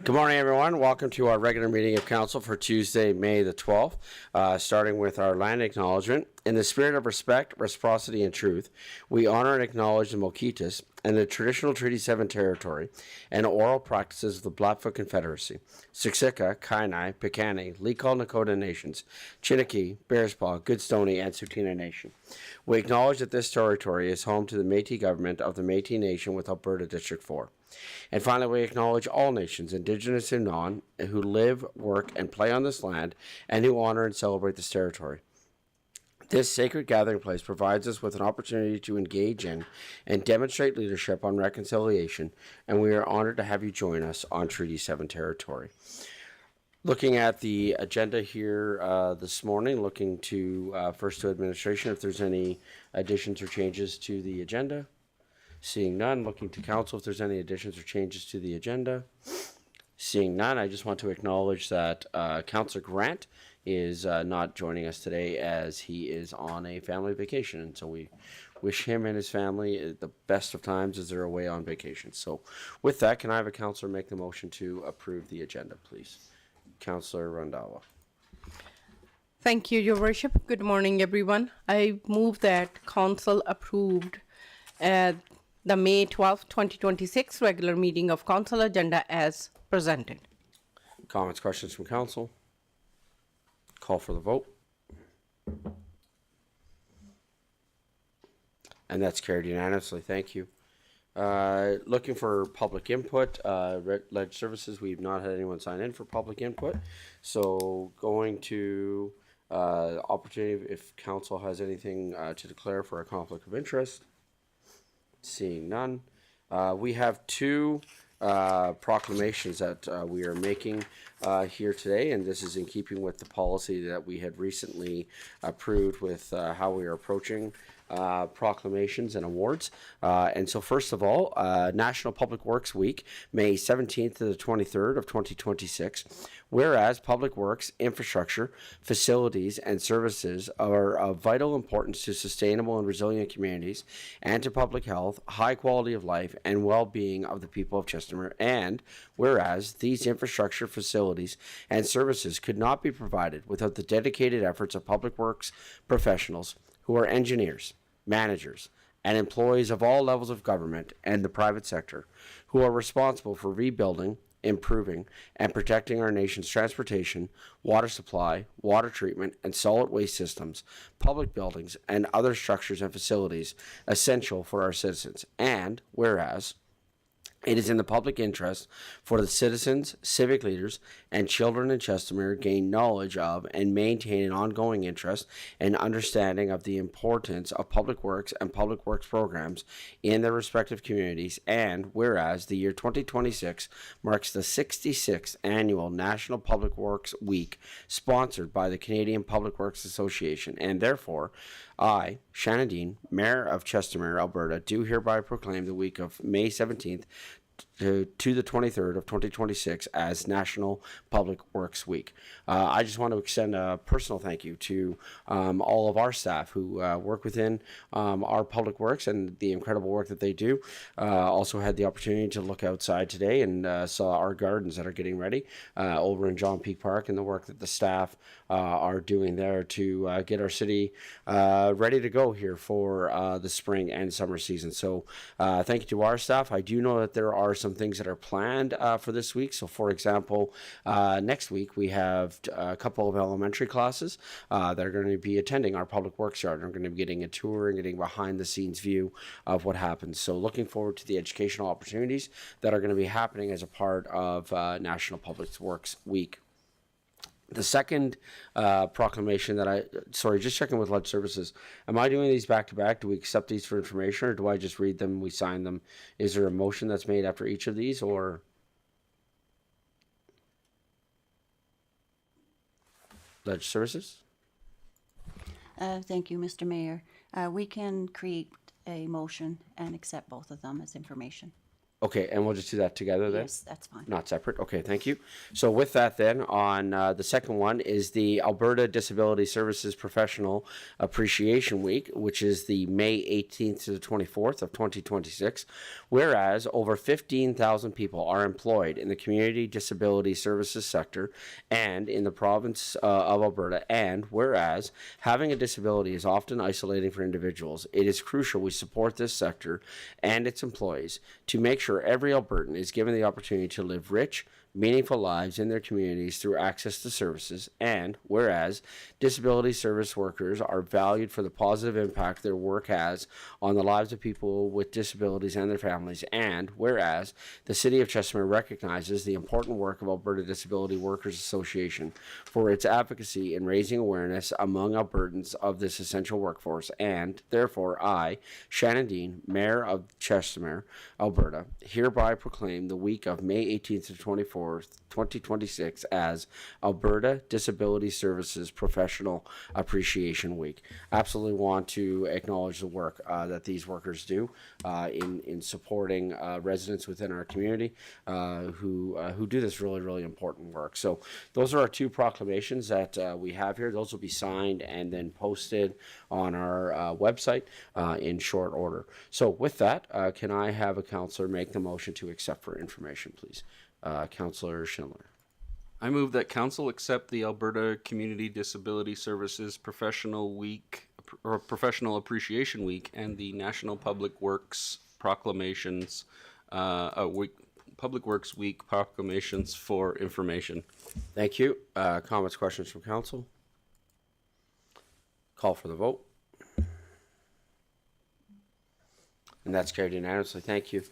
Good morning, everyone. Welcome to our regular meeting of council for Tuesday, May the 12th, starting with our land acknowledgement. In the spirit of respect, reciprocity, and truth, we honor and acknowledge the Mokitas and the traditional Treaty 7 territory and oral practices of the Blackfoot Confederacy, Siksika, Kainai, Piikani, Legal Nakota Nations, Chiniki, Bearspaw, Goodstoney, and Tsuut'ina Nation. We acknowledge that this territory is home to the Métis government of the Métis Nation with Alberta District 4. And finally, we acknowledge all nations, Indigenous and non, who live, work, and play on this land, and who honor and celebrate this territory. This sacred gathering place provides us with an opportunity to engage in and demonstrate leadership on reconciliation, and we are honored to have you join us on Treaty 7 territory. Looking at the agenda here this morning, looking to first to administration, if there's any additions or changes to the agenda. Seeing none, looking to council if there's any additions or changes to the agenda. Seeing none, I just want to acknowledge that Councillor Grant is not joining us today as he is on a family vacation. And so we wish him and his family the best of times as they're away on vacation. So with that, can I have a councillor make the motion to approve the agenda, please? Councillor Randhawa. Thank you, Your Worship. Good morning, everyone. I move that council approved the May 12, 2026 regular meeting of council agenda as presented. Comments, questions from council? Call for the vote. And that's carried unanimously. Thank you. Looking for public input. Ledge Services, we've not had anyone sign in for public input. So going to opportunity if council has anything to declare for a conflict of interest. Seeing none. We have two proclamations that we are making here today, and this is in keeping with the policy that we had recently approved with how we are approaching proclamations and awards. And so first of all, National Public Works Week, May 17th to the 23rd of 2026. Whereas public works, infrastructure, facilities, and services are of vital importance to sustainable and resilient communities and to public health, high quality of life, and well-being of the people of Chestermere. And whereas these infrastructure, facilities, and services could not be provided without the dedicated efforts of public works professionals who are engineers, managers, and employees of all levels of government and the private sector who are responsible for rebuilding, improving, and protecting our nation's transportation, water supply, water treatment, and solid waste systems, public buildings, and other structures and facilities essential for our citizens. And whereas it is in the public interest for the citizens, civic leaders, and children in Chestermere gain knowledge of and maintain an ongoing interest and understanding of the importance of public works and public works programs in their respective communities. And whereas the year 2026 marks the 66th annual National Public Works Week sponsored by the Canadian Public Works Association, and therefore I, Shannon Dean, Mayor of Chestermere, Alberta, do hereby proclaim the week of May 17th to the 23rd of 2026 as National Public Works Week. I just want to extend a personal thank you to all of our staff who work within our public works and the incredible work that they do. Also had the opportunity to look outside today and saw our gardens that are getting ready over in John Peak Park, and the work that the staff are doing there to get our city ready to go here for the spring and summer season. So thank you to our staff. I do know that there are some things that are planned for this week. So for example, next week we have a couple of elementary classes that are going to be attending our public works yard. I'm going to be getting a tour and getting behind the scenes view of what happens. So looking forward to the educational opportunities that are going to be happening as a part of National Public Works Week. The second proclamation that just checking with Ledge Services. Am I doing these back to back? Do we accept these for information, or do I just read them, we sign them? Is there a motion that's made after each of these, or? Ledge Services? Thank you, Mr. Mayor. We can create a motion and accept both of them as information. Okay, and we'll just do that together then? Yes, that's fine. Not separate. Okay, thank you. So with that then, on the second one is the Alberta Disability Services Professional Appreciation Week, which is the May 18th to the 24th of 2026. Whereas over 15,000 people are employed in the community disability services sector and in the province of Alberta. And whereas having a disability is often isolating for individuals, it is crucial we support this sector and its employees to make sure every Albertan is given the opportunity to live rich, meaningful lives in their communities through access to services. And whereas disability service workers are valued for the positive impact their work has on the lives of people with disabilities and their families. And whereas the City of Chestermere recognizes the important work of Alberta Disability Workers Association for its advocacy in raising awareness among Albertans of this essential workforce. And therefore, I, Shannon Dean, Mayor of Chestermere, Alberta, hereby proclaim the week of May 18th to 24th, 2026 as Alberta Disability Services Professional Appreciation Week. Absolutely want to acknowledge the work that these workers do in supporting residents within our community who do this really, really important work. So those are our two proclamations that we have here. Those will be signed and then posted on our website in short order. So with that, can I have a councillor make the motion to accept for information, please? Councillor Schindler. I move that council accept the Alberta Community Disability Services Professional Week or Professional Appreciation Week and the National Public Works proclamations, Public Works Week proclamations for information. Thank you. Comments, questions from council? Call for the vote. And that's carried unanimously. Thank you.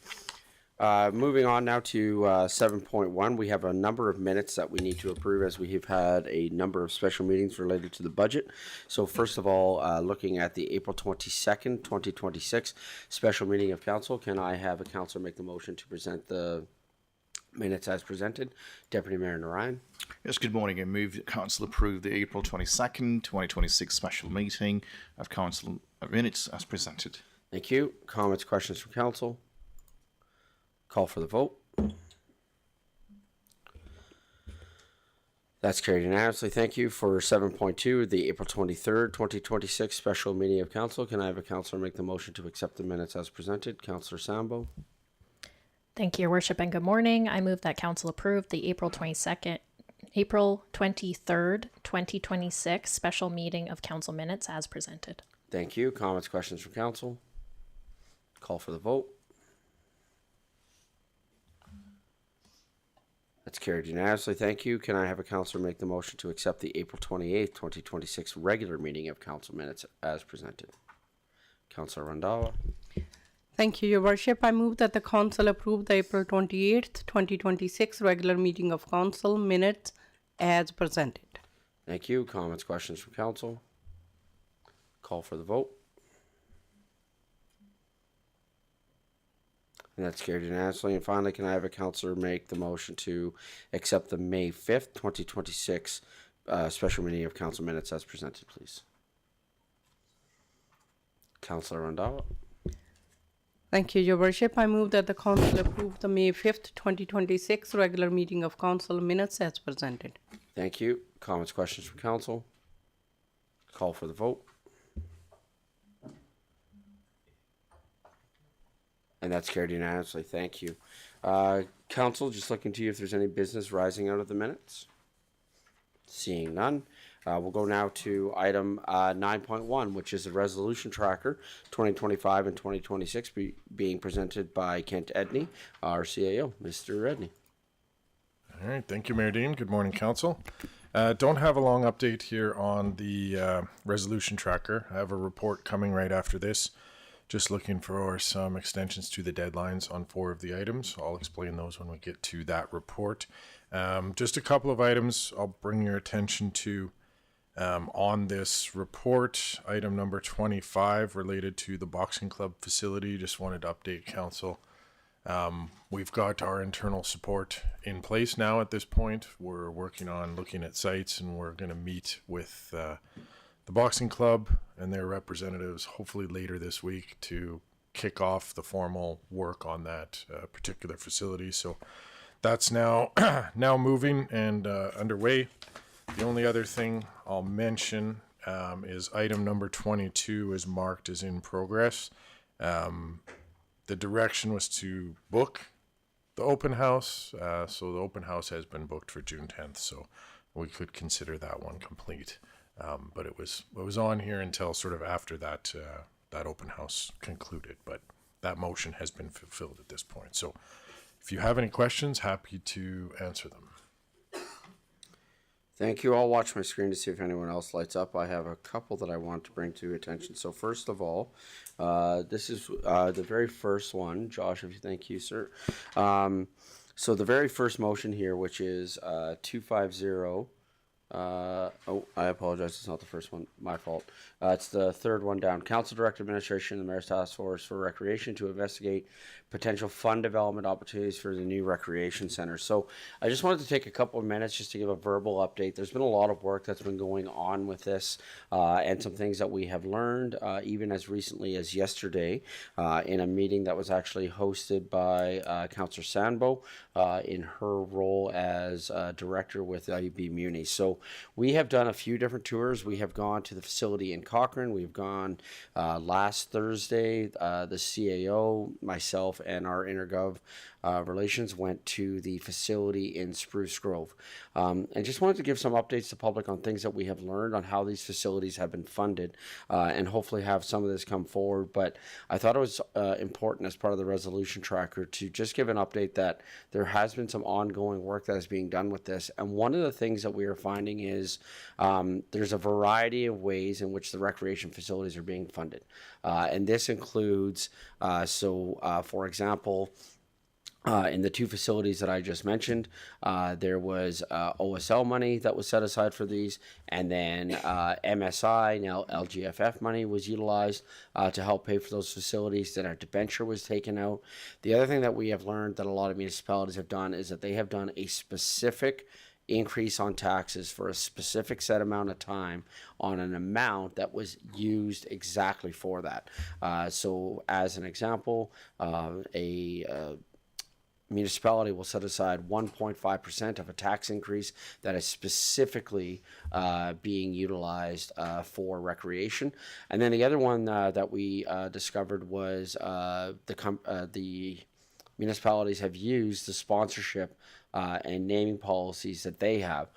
Moving on now to 7.1, we have a number of minutes that we need to approve as we have had a number of special meetings related to the budget. So first of all, looking at the April 22nd, 2026 special meeting of council, can I have a councillor make the motion to present the minutes as presented? Deputy Mayor Narayan. Yes, good morning. I move that council approve the April 22nd, 2026 special meeting of council minutes as presented. Thank you. Comments, questions from council? Call for the vote. That's carried unanimously. Thank you. For 7.2, the April 23rd, 2026 special meeting of council. Can I have a councillor make the motion to accept the minutes as presented? Councillor Sambo. Thank you, Your Worship, and good morning. I move that council approve the April 23rd, 2026 special meeting of council minutes as presented. Thank you. Comments, questions from council? Call for the vote. That's carried unanimously. Thank you. Can I have a councillor make the motion to accept the April 28th, 2026 regular meeting of council minutes as presented? Councillor Randhawa. Thank you, Your Worship. I move that the council approve the April 28th, 2026 regular meeting of council minutes as presented. Thank you. Comments, questions from council? Call for the vote. And that's carried unanimously. And finally, can I have a councillor make the motion to accept the May 5th, 2026 special meeting of council minutes as presented, please? Councillor Randhawa. Thank you, Your Worship. I move that the council approve the May 5th, 2026 regular meeting of council minutes as presented. Thank you. Comments, questions from council? Call for the vote. And that's carried unanimously. Thank you. Council, just looking to you if there's any business rising out of the minutes. Seeing none. We'll go now to item 9.1, which is the resolution tracker 2025 and 2026 being presented by Kent Edney, our CAO. Mr. Edney. All right. Thank you, Mayor Dean. Good morning, Council. Don't have a long update here on the resolution tracker. I have a report coming right after this. Just looking for some extensions to the deadlines on 4 of the items. I'll explain those when we get to that report. Just a couple of items I'll bring your attention to on this report. Item number 25 related to the boxing club facility. Just wanted to update council. We've got our internal support in place now at this point. We're working on looking at sites, and we're going to meet with the boxing club and their representatives hopefully later this week to kick off the formal work on that particular facility. So that's now now moving and underway. The only other thing I'll mention is item number 22 is marked as in progress. The direction was to book the open house, so the open house has been booked for June 10th, so we could consider that one complete. But it was on here until sort of after that that open house concluded, but that motion has been fulfilled at this point. So if you have any questions, happy to answer them. Thank you. I'll watch my screen to see if anyone else lights up. I have a couple that I want to bring to your attention. So first of all, this is the very first one. Josh, if you thank you, sir. So the very first motion here, which is 250. I apologize. It's not the first one. My fault. It's the third one down. Council Director Administration and the Mayor's Task Force for Recreation to investigate potential fund development opportunities for the new recreation center. So I just wanted to take a couple of minutes just to give a verbal update. There's been a lot of work that's been going on with this and some things that we have learned even as recently as yesterday in a meeting that was actually hosted by Councillor Sandbo in her role as director with IUB Muni. So we have done a few different tours. We have gone to the facility in Cochrane. We've gone last Thursday, the CAO, myself, and our InterGov relations went to the facility in Spruce Grove. And just wanted to give some updates to the public on things that we have learned on how these facilities have been funded and hopefully have some of this come forward. But I thought it was important as part of the resolution tracker to just give an update that there has been some ongoing work that is being done with this. And one of the things that we are finding is there's a variety of ways in which the recreation facilities are being funded. And this includes, for example, in the two facilities that I just mentioned, there was OSL money that was set aside for these, and then MSI, now LGFF money, was utilized to help pay for those facilities. Then a debenture was taken out. The other thing that we have learned that a lot of municipalities have done is that they have done a specific increase on taxes for a specific set amount of time on an amount that was used exactly for that. So as an example, a municipality will set aside 1.5% of a tax increase that is specifically being utilized for recreation. And then the other one that we discovered was the municipalities have used the sponsorship and naming policies that they have.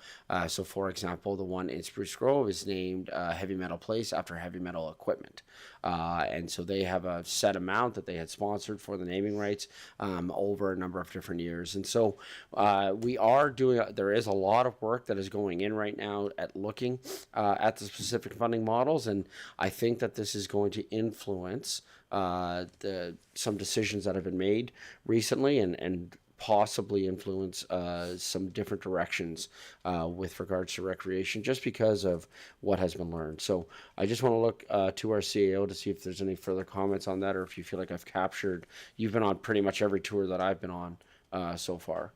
So, for example, the one in Spruce Grove is named Heavy Metal Place after heavy metal equipment. And so they have a set amount that they had sponsored for the naming rights over a number of different years. And so we are doing, there is a lot of work that is going in right now at looking at the specific funding models. And I think that this is going to influence some decisions that have been made recently and possibly influence some different directions with regards to recreation just because of what has been learned. So I just want to look to our CAO to see if there's any further comments on that or if you feel like I've captured. You've been on pretty much every tour that I've been on so far.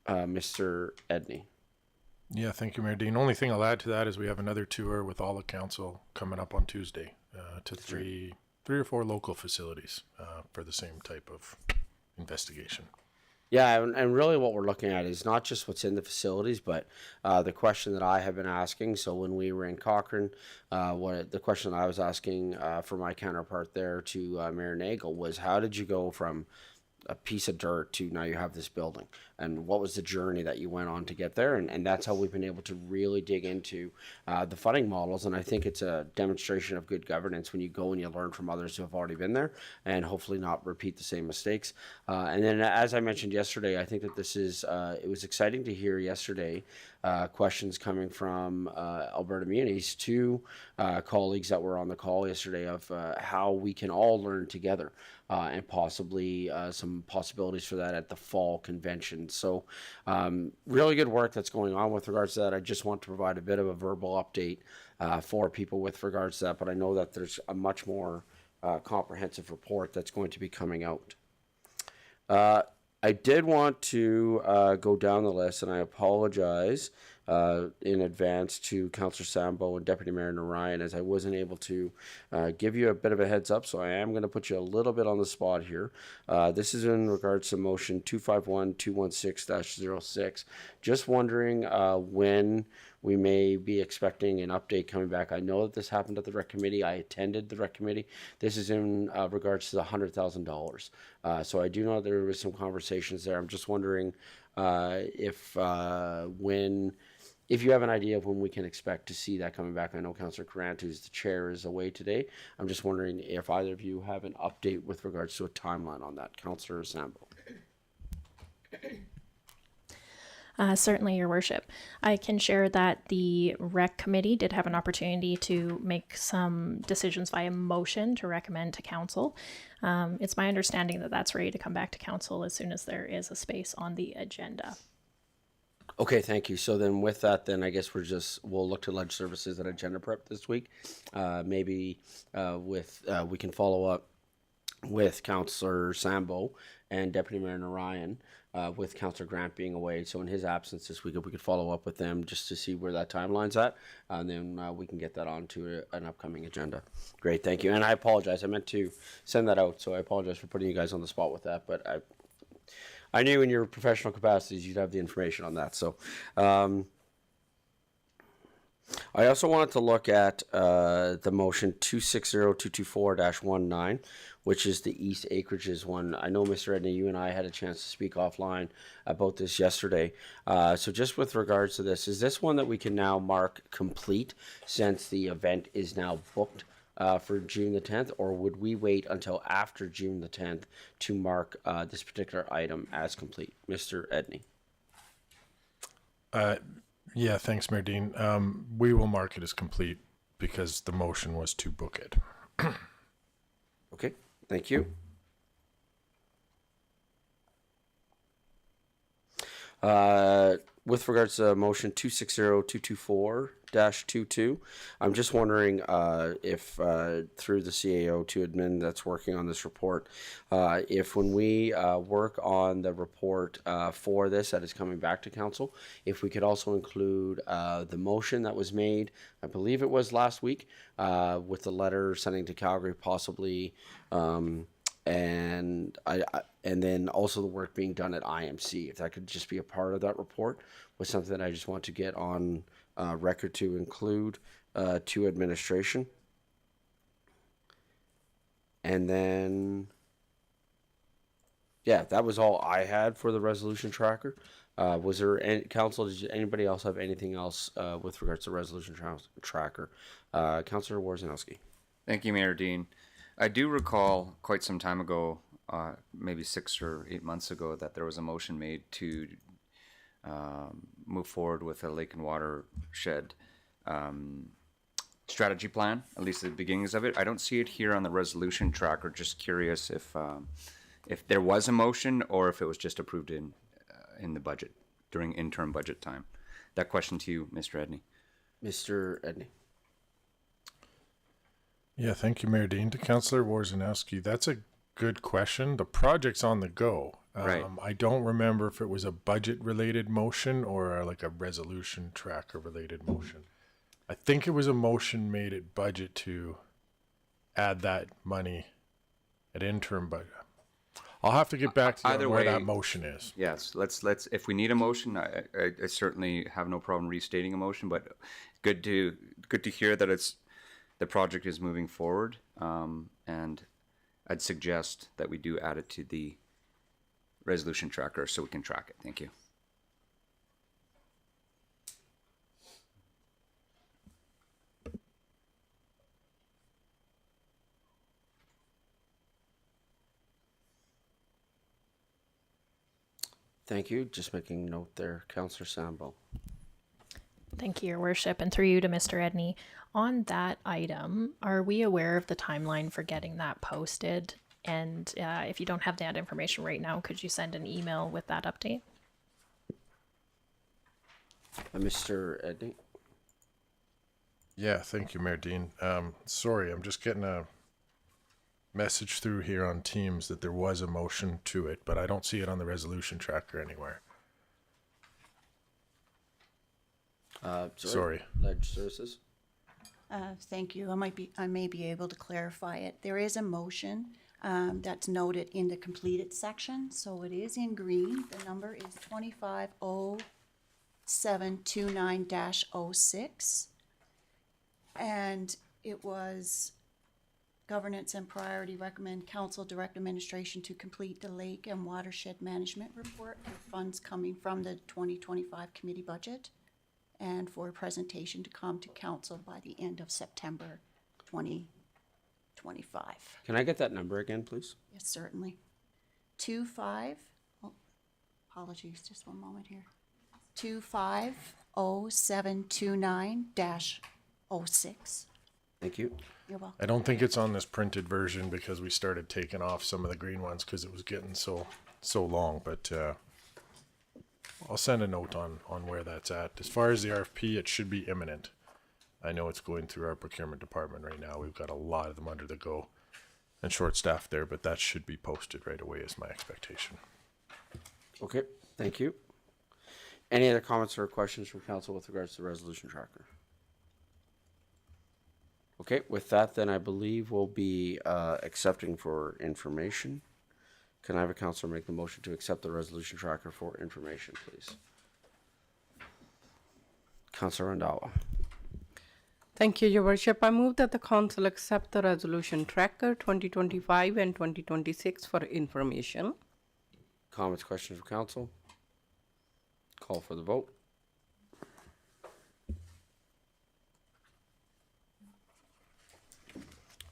Mr. Edney. Yeah, thank you, Mayor Dean. Only thing I'll add to that is we have another tour with all the council coming up on Tuesday to three or four local facilities for the same type of investigation. Yeah, and really what we're looking at is not just what's in the facilities, but the question that I have been asking. So when we were in Cochrane, the question that I was asking for my counterpart there to Mayor Nagel was, how did you go from a piece of dirt to now you have this building, and what was the journey that you went on to get there? And that's how we've been able to really dig into the funding models. And I think it's a demonstration of good governance when you go and you learn from others who have already been there and hopefully not repeat the same mistakes. And then as I mentioned yesterday, I think that this is, it was exciting to hear yesterday questions coming from Alberta Munis to colleagues that were on the call yesterday of how we can all learn together and possibly some possibilities for that at the fall convention. So really good work that's going on with regards to that. I just want to provide a bit of a verbal update for people with regards to that, but I know that there's a much more comprehensive report that's going to be coming out. I did want to go down the list, and I apologize in advance to Councillor Sambo and Deputy Mayor Narayan, as I wasn't able to give you a bit of a heads up, so I am going to put you a little bit on the spot here. This is in regards to motion 251216-06. Just wondering when we may be expecting an update coming back. I know that this happened at the rec committee. I attended the rec committee. This is in regards to the $100,000. So I do know there was some conversations there. I'm just wondering if you have an idea of when we can expect to see that coming back. I know Councillor Courant, who's the chair, is away today. I'm just wondering if either of you have an update with regards to a timeline on that. Councillor Sambo. Certainly, Your Worship. I can share that the Rec Committee did have an opportunity to make some decisions via motion to recommend to Council. It's my understanding that that's ready to come back to Council as soon as there is a space on the agenda. Okay, thank you. So then with that, then I guess we'll look to Ledge Services at agenda prep this week. Maybe we can follow up with Councillor Sambo and Deputy Mayor Narayan, with Councillor Grant being away. So in his absence this week, if we could follow up with them just to see where that timeline's at, and then we can get that onto an upcoming agenda. Great, thank you. And I apologize. I meant to send that out, so I apologize for putting you guys on the spot with that, but I knew in your professional capacities you'd have the information on that. So I also wanted to look at the motion 260224-19, which is the East Acreages one. I know, Mr. Edney, you and I had a chance to speak offline about this yesterday. So just with regards to this, is this one that we can now mark complete since the event is now booked for June the 10th, or would we wait until after June the 10th to mark this particular item as complete? Mr. Edney. Yeah, thanks, Mayor Dean. We will mark it as complete because the motion was to book it. Okay, thank you. With regards to motion 260224-22, I'm just wondering if through the CAO to admin that's working on this report, if when we work on the report for this that is coming back to council, if we could also include the motion that was made, I believe it was last week, with the letter sending to Calgary possibly, and then also the work being done at IMC. If that could just be a part of that report, was something that I just want to get on record to include to administration. And then, yeah, that was all I had for the resolution tracker. Was there any, council, anybody else have anything else with regards to resolution tracker? Councillor Warzanowski. Thank you, Mayor Dean. I do recall quite some time ago, maybe 6 or 8 months ago, that there was a motion made to move forward with a lake and watershed strategy plan, at least the beginnings of it. I don't see it here on the resolution tracker. Just curious if there was a motion or if it was just approved in the budget during interim budget time. That question to you, Mr. Edney. Mr. Edney. Yeah, thank you, Mayor Dean. To Councillor Warzanowski, that's a good question. The project's on the go. Right. I don't remember if it was a budget-related motion or like a resolution tracker-related motion. I think it was a motion made at budget to add that money at interim budget. I'll have to get back to you Either on where way, that motion is. Yes, let's if we need a motion, I certainly have no problem restating a motion, but good to hear that the project is moving forward, and I'd suggest that we do add it to the resolution tracker so we can track it. Thank you. Thank you. Just making note there, Councillor Sambo. Thank you, Your Worship, and through you to Mr. Edney. On that item, are we aware of the timeline for getting that posted? And if you don't have that information right now, could you send an email with that update? Mr. Edney. Yeah, thank you, Mayor Dean. Sorry, I'm just getting a message through here on Teams that there was a motion to it, but I don't see it on the resolution tracker anywhere. Sorry. Ledge Services. Thank you. I may be able to clarify it. There is a motion that's noted in the completed section, so it is in green. The number is 250729-06. And it was governance and priority recommend council direct administration to complete the lake and watershed management report with funds coming from the 2025 committee budget, and for a presentation to come to council by the end of September 2025. Can I get that number again, please? Yes, certainly. Apologies, just one moment here. 250729-06. Thank you. You're welcome. I don't think it's on this printed version because we started taking off some of the green ones because it was getting so long, but I'll send a note on where that's at. As far as the RFP, it should be imminent. I know it's going through our procurement department right now. We've got a lot of them under the go and short staffed there, but that should be posted right away is my expectation. Okay, thank you. Any other comments or questions from council with regards to the resolution tracker? Okay, with that, then I believe we'll be accepting for information. Can I have a councillor make the motion to accept the resolution tracker for information, please? Councillor Randhawa. Thank you, Your Worship. I move that the council accept the resolution tracker 2025 and 2026 for information. Comments, questions from council? Call for the vote.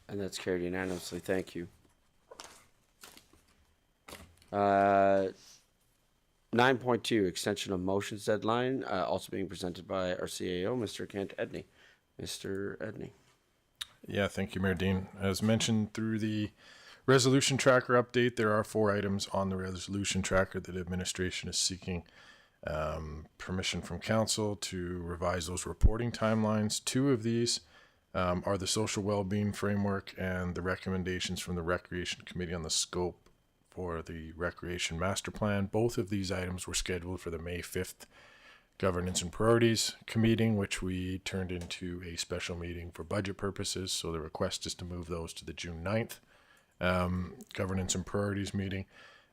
And that's carried unanimously. Thank you. 9.2, extension of motions deadline, also being presented by our CAO, Mr. Kent Edney. Mr. Edney. Yeah, thank you, Mayor Dean. As mentioned through the resolution tracker update, there are 4 items on the resolution tracker that administration is seeking permission from council to revise those reporting timelines. 2 of these are the social well-being framework and the recommendations from the Recreation Committee on the scope for the Recreation Master Plan. Both of these items were scheduled for the May 5th Governance and Priorities meeting, which we turned into a special meeting for budget purposes. So the request is to move those to the June 9th Governance and Priorities meeting.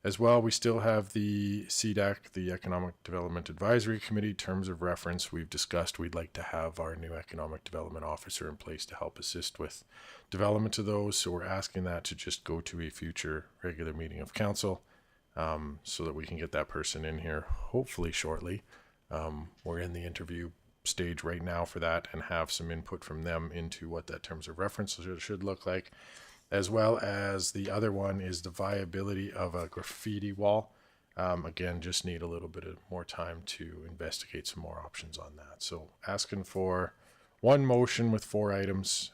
As well, we still have the CDAC, the Economic Development Advisory Committee. Terms of reference, we've discussed we'd like to have our new Economic Development Officer in place to help assist with development of those. So we're asking that to just go to a future regular meeting of council so that we can get that person in here hopefully shortly. We're in the interview stage right now for that and have some input from them into what that terms of reference should look like. As well as the other one is the viability of a graffiti wall. Again, just need a little bit of more time to investigate some more options on that. So asking for one motion with 4 items.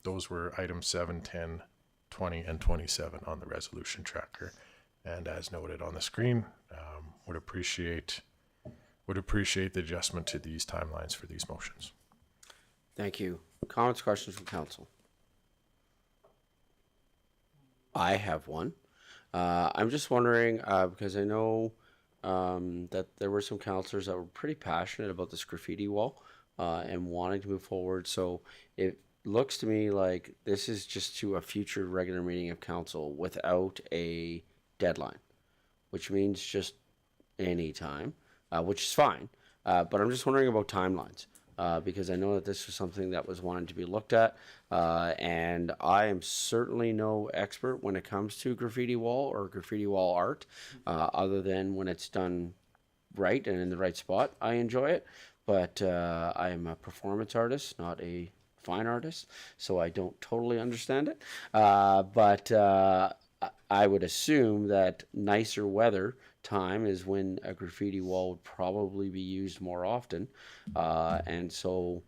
Those were items 7, 10, 20, and 27 on the resolution tracker. And as noted on the screen, would appreciate the adjustment to these timelines for these motions. Thank you. Comments, questions from council? I have one. I'm just wondering, because I know that there were some councillors that were pretty passionate about this graffiti wall and wanting to move forward. So it looks to me like this is just to a future regular meeting of council without a deadline, which means just any time, which is fine. But I'm just wondering about timelines. Because I know that this was something that was wanted to be looked at, and I am certainly no expert when it comes to graffiti wall or graffiti wall art, other than when it's done right and in the right spot. I enjoy it, but I am a performance artist, not a fine artist, so I don't totally understand it. But I would assume that nicer weather time is when a graffiti wall would probably be used more often, and so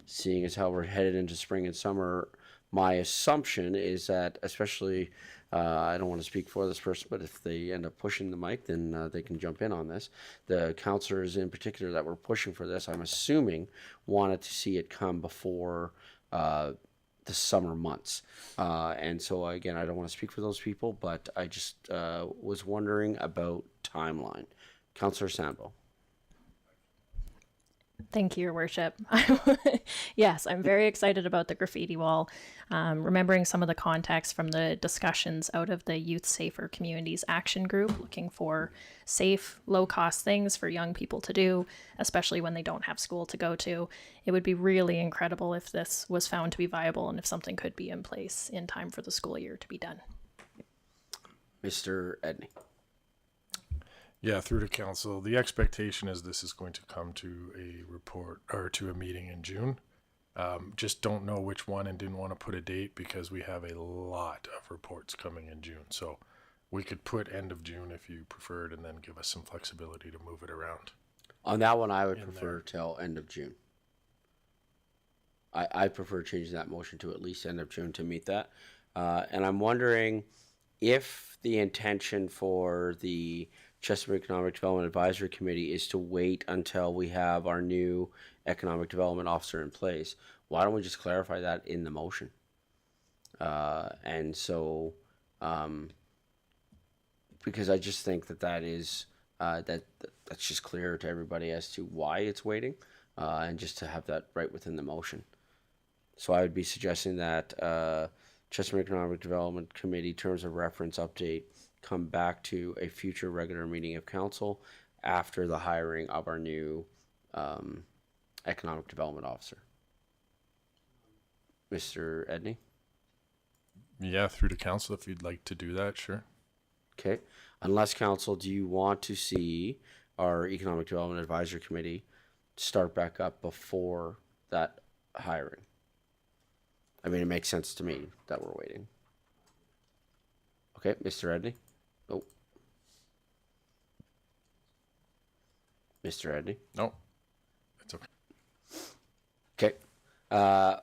seeing as how we're headed into spring and summer, my assumption is that, especially I don't want to speak for this person, but if they end up pushing the mic, then they can jump in on this. The councillors in particular that were pushing for this, I'm assuming, wanted to see it come before the summer months, and so again, I don't want to speak for those people, but I just was wondering about timeline. Councillor Sambo. Thank you, Your Worship. Yes, I'm very excited about the graffiti wall. Remembering some of the context from the discussions out of the Youth Safer Communities Action Group, looking for safe, low-cost things for young people to do, especially when they don't have school to go to. It would be really incredible if this was found to be viable and if something could be in place in time for the school year to be done. Mr. Edney. Yeah, through to council. The expectation is this is going to come to a report or to a meeting in June. Just don't know which one and didn't want to put a date because we have a lot of reports coming in June. So we could put end of June if you preferred and then give us some flexibility to move it around. On that one, I would prefer till end of June. I prefer changing that motion to at least end of June to meet that. And I'm wondering if the intention for the Chestermere Economic Development Advisory Committee is to wait until we have our new economic development officer in place. Why don't we just clarify that in the motion? And so, because I just think that is that's just clear to everybody as to why it's waiting, and just to have that right within the motion. So I would be suggesting that Chestermere Economic Development Committee terms of reference update come back to a future regular meeting of council after the hiring of our new economic development officer. Mr. Edney? Yeah, through to council if you'd like to do that, sure. Okay. Unless council, do you want to see our economic development advisory committee start back up before that hiring? I mean, it makes sense to me that we're waiting. Okay, Mr. Edney? Oh. Mr. Edney? No, it's okay. Okay.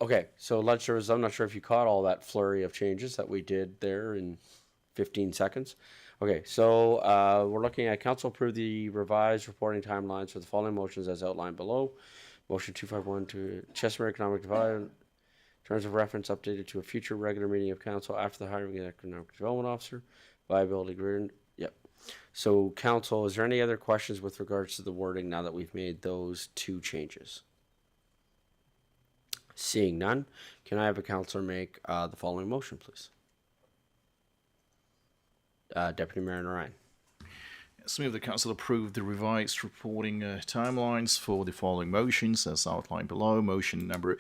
Okay, so lunch service, I'm not sure if you caught all that flurry of changes that we did there in 15 seconds. Okay, so we're looking at council approve the revised reporting timelines for the following motions as outlined below. Motion 251 to Chestermere Economic Development, terms of reference updated to a future regular meeting of council after the hiring of the economic development officer. Viability grid. Yep. So council, is there any other questions with regards to the wording now that we've made those two changes? Seeing none, can I have a councillor make the following motion, please? Deputy Mayor Ryan. Yes, move the council approve the revised reporting timelines for the following motions as outlined below. Motion number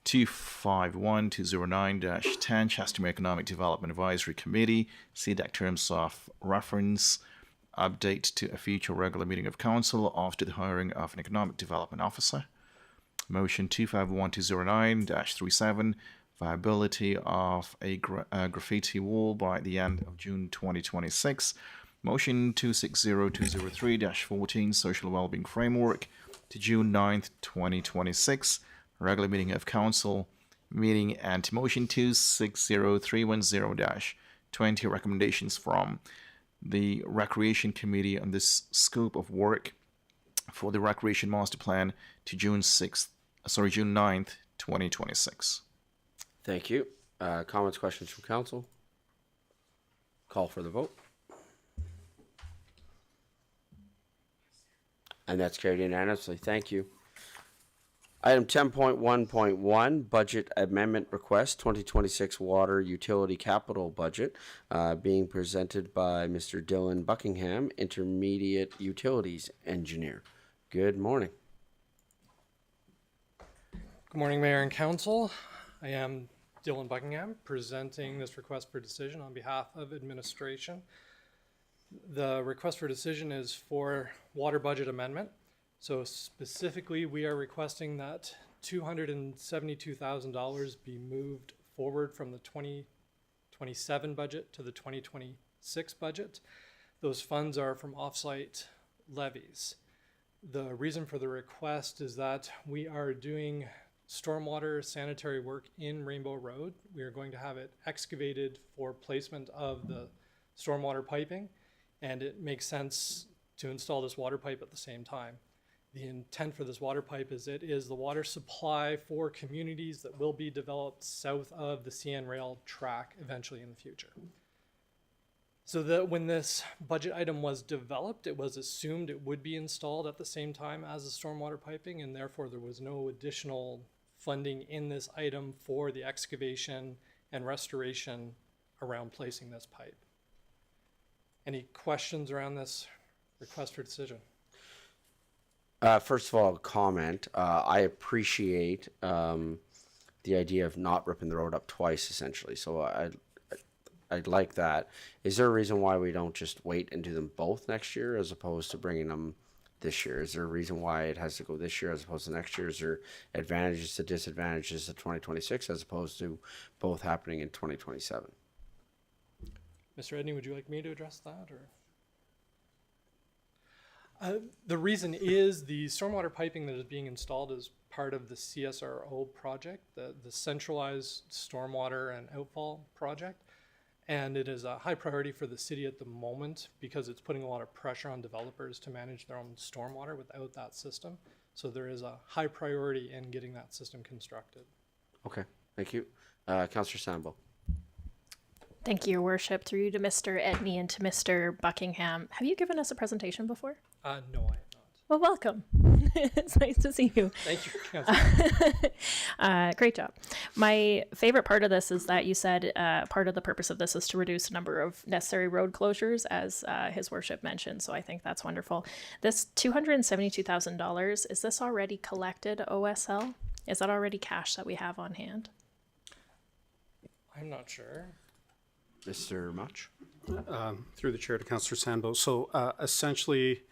251209-10 Chestermere Economic Development Advisory Committee, CDAC terms of reference, update to a future regular meeting of council after the hiring of an economic development officer. Motion 251209-37, viability of a graffiti wall by the end of June 2026. Motion 260203-14, social wellbeing framework to June 9th, 2026. Regular meeting of council meeting and motion 260310-20 recommendations from the Recreation Committee on this scope of work for the Recreation Master Plan to June 9th, 2026. Thank you. Comments, questions from council? Call for the vote. And that's carried unanimously. Thank you. Item 10.1.1, Budget Amendment Request, 2026 Water Utility Capital Budget, being presented by Mr. Dylan Buckingham, Intermediate Utilities Engineer. Good morning. Good morning, Mayor and Council. I am Dylan Buckingham, presenting this request for decision on behalf of administration. The request for decision is for water budget amendment. So specifically, we are requesting that $272,000 be moved forward from the 2027 budget to the 2026 budget. Those funds are from offsite levies. The reason for the request is that we are doing stormwater sanitary work in Rainbow Road. We are going to have it excavated for placement of the stormwater piping, and it makes sense to install this water pipe at the same time. The intent for this water pipe is it is the water supply for communities that will be developed south of the CN rail track eventually in the future. So that when this budget item was developed, it was assumed it would be installed at the same time as the stormwater piping, and therefore there was no additional funding in this item for the excavation and restoration around placing this pipe. Any questions around this request for decision? First of all, comment. I appreciate the idea of not ripping the road up twice, essentially. So I'd like that. Is there a reason why we don't just wait and do them both next year as opposed to bringing them this year? Is there a reason why it has to go this year as opposed to next year? Is there advantages to disadvantages to 2026 as opposed to both happening in 2027? Mr. Edney, would you like me to address that, or? The reason is the stormwater piping that is being installed is part of the CSRO project, the centralized stormwater and outfall project. And it is a high priority for the city at the moment because it's putting a lot of pressure on developers to manage their own stormwater without that system. So there is a high priority in getting that system constructed. Okay, thank you. Councillor Sambo. Thank you, Your Worship. Through you to Mr. Edney and to Mr. Buckingham. Have you given us a presentation before? No, I have not. Well, welcome. It's nice to see you. Thank you, Councillor. Great job. My favorite part of this is that you said part of the purpose of this is to reduce the number of necessary road closures, as His Worship mentioned. So I think that's wonderful. This $272,000, is this already collected OSL? Is that already cash that we have on hand? I'm not sure. Mr. Much? Through the chair to Councillor Sandbo. So essentially,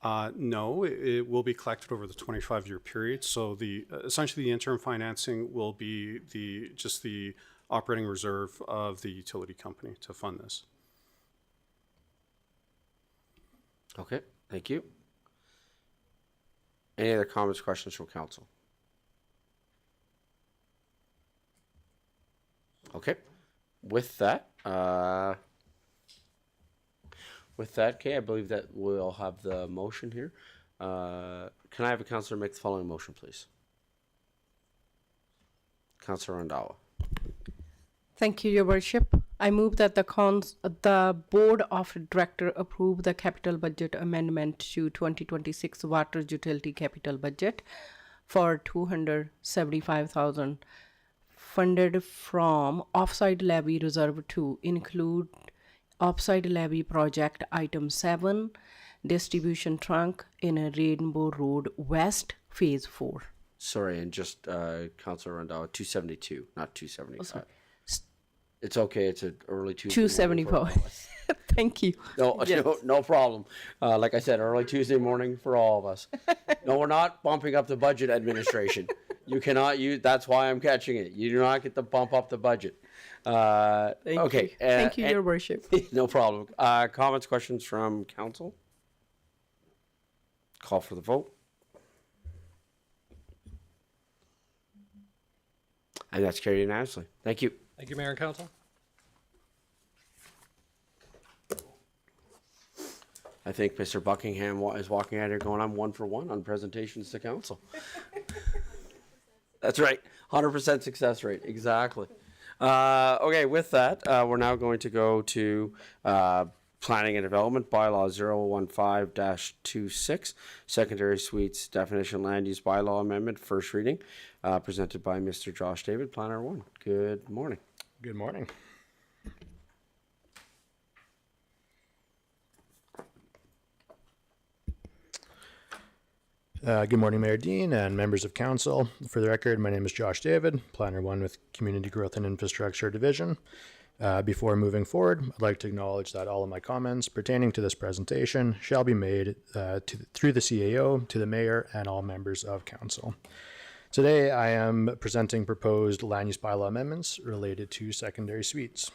no, it will be collected over the 25-year period. So essentially the interim financing will be just the operating reserve of the utility company to fund this. Okay, thank you. Any other comments, questions from council? Okay, with that, okay, I believe that we'll have the motion here. Can I have a councillor make the following motion, please? Councillor Randhawa. Thank you, Your Worship. I move that the Board of Director approve the capital budget amendment to 2026 water utility capital budget for $275,000 funded from offside levy reserve to include offside levy project item 7 distribution trunk in a Rainbow Road West phase 4. Sorry, and just Councillor Randhawa, 272, not 275. It's okay. It's an early Tuesday. 275. Thank you. No, Yes. no problem. Like I said, early Tuesday morning for all of us. No, we're not bumping up the budget, administration. You cannot use. That's why I'm catching it. You do not get to bump up the budget. Okay. You. Thank you, Your Worship. No problem. Comments, questions from council? Call for the vote. And that's carried unanimously. Thank you. Thank you, Mayor and Council. I think Mr. Buckingham is walking out here going, I'm 1 for 1 on presentations to council. That's right. 100% success rate. Exactly. Okay, with that, we're now going to go to Planning and Development, Bylaw 015-26, Secondary Suites Definition Land Use Bylaw Amendment, first reading, presented by Mr. Josh David, Planner 1. Good morning. Good morning. Good morning, Mayor Dean and members of council. For the record, my name is Josh David, Planner 1 with Community Growth and Infrastructure Division. Before moving forward, I'd like to acknowledge that all of my comments pertaining to this presentation shall be made through the CAO to the mayor and all members of council. Today, I am presenting proposed land use bylaw amendments related to secondary suites.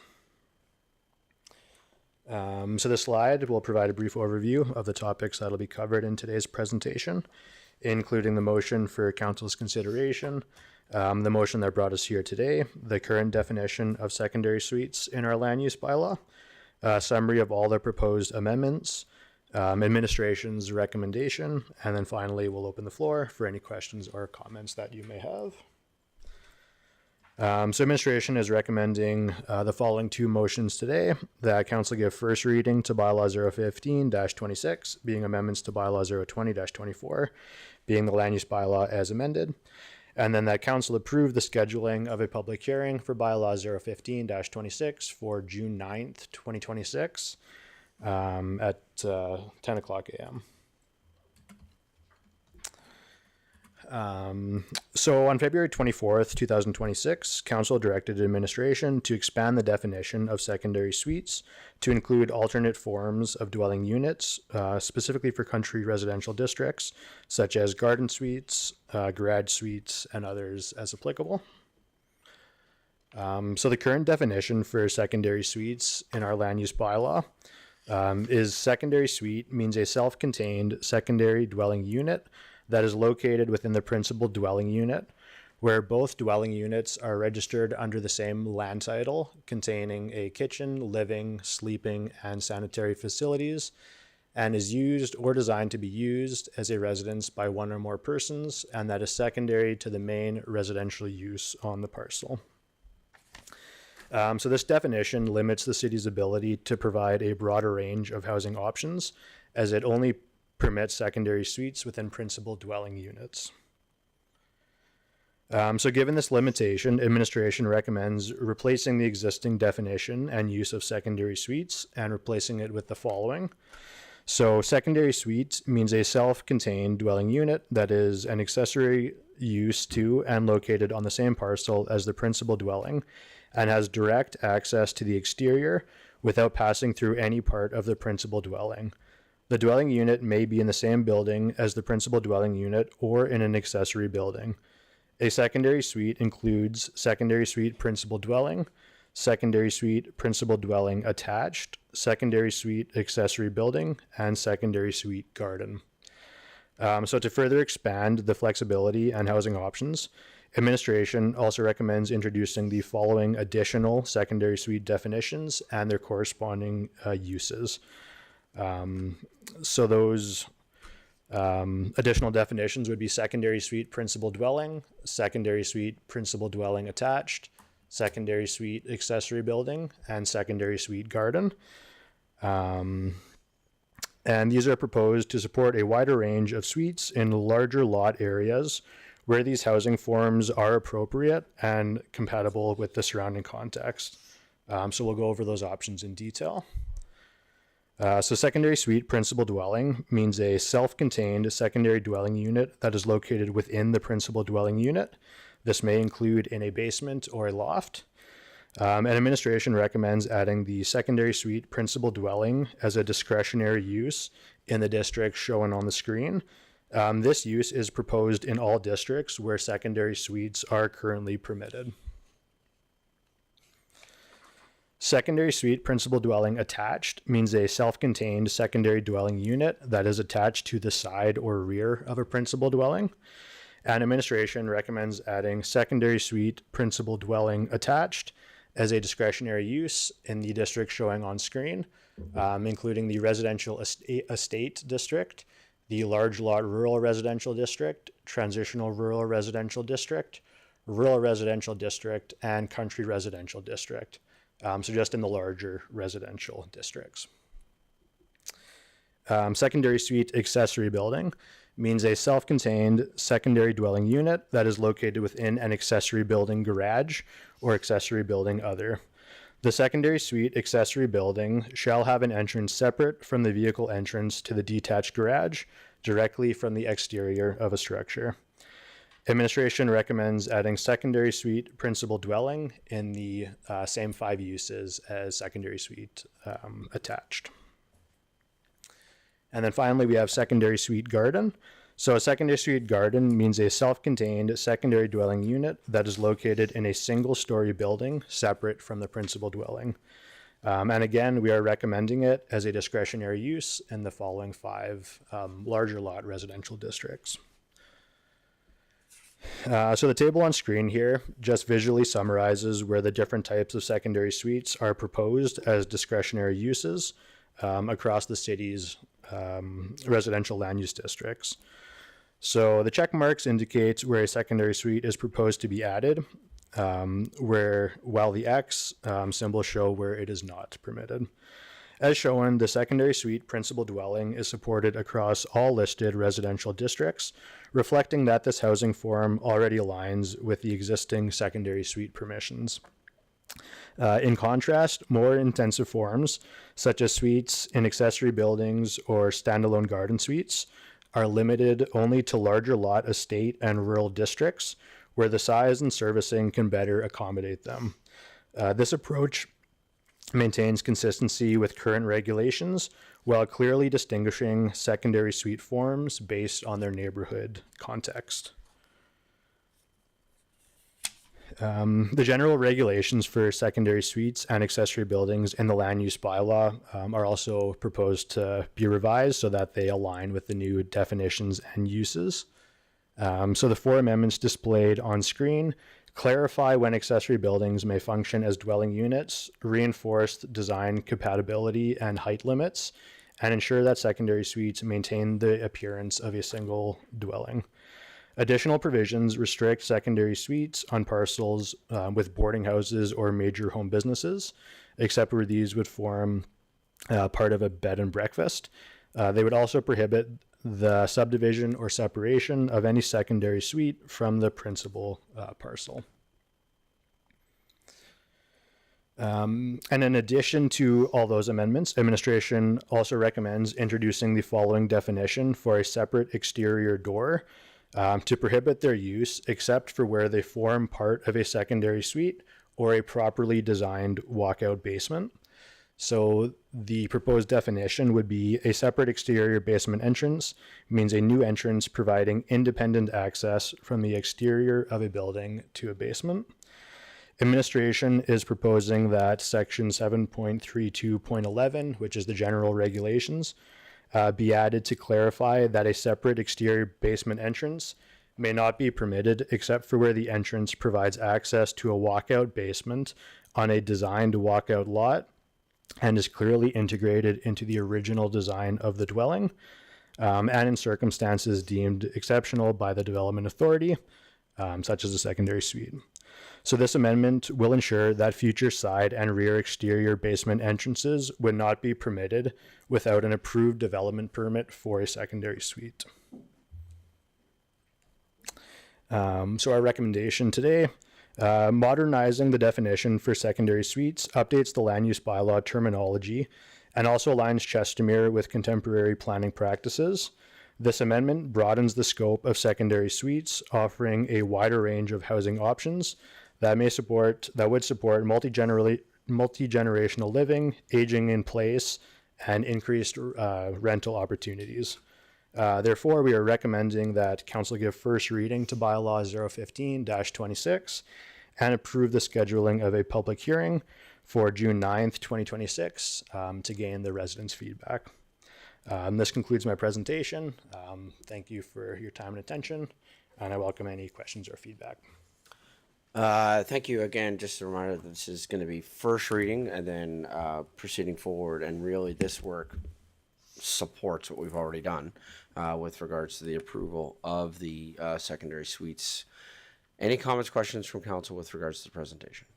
So this slide will provide a brief overview of the topics that will be covered in today's presentation, including the motion for council's consideration, the motion that brought us here today, the current definition of secondary suites in our land use bylaw, a summary of all the proposed amendments, administration's recommendation, and then finally we'll open the floor for any questions or comments that you may have. So administration is recommending the following two motions today: that council give first reading to bylaw 015-26, being amendments to bylaw 020-24, being the land use bylaw as amended, and then that council approve the scheduling of a public hearing for bylaw 015-26 for June 9th, 2026 at 10 o'clock a.m. So on February 24th, 2026, Council directed administration to expand the definition of secondary suites to include alternate forms of dwelling units, specifically for country residential districts, such as garden suites, garage suites, and others as applicable. So the current definition for secondary suites in our land use bylaw is secondary suite means a self-contained secondary dwelling unit that is located within the principal dwelling unit, where both dwelling units are registered under the same land title, containing a kitchen, living, sleeping, and sanitary facilities, and is used or designed to be used as a residence by one or more persons, and that is secondary to the main residential use on the parcel. So this definition limits the city's ability to provide a broader range of housing options, as it only permits secondary suites within principal dwelling units. So given this limitation, administration recommends replacing the existing definition and use of secondary suites and replacing it with the following. So secondary suite means a self-contained dwelling unit that is an accessory use to and located on the same parcel as the principal dwelling and has direct access to the exterior without passing through any part of the principal dwelling. The dwelling unit may be in the same building as the principal dwelling unit or in an accessory building. A secondary suite includes secondary suite principal dwelling, secondary suite principal dwelling attached, secondary suite accessory building, and secondary suite garden. So to further expand the flexibility and housing options, administration also recommends introducing the following additional secondary suite definitions and their corresponding uses. So those additional definitions would be secondary suite principal dwelling, secondary suite principal dwelling attached, secondary suite accessory building, and secondary suite garden. And these are proposed to support a wider range of suites in larger lot areas where these housing forms are appropriate and compatible with the surrounding context. So we'll go over those options in detail. So secondary suite principal dwelling means a self-contained secondary dwelling unit that is located within the principal dwelling unit. This may include in a basement or a loft. And administration recommends adding the secondary suite principal dwelling as a discretionary use in the district shown on the screen. This use is proposed in all districts where secondary suites are currently permitted. Secondary suite principal dwelling attached means a self-contained secondary dwelling unit that is attached to the side or rear of a principal dwelling. And administration recommends adding secondary suite principal dwelling attached as a discretionary use in the district showing on screen, including the residential estate district, the large lot rural residential district, transitional rural residential district, and country residential district. So just in the larger residential districts. Secondary suite accessory building means a self-contained secondary dwelling unit that is located within an accessory building garage or accessory building other. The secondary suite accessory building shall have an entrance separate from the vehicle entrance to the detached garage directly from the exterior of a structure. Administration recommends adding secondary suite principal dwelling in the same 5 uses as secondary suite attached. And then finally, we have secondary suite garden. So a secondary suite garden means a self-contained secondary dwelling unit that is located in a single-story building separate from the principal dwelling. And again, we are recommending it as a discretionary use in the following 5 larger lot residential districts. So the table on screen here just visually summarizes where the different types of secondary suites are proposed as discretionary uses across the city's residential land use districts. So the check marks indicate where a secondary suite is proposed to be added. while the X symbols show where it is not permitted. As shown, the secondary suite principal dwelling is supported across all listed residential districts, reflecting that this housing form already aligns with the existing secondary suite permissions. In contrast, more intensive forms, such as suites in accessory buildings or standalone garden suites, are limited only to larger lot estate and rural districts, where the size and servicing can better accommodate them. This approach maintains consistency with current regulations while clearly distinguishing secondary suite forms based on their neighborhood context. The general regulations for secondary suites and accessory buildings in the land use bylaw are also proposed to be revised so that they align with the new definitions and uses. So the 4 amendments displayed on screen clarify when accessory buildings may function as dwelling units, reinforce design compatibility and height limits, and ensure that secondary suites maintain the appearance of a single dwelling. Additional provisions restrict secondary suites on parcels with boarding houses or major home businesses, except where these would form part of a bed and breakfast. They would also prohibit the subdivision or separation of any secondary suite from the principal parcel. And in addition to all those amendments, administration also recommends introducing the following definition for a separate exterior door to prohibit their use except for where they form part of a secondary suite or a properly designed walkout basement. So the proposed definition would be a separate exterior basement entrance means a new entrance providing independent access from the exterior of a building to a basement. Administration is proposing that section 7.32.11, which is the general regulations, be added to clarify that a separate exterior basement entrance may not be permitted except for where the entrance provides access to a walkout basement on a designed walkout lot and is clearly integrated into the original design of the dwelling, and in circumstances deemed exceptional by the development authority, such as a secondary suite. So this amendment will ensure that future side and rear exterior basement entrances would not be permitted without an approved development permit for a secondary suite. So our recommendation today, modernizing the definition for secondary suites updates the land use bylaw terminology and also aligns Chestermere with contemporary planning practices. This amendment broadens the scope of secondary suites, offering a wider range of housing options that would support multi-generational living, aging in place, and increased rental opportunities. Therefore, we are recommending that Council give first reading to Bylaw 015-26 and approve the scheduling of a public hearing for June 9th, 2026 to gain the residents' feedback. This concludes my presentation. Thank you for your time and attention, and I welcome any questions or feedback. Thank you again. Just a reminder that this is going to be first reading and then proceeding forward. And really, this work supports what we've already done with regards to the approval of the secondary suites. Any comments, questions from council with regards to the presentation?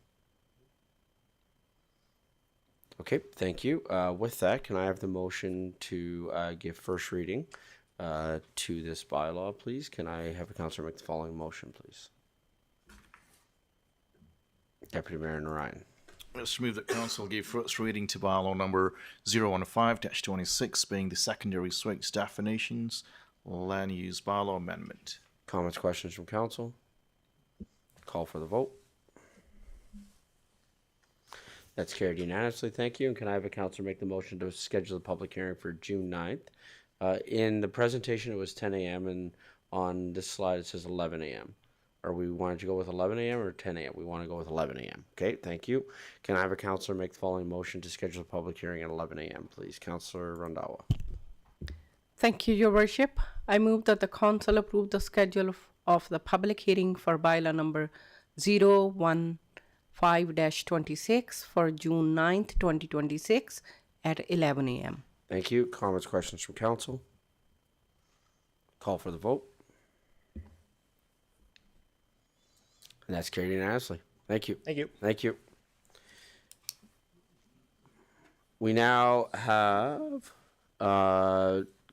Okay, thank you. With that, can I have the motion to give first reading to this bylaw, please? Can I have a councillor make the following motion, please? Deputy Mayor Ryan. Let's move that council give first reading to bylaw number 015-26, being the secondary suites definitions land use bylaw amendment. Comments, questions from council? Call for the vote. That's carried unanimously. Thank you. And can I have a councillor make the motion to schedule the public hearing for June 9th? In the presentation, it was 10 a.m. and on this slide, it says 11 a.m. Or we wanted to go with 11 a.m. or 10 a.m.? We want to go with 11 a.m. Okay, thank you. Can I have a councillor make the following motion to schedule a public hearing at 11 a.m., please? Councillor Rondawa. Thank you, Your Worship. I move that the council approve the schedule of the public hearing for bylaw number 015-26 for June 9th, 2026 at 11 a.m. Thank you. Comments, questions from council? Call for the vote. And that's carried unanimously. Thank you. Thank you. Thank you. We now have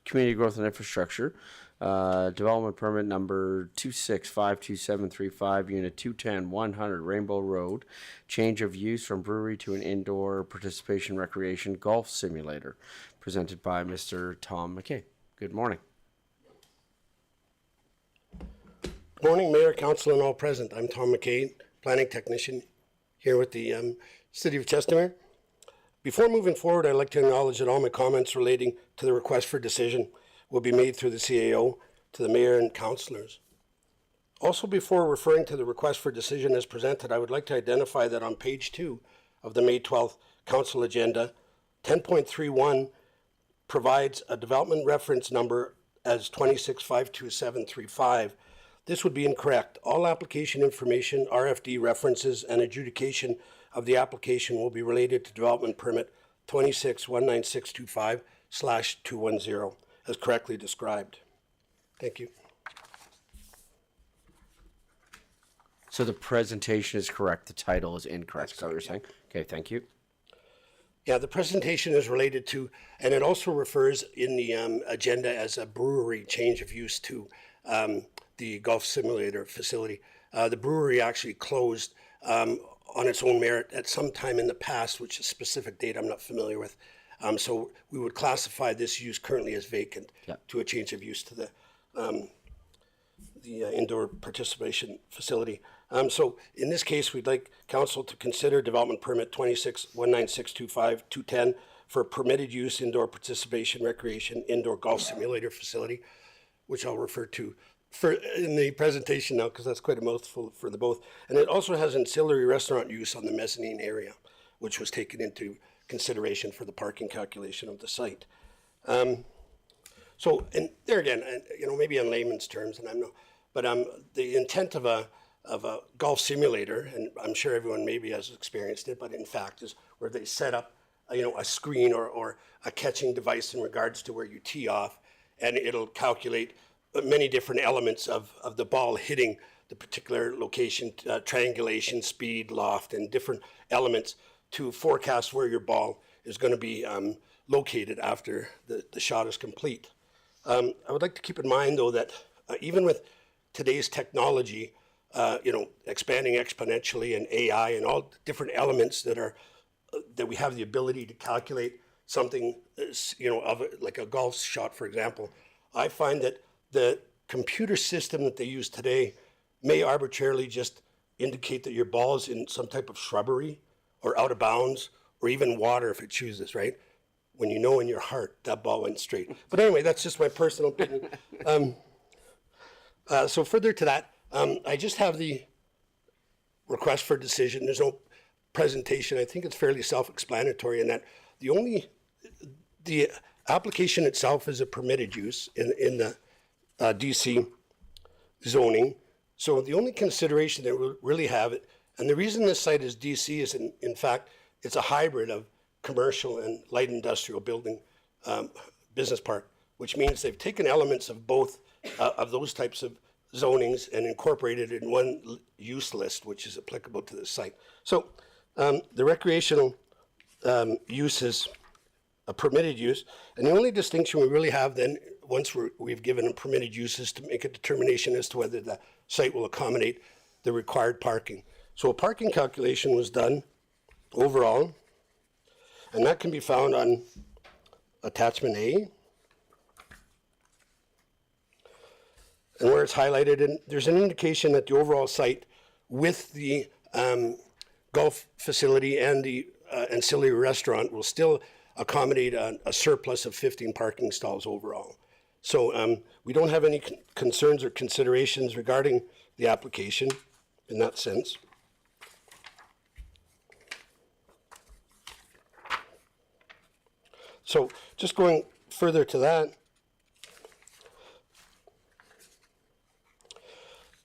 community growth and infrastructure. Development permit number 2652735, unit 210 100 Rainbow Road. Change of use from brewery to an indoor participation recreation golf simulator. Presented by Mr. Tom McKay. Good morning. Good morning, Mayor, Council, and all present. I'm Tom McKay, planning technician here with the City of Chestermere. Before moving forward, I'd like to acknowledge that all my comments relating to the request for decision will be made through the CAO to the Mayor and councillors. Also, before referring to the request for decision as presented, I would like to identify that on page 2 of the May 12th Council agenda, 10.31 provides a development reference number as 2652735. This would be incorrect. All application information, RFD references, and adjudication of the application will be related to development permit 2619625/210 as correctly described. Thank you. So the presentation is correct. The title is incorrect. Is that what you're saying? Okay, thank you. Yeah, the presentation is related to, and it also refers in the agenda as a brewery change of use to the golf simulator facility. The brewery actually closed on its own merit at some time in the past, which is a specific date I'm not familiar with. So we would classify this use currently as vacant to a change of use to the indoor participation facility. So in this case, we'd like council to consider development permit 2619625-210 for permitted use indoor participation recreation indoor golf simulator facility, which I'll refer to in the presentation now because that's quite a mouthful for the both. And it also has ancillary restaurant use on the mezzanine area, which was taken into consideration for the parking calculation of the site. So, and there again, maybe in layman's terms, and I'm not, but the intent of a golf simulator, and I'm sure everyone maybe has experienced it, but in fact is where they set up, a screen or a catching device in regards to where you tee off, and it'll calculate many different elements of the ball hitting the particular location, triangulation, speed, loft, and different elements to forecast where your ball is going to be located after the shot is complete. I would like to keep in mind, though, that even with today's technology, expanding exponentially and AI and all different elements that we have the ability to calculate something, like a golf shot, for example, I find that the computer system that they use today may arbitrarily just indicate that your ball is in some type of shrubbery or out of bounds or even water if it chooses, right? When you know in your heart that ball went straight. But anyway, that's just my personal opinion. So further to that, I just have the request for decision. There's no presentation. I think it's fairly self-explanatory in that the application itself is a permitted use in the DC zoning. So the only consideration that we really have, and the reason this site is DC is in fact, it's a hybrid of commercial and light industrial building business park, which means they've taken elements of both of those types of zonings and incorporated in one use list, which is applicable to this site. So the recreational use is a permitted use, and the only distinction we really have then, once we've given permitted uses, to make a determination as to whether the site will accommodate the required parking. So a parking calculation was done overall, and that can be found on attachment A. And where it's highlighted, and there's an indication that the overall site with the golf facility and the ancillary restaurant will still accommodate a surplus of 15 parking stalls overall. So we don't have any concerns or considerations regarding the application in that sense. So just going further to that,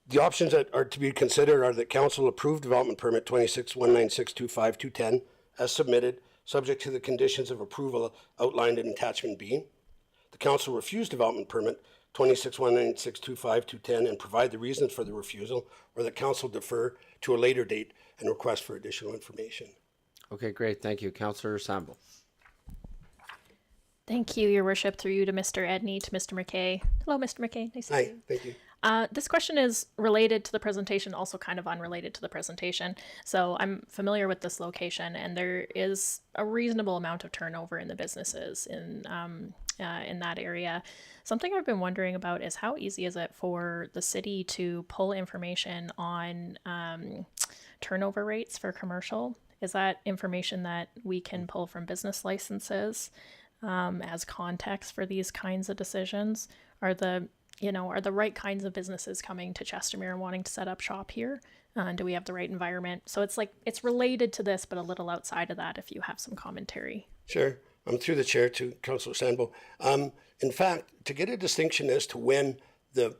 the options that are to be considered are that council approve development permit 2619625-210 as submitted, subject to the conditions of approval outlined in attachment B. The council refuse development permit 2619625210 and provide the reasons for the refusal, or that council defer to a later date and request for additional information. Okay, great. Thank you. Councillor Sample. Thank you, Your Worship, through you to Mr. Edney, to Mr. McKay. Hello, Mr. McKay. Nice to see Hi, you. thank you. This question is related to the presentation, also kind of unrelated to the presentation. So I'm familiar with this location, and there is a reasonable amount of turnover in the businesses in that area. Something I've been wondering about is how easy is it for the city to pull information on turnover rates for commercial? Is that information that we can pull from business licenses as context for these kinds of decisions? Are the right kinds of businesses coming to Chestermere and wanting to set up shop here? Do we have the right environment? So it's related to this, but a little outside of that, if you have some commentary. Sure. I'm through the chair to Councillor Sandbo. In fact, to get a distinction as to when the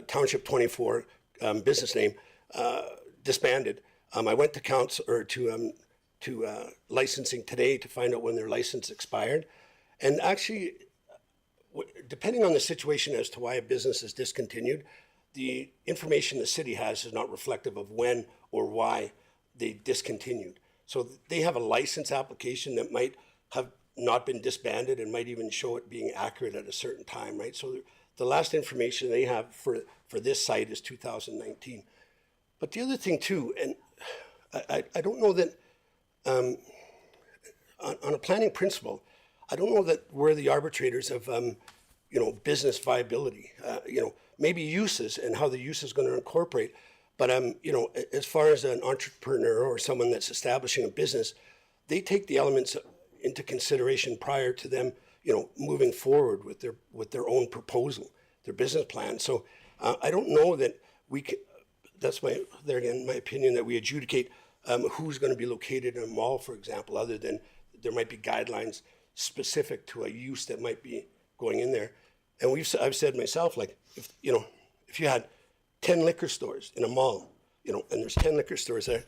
Township 24 business name disbanded, I went to council or to licensing today to find out when their license expired, and actually, depending on the situation as to why a business is discontinued, the information the city has is not reflective of when or why they discontinued. So they have a license application that might have not been disbanded and might even show it being accurate at a certain time, right? So the last information they have for this site is 2019. But the other thing too, and I don't know that, on a planning principle, I don't know that we're the arbitrators of, business viability, maybe uses and how the use is going to incorporate. But, as far as an entrepreneur or someone that's establishing a business, they take the elements into consideration prior to them, moving forward with their own proposal, their business plan. So I don't know that we can, that's my opinion, that we adjudicate who's going to be located in a mall, for example, other than there might be guidelines specific to a use that might be going in there. And I've said myself, like, if you had 10 liquor stores in a mall, and there's 10 liquor stores there,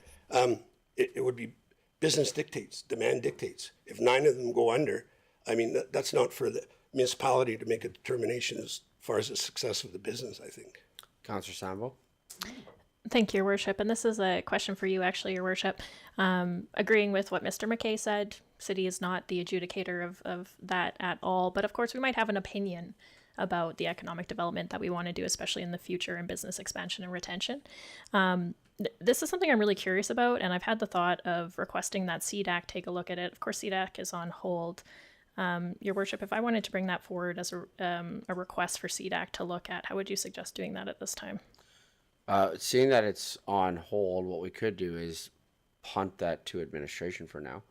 it would be business dictates, demand dictates. If 9 of them go under, I mean, that's not for the municipality to make a determination as far as the success of the business, I think. Councillor Sambo. Thank you, Your Worship. And this is a question for you, actually, Your Worship. Agreeing with what Mr. McKay said, city is not the adjudicator of that at all. But of course, we might have an opinion about the economic development that we want to do, especially in the future in business expansion and retention. This is something I'm really curious about, and I've had the thought of requesting that CDAC take a look at it. Of course, CDAC is on hold. Your Worship, if I wanted to bring that forward as a request for CDAC to look at, how would you suggest doing that at this time? Seeing that it's on hold, what we could do is punt that to administration for now,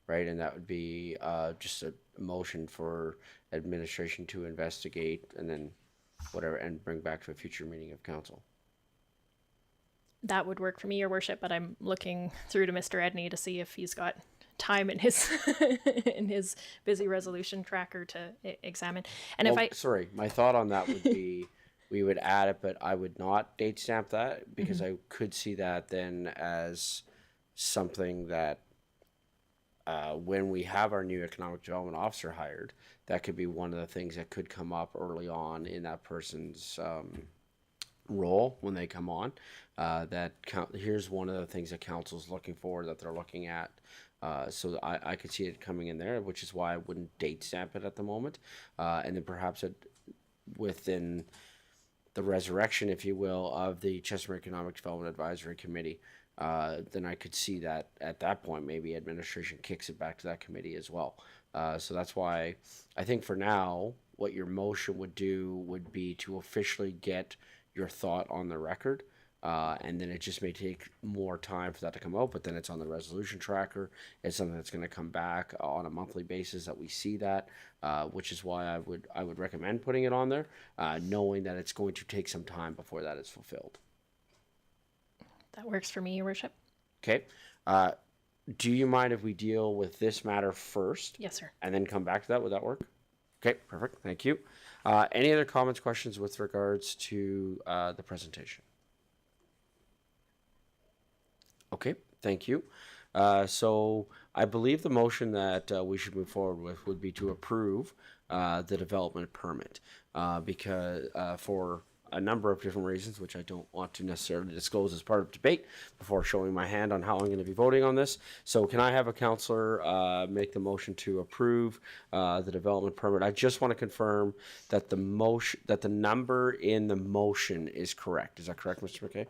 right? And that would be just a motion for administration to investigate and then whatever, and bring back to a future meeting of council. That would work for me, Your Worship, but I'm looking through to Mr. Edney to see if he's got time in his in his busy resolution tracker to examine. And well, sorry, my thought on that would be we would add it, but I would not date stamp that because I could see that then as something that when we have our new economic development officer hired, that could be one of the things that could come up early on in that person's role when they come on. Here's one of the things that council's looking for, that they're looking at. So I could see it coming in there, which is why I wouldn't date stamp it at the moment. And then perhaps within the resurrection, if you will, of the Chestermere Economic Development Advisory Committee, then I could see that at that point maybe administration kicks it back to that committee as well. So that's why I think for now what your motion would do would be to officially get your thought on the record, and then it just may take more time for that to come out, but then it's on the resolution tracker. It's something that's going to come back on a monthly basis that we see that, which is why I would recommend putting it on there, knowing that it's going to take some time before that is fulfilled. That works for me, Your Worship. Okay. Do you mind if we deal with this matter first? Yes, sir. And then come back to that? Would that work? Okay, perfect. Thank you. Any other comments, questions with regards to the presentation? Okay, thank you. So I believe the motion that we should move forward with would be to approve the development permit because for a number of different reasons, which I don't want to necessarily disclose as part of debate before showing my hand on how I'm going to be voting on this. So can I have a councillor make the motion to approve the development permit? I just want to confirm that the motion, that the number in the motion is correct. Is that correct, Mr. McKay?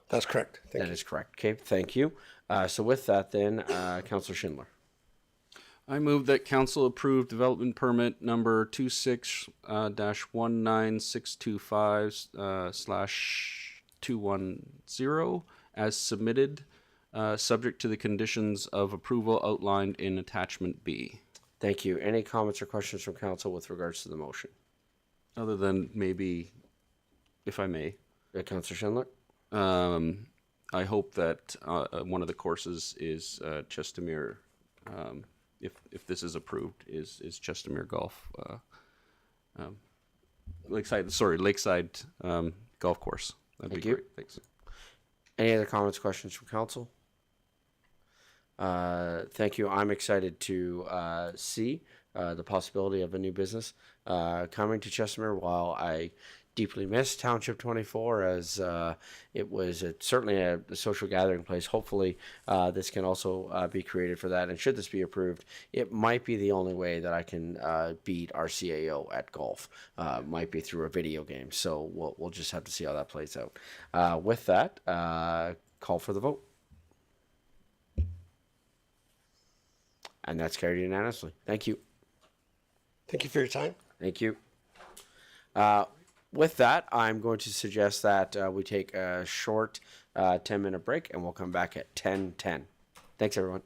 That's correct. Thank That you. is correct. Okay, thank you. So with that then, Councillor Schindler. I move that council approve development permit number 26-19625/210 as submitted, subject to the conditions of approval outlined in attachment B. Thank you. Any comments or questions from council with regards to the motion? Other than maybe, if I may, Councillor Schindler? I hope that one of the courses is Chestermere. If this is approved, is Chestermere Golf, Lakeside Golf Course. That'd Thank be you. great. Thanks. Any other comments, questions from council? Thank you. I'm excited to see the possibility of a new business coming to Chestermere. While I deeply miss Township 24 as it was certainly a social gathering place. Hopefully this can also be created for that, and should this be approved, it might be the only way that I can beat our CAO at golf. Might be through a video game, so we'll just have to see how that plays out. With that, call for the vote. And that's carried unanimously. Thank you. Thank you for your time. Thank you. With that, I'm going to suggest that we take a short 10-minute break, and we'll come back at 10:10. Thanks, everyone.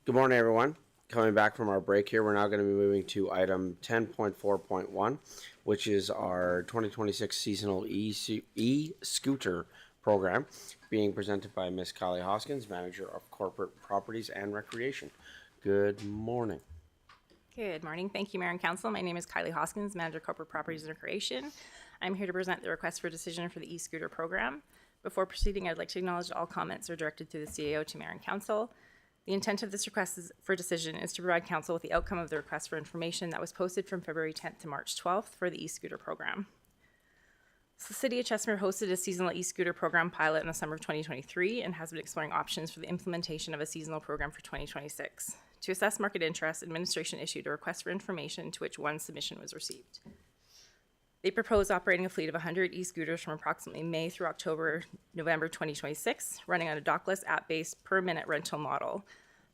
Good morning, everyone. Coming back from our break here, we're now going to be moving to item 10.4.1, which is our 2026 seasonal e-scooter program, being presented by Ms. Kylie Hoskins, Manager of Corporate Properties and Recreation. Good morning. Good morning. Thank you, Mayor and Council. My name is Kylie Hoskins, Manager of Corporate Properties and Recreation. I'm here to present the request for decision for the e-scooter program. Before proceeding, I'd like to acknowledge all comments are directed through the CAO to Mayor and Council. The intent of this request for decision is to provide Council with the outcome of the request for information that was posted from February 10th to March 12th for the e-scooter program. So the City of Chestermere hosted a seasonal e-scooter program pilot in the summer of 2023 and has been exploring options for the implementation of a seasonal program for 2026. To assess market interest, administration issued a request for information to which one submission was received. They propose operating a fleet of 100 e-scooters from approximately May through November 2026, running on a dockless app-based per-minute rental model.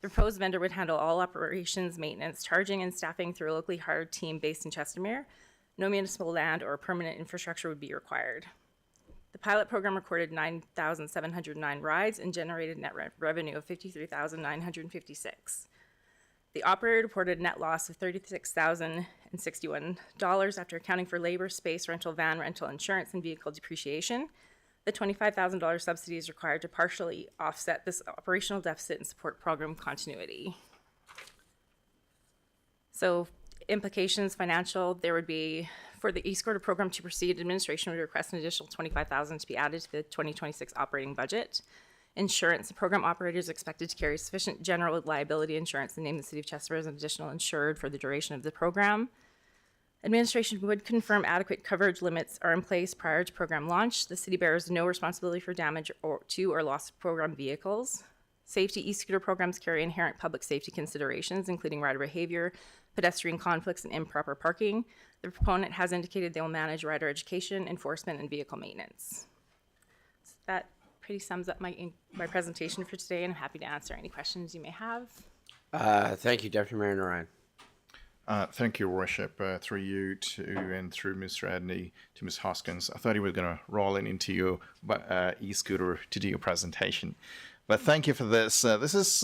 The proposed vendor would handle all operations, maintenance, charging, and staffing through a locally hired team based in Chestermere. No municipal land or permanent infrastructure would be required. The pilot program recorded 9,709 rides and generated net revenue of $53,956. The operator reported a net loss of $36,061 after accounting for labor, space rental, van rental, insurance, and vehicle depreciation. The $25,000 subsidy is required to partially offset this operational deficit and support program continuity. So, implications financial, there would be, for the e-scooter program to proceed, administration would request an additional $25,000 to be added to the 2026 operating budget. Insurance, the program operator is expected to carry sufficient general liability insurance and name the City of Chestermere as an additional insured for the duration of the program. Administration would confirm adequate coverage limits are in place prior to program launch. The city bears no responsibility for damage to or loss of program vehicles. Safety e-scooter programs carry inherent public safety considerations, including rider behavior, pedestrian conflicts, and improper parking. The proponent has indicated they will manage rider education, enforcement, and vehicle maintenance. So that pretty sums up my presentation for today, and I'm happy to answer any questions you may have. Thank you, Deputy Mayor Narayan. Thank you, Worship. Through you to and through Ms. Radney to Ms. Hoskins. I thought you were going to roll in into your e-scooter to do your presentation, but thank you for this. This is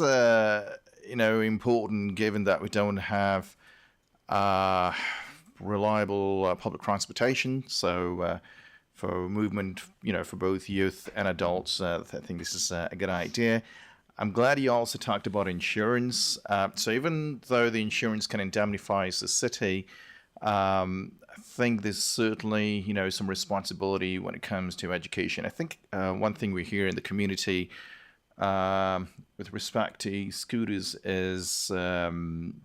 important given that we don't have reliable public transportation. So for movement, for both youth and adults, I think this is a good idea. I'm glad you also talked about insurance. So even though the insurance can indemnify the city, I think there's certainly, some responsibility when it comes to education. I think one thing we hear in the community with respect to scooters is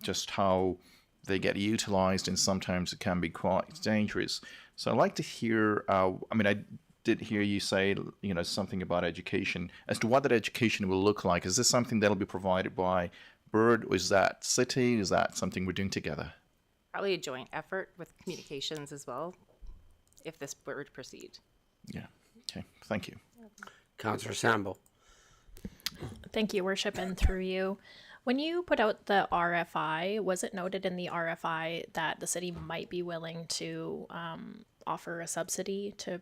just how they get utilized, and sometimes it can be quite dangerous. So I'd like to hear, I did hear you say, something about education. As to what that education will look like, is this something that'll be provided by Bird, or is that city? Is that something we're doing together? Probably a joint effort with communications as well, if this were to proceed. Yeah, okay, thank you. Councillor Sambo. Thank you, Worship, and through you. When you put out the RFI, was it noted in the RFI that the city might be willing to offer a subsidy to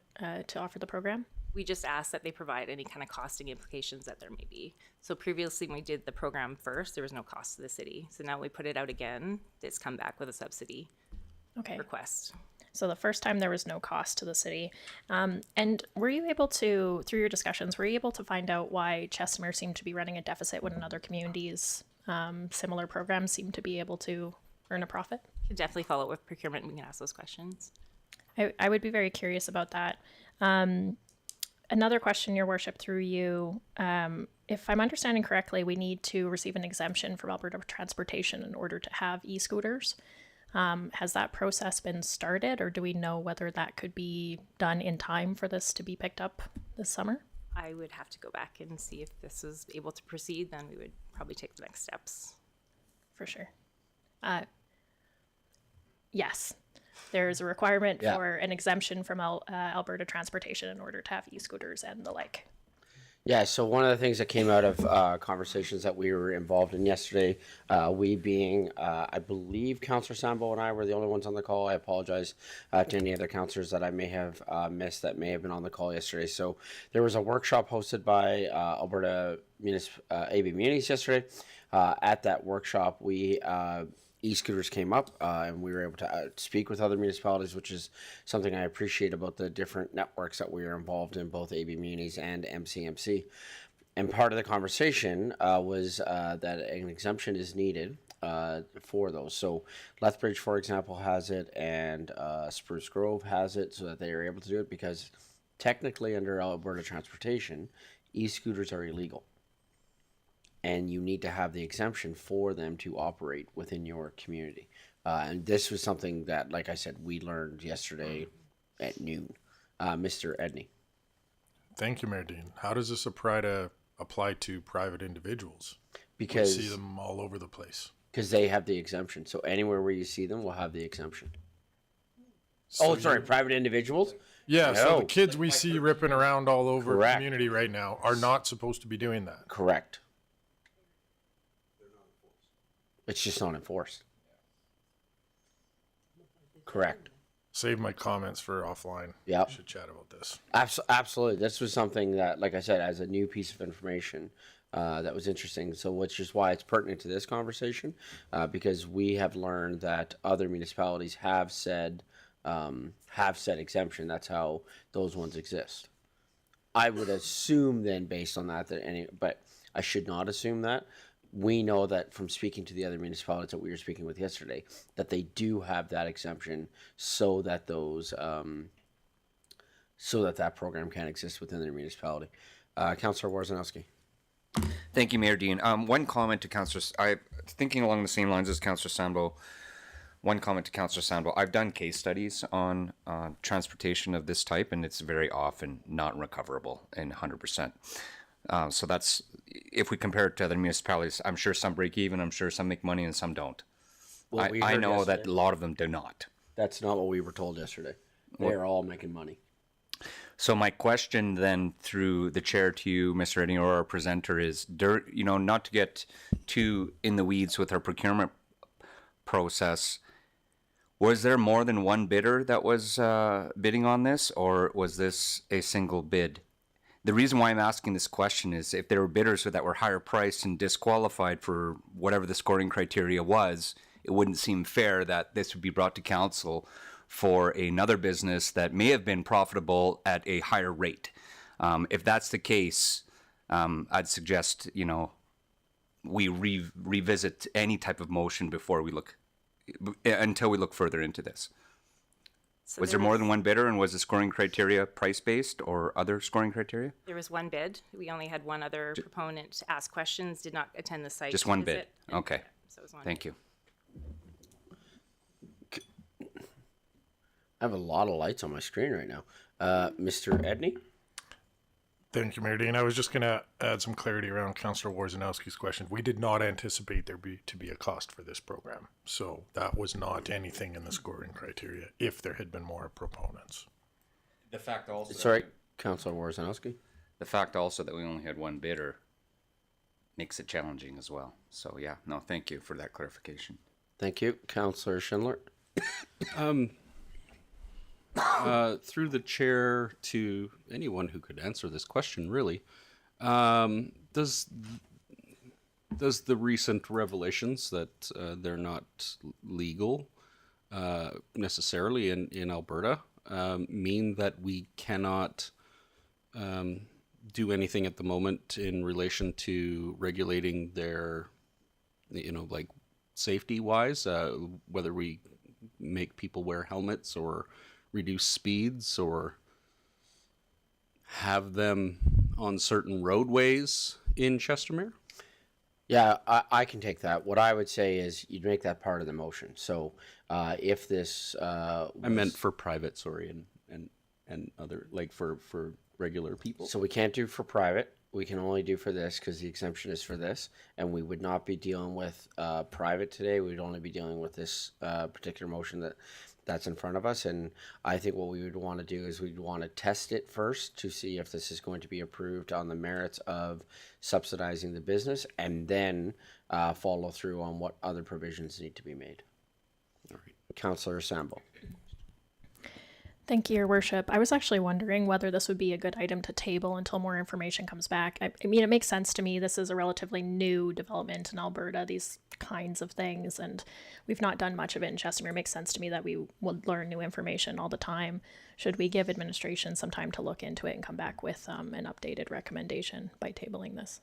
offer the program? We just asked that they provide any kind of costing implications that there may be. So previously, when we did the program first, there was no cost to the city. So now we put it out again, it's come back with a subsidy request. So the first time there was no cost to the city. And were you able to, through your discussions, were you able to find out why Chestermere seemed to be running a deficit when in other communities similar programs seem to be able to earn a profit? Could definitely follow up with procurement. We can ask those questions. I would be very curious about that. Another question, Your Worship, through you. If I'm understanding correctly, we need to receive an exemption from Alberta Transportation in order to have e-scooters. Has that process been started, or do we know whether that could be done in time for this to be picked up this summer? I would have to go back and see if this is able to proceed. Then we would probably take the next steps. For sure. Yes, there's a requirement for an exemption from Alberta Transportation in order to have e-scooters and the like. Yeah, so one of the things that came out of conversations that we were involved in yesterday, we being, I believe Councillor Sambo and I were the only ones on the call. I apologize to any other councillors that I may have missed that may have been on the call yesterday. So there was a workshop hosted by Alberta AB Munis yesterday. At that workshop, we e-scooters came up and we were able to speak with other municipalities, which is something I appreciate about the different networks that we are involved in, both AB Munis and MCMC. And part of the conversation was that an exemption is needed for those. So Lethbridge, for example, has it, and Spruce Grove has it, so that they are able to do it, because technically under Alberta transportation, e-scooters are illegal. And you need to have the exemption for them to operate within your community. And this was something that, like I said, we learned yesterday at noon. Mr. Edney. Thank you, Mayor Dean. How does this apply to private individuals? Because we see them all over the place. Because they have the exemption. So anywhere where you see them will have the exemption. So private individuals? Yeah, No. so the kids we see ripping around all over Correct. the community right now are not supposed to be doing that. Correct. It's just not enforced. Correct. Save my comments for offline. Yep. We should chat about this. Absolutely. This was something that, like I said, as a new piece of information, that was interesting. So, which is why it's pertinent to this conversation, because we have learned that other municipalities have said exemption. That's how those ones exist. I would assume then, based on that, but I should not assume that. We know that from speaking to the other municipalities that we were speaking with yesterday, that they do have that exemption, so that those, that program can exist within their municipality. Councillor Warzanowski. Thank you, Mayor Dean. One comment to Councillor, thinking along the same lines as Councillor Sambo. One comment to Councillor Sambo. I've done case studies on transportation of this type, and it's very often not recoverable in 100%. So that's, if we compare it to other municipalities, I'm sure some break even, I'm sure some make money, and some don't. Well, I know that a lot of them do not. That's not what we were told yesterday. They are all making money. So my question then, through the chair to you, Mr. Edney, or our presenter, is, not to get too in the weeds with our procurement process, was there more than one bidder that was bidding on this, or was this a single bid? The reason why I'm asking this question is, if there were bidders that were higher priced and disqualified for whatever the scoring criteria was, it wouldn't seem fair that this would be brought to council for another business that may have been profitable at a higher rate. If that's the case, I'd suggest, we revisit any type of motion before we until we look further into this. So Was there more than one bidder, and was the scoring criteria price-based or other scoring criteria? There was one bid. We only had one other proponent ask questions, did not attend the site. Just one bid. visit, and- Okay. So it was one. Thank you. I have a lot of lights on my screen right now. Mr. Edney? Thank you, Mayor Dean. I was just going to add some clarity around Councillor Warzanowski's question. We did not anticipate there to be a cost for this program. So that was not anything in the scoring criteria if there had been more proponents. The fact also. Sorry, Councillor Warzanowski? The fact also that we only had one bidder makes it challenging as well. So yeah, no, thank you for that clarification. Thank you. Councillor Schindler? Through the chair to anyone who could answer this question, really, does the recent revelations that they're not legal necessarily in Alberta mean that we cannot do anything at the moment in relation to regulating their, like safety wise, whether we make people wear helmets or reduce speeds or have them on certain roadways in Chestermere? Yeah, I can take that. What I would say is you'd make that part of the motion. So if this... I meant for private, sorry, and other, like for regular people. So we can't do for private. We can only do for this because the exemption is for this. And we would not be dealing with private today. We would only be dealing with this particular motion that's in front of us. And I think what we would want to do is we'd want to test it first to see if this is going to be approved on the merits of subsidizing the business, and then follow through on what other provisions need to be made. All right. Councillor Sambo. Thank you, Your Worship. I was actually wondering whether this would be a good item to table until more information comes back. I mean, it makes sense to me. This is a relatively new development in Alberta, these kinds of things, and we've not done much of it in Chestermere. It makes sense to me that we would learn new information all the time. Should we give administration some time to look into it and come back with an updated recommendation by tabling this?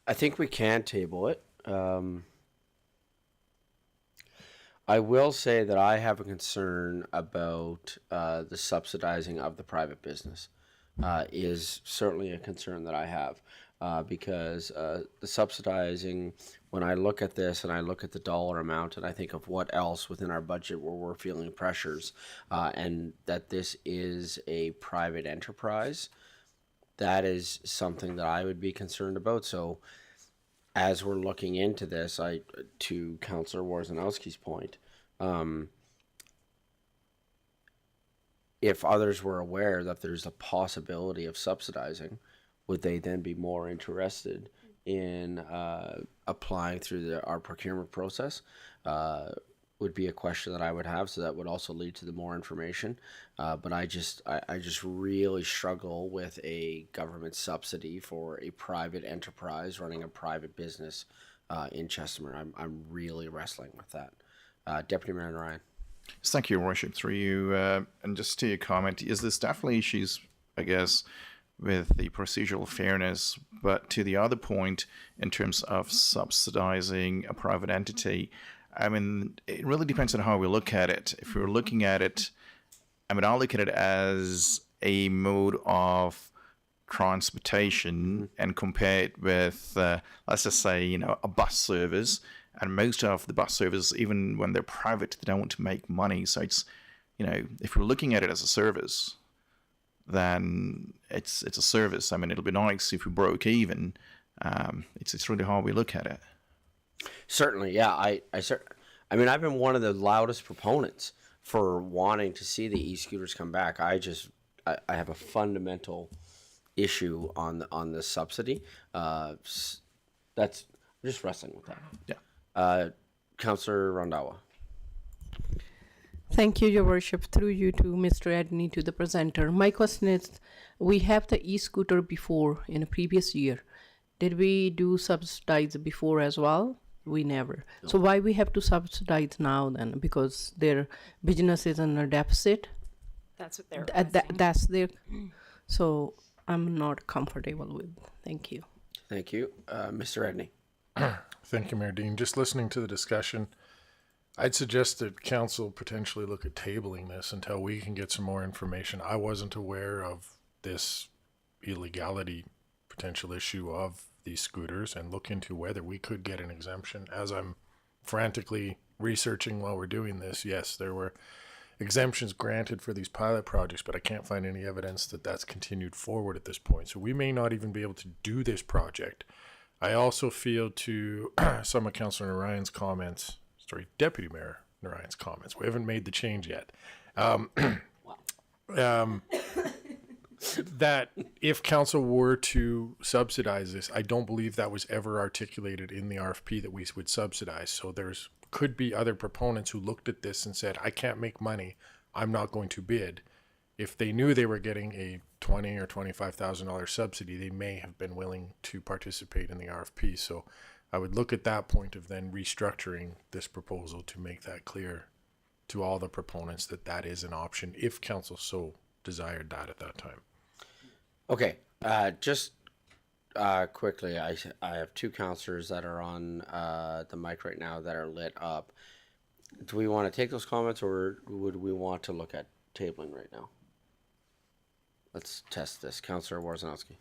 I think we can table it. I will say that I have a concern about the subsidizing of the private business. Is certainly a concern that I have, because the subsidizing, when I look at this and I look at the dollar amount and I think of what else within our budget where we're feeling pressures, and that this is a private enterprise, that is something that I would be concerned about. So as we're looking into this, to Councillor Warzanowski's point, if others were aware that there's a possibility of subsidizing, would they then be more interested in applying through our procurement process? Would be a question that I would have. So that would also lead to the more information. But I just really struggle with a government subsidy for a private enterprise running a private business in Chestermere. I'm really wrestling with that. Deputy Mayor Ryan. Thank you, Your Worship. Through you, and just to your comment, is there's definitely issues, I guess, with the procedural fairness, but to the other point, in terms of subsidizing a private entity, I mean, it really depends on how we look at it. If we're looking at it, I mean, I'll look at it as a mode of transportation and compare it with, let's just say, a bus service. And most of the bus services, even when they're private, they don't make money. So it's, if we're looking at it as a service, then it's a service. I mean, it'll be nice if we broke even. It's really how we look at it. Certainly, yeah. I mean, I've been one of the loudest proponents for wanting to see the e-scooters come back. I have a fundamental issue on the subsidy. I'm just wrestling with that. Yeah. Councillor Rondawa. Thank you, Your Worship. Through you to Mr. Edney, to the presenter. My question is, we have the e-scooter before in a previous year. Did we do subsidize before as well? We never. No. So why we have to subsidize now then? Because their business is in a deficit? That's what they're that's their... So I'm not comfortable with. Thank you. Thank you. Mr. Edney. Thank you, Mayor Dean. Just listening to the discussion, I'd suggest that council potentially look at tabling this until we can get some more information. I wasn't aware of this illegality potential issue of these scooters, and look into whether we could get an exemption. As I'm frantically researching while we're doing this, yes, there were exemptions granted for these pilot projects, but I can't find any evidence that that's continued forward at this point. So we may not even be able to do this project. I also feel, to some of Councillor Narayan's comments, Deputy Mayor Narayan's comments, we haven't made the change yet. That if council were to subsidize this, I don't believe that was ever articulated in the RFP that we would subsidize. So could be other proponents who looked at this and said, I can't make money, I'm not going to bid. If they knew they were getting a $20,000 or $25,000 subsidy, they may have been willing to participate in the RFP. So I would look at that point of then restructuring this proposal to make that clear to all the proponents that that is an option if council so desired that at that time. Okay, just quickly, I have two councillors that are on the mic right now that are lit up. Do we want to take those comments, or would we want to look at tabling right now? Let's test this. Councillor Warzanowski.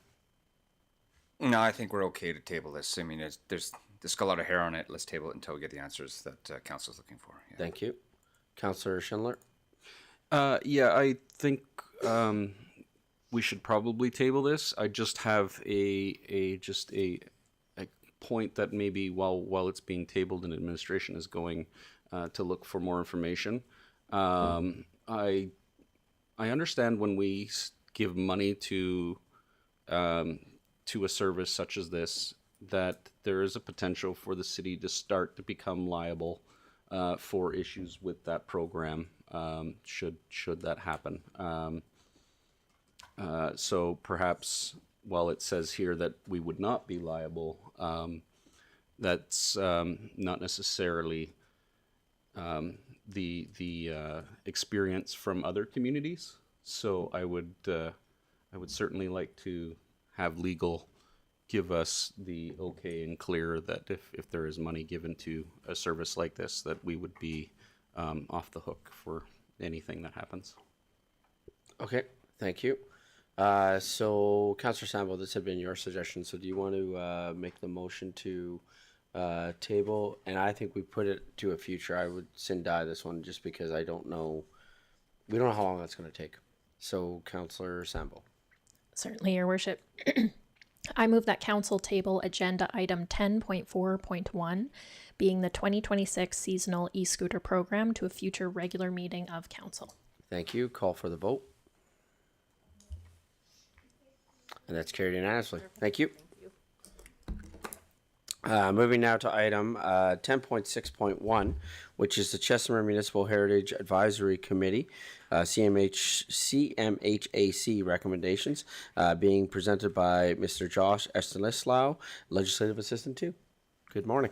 No, I think we're okay to table this. I mean, there's got a lot of hair on it. Let's table it until we get the answers that council's looking for. Yeah. Thank you. Councillor Schindler. Yeah, I think we should probably table this. I just have a point that maybe while it's being tabled and administration is going to look for more information. I understand when we give money to a service such as this, that there is a potential for the city to start to become liable for issues with that program, should that happen. So perhaps while it says here that we would not be liable, that's not necessarily the experience from other communities. So I would certainly like to have legal give us the okay and clear that if there is money given to a service like this, that we would be off the hook for anything that happens. Okay, thank you. So Councillor Sambo, this had been your suggestion. So do you want to make the motion to table? And I think we put it to a future. I would send die this one just because I don't know. We don't know how long that's going to take. So Councillor Sambo. Certainly, Your Worship. I move that Council table agenda item 10.4.1, being the 2026 seasonal e-scooter program, to a future regular meeting of Council. Thank you. Call for the vote. And that's carried unanimously. Thank you. Moving now to item 10.6.1, which is the Chestermere Municipal Heritage Advisory Committee, CMHAC recommendations, being presented by Mr. Josh Estanislao, Legislative Assistant 2. Good morning.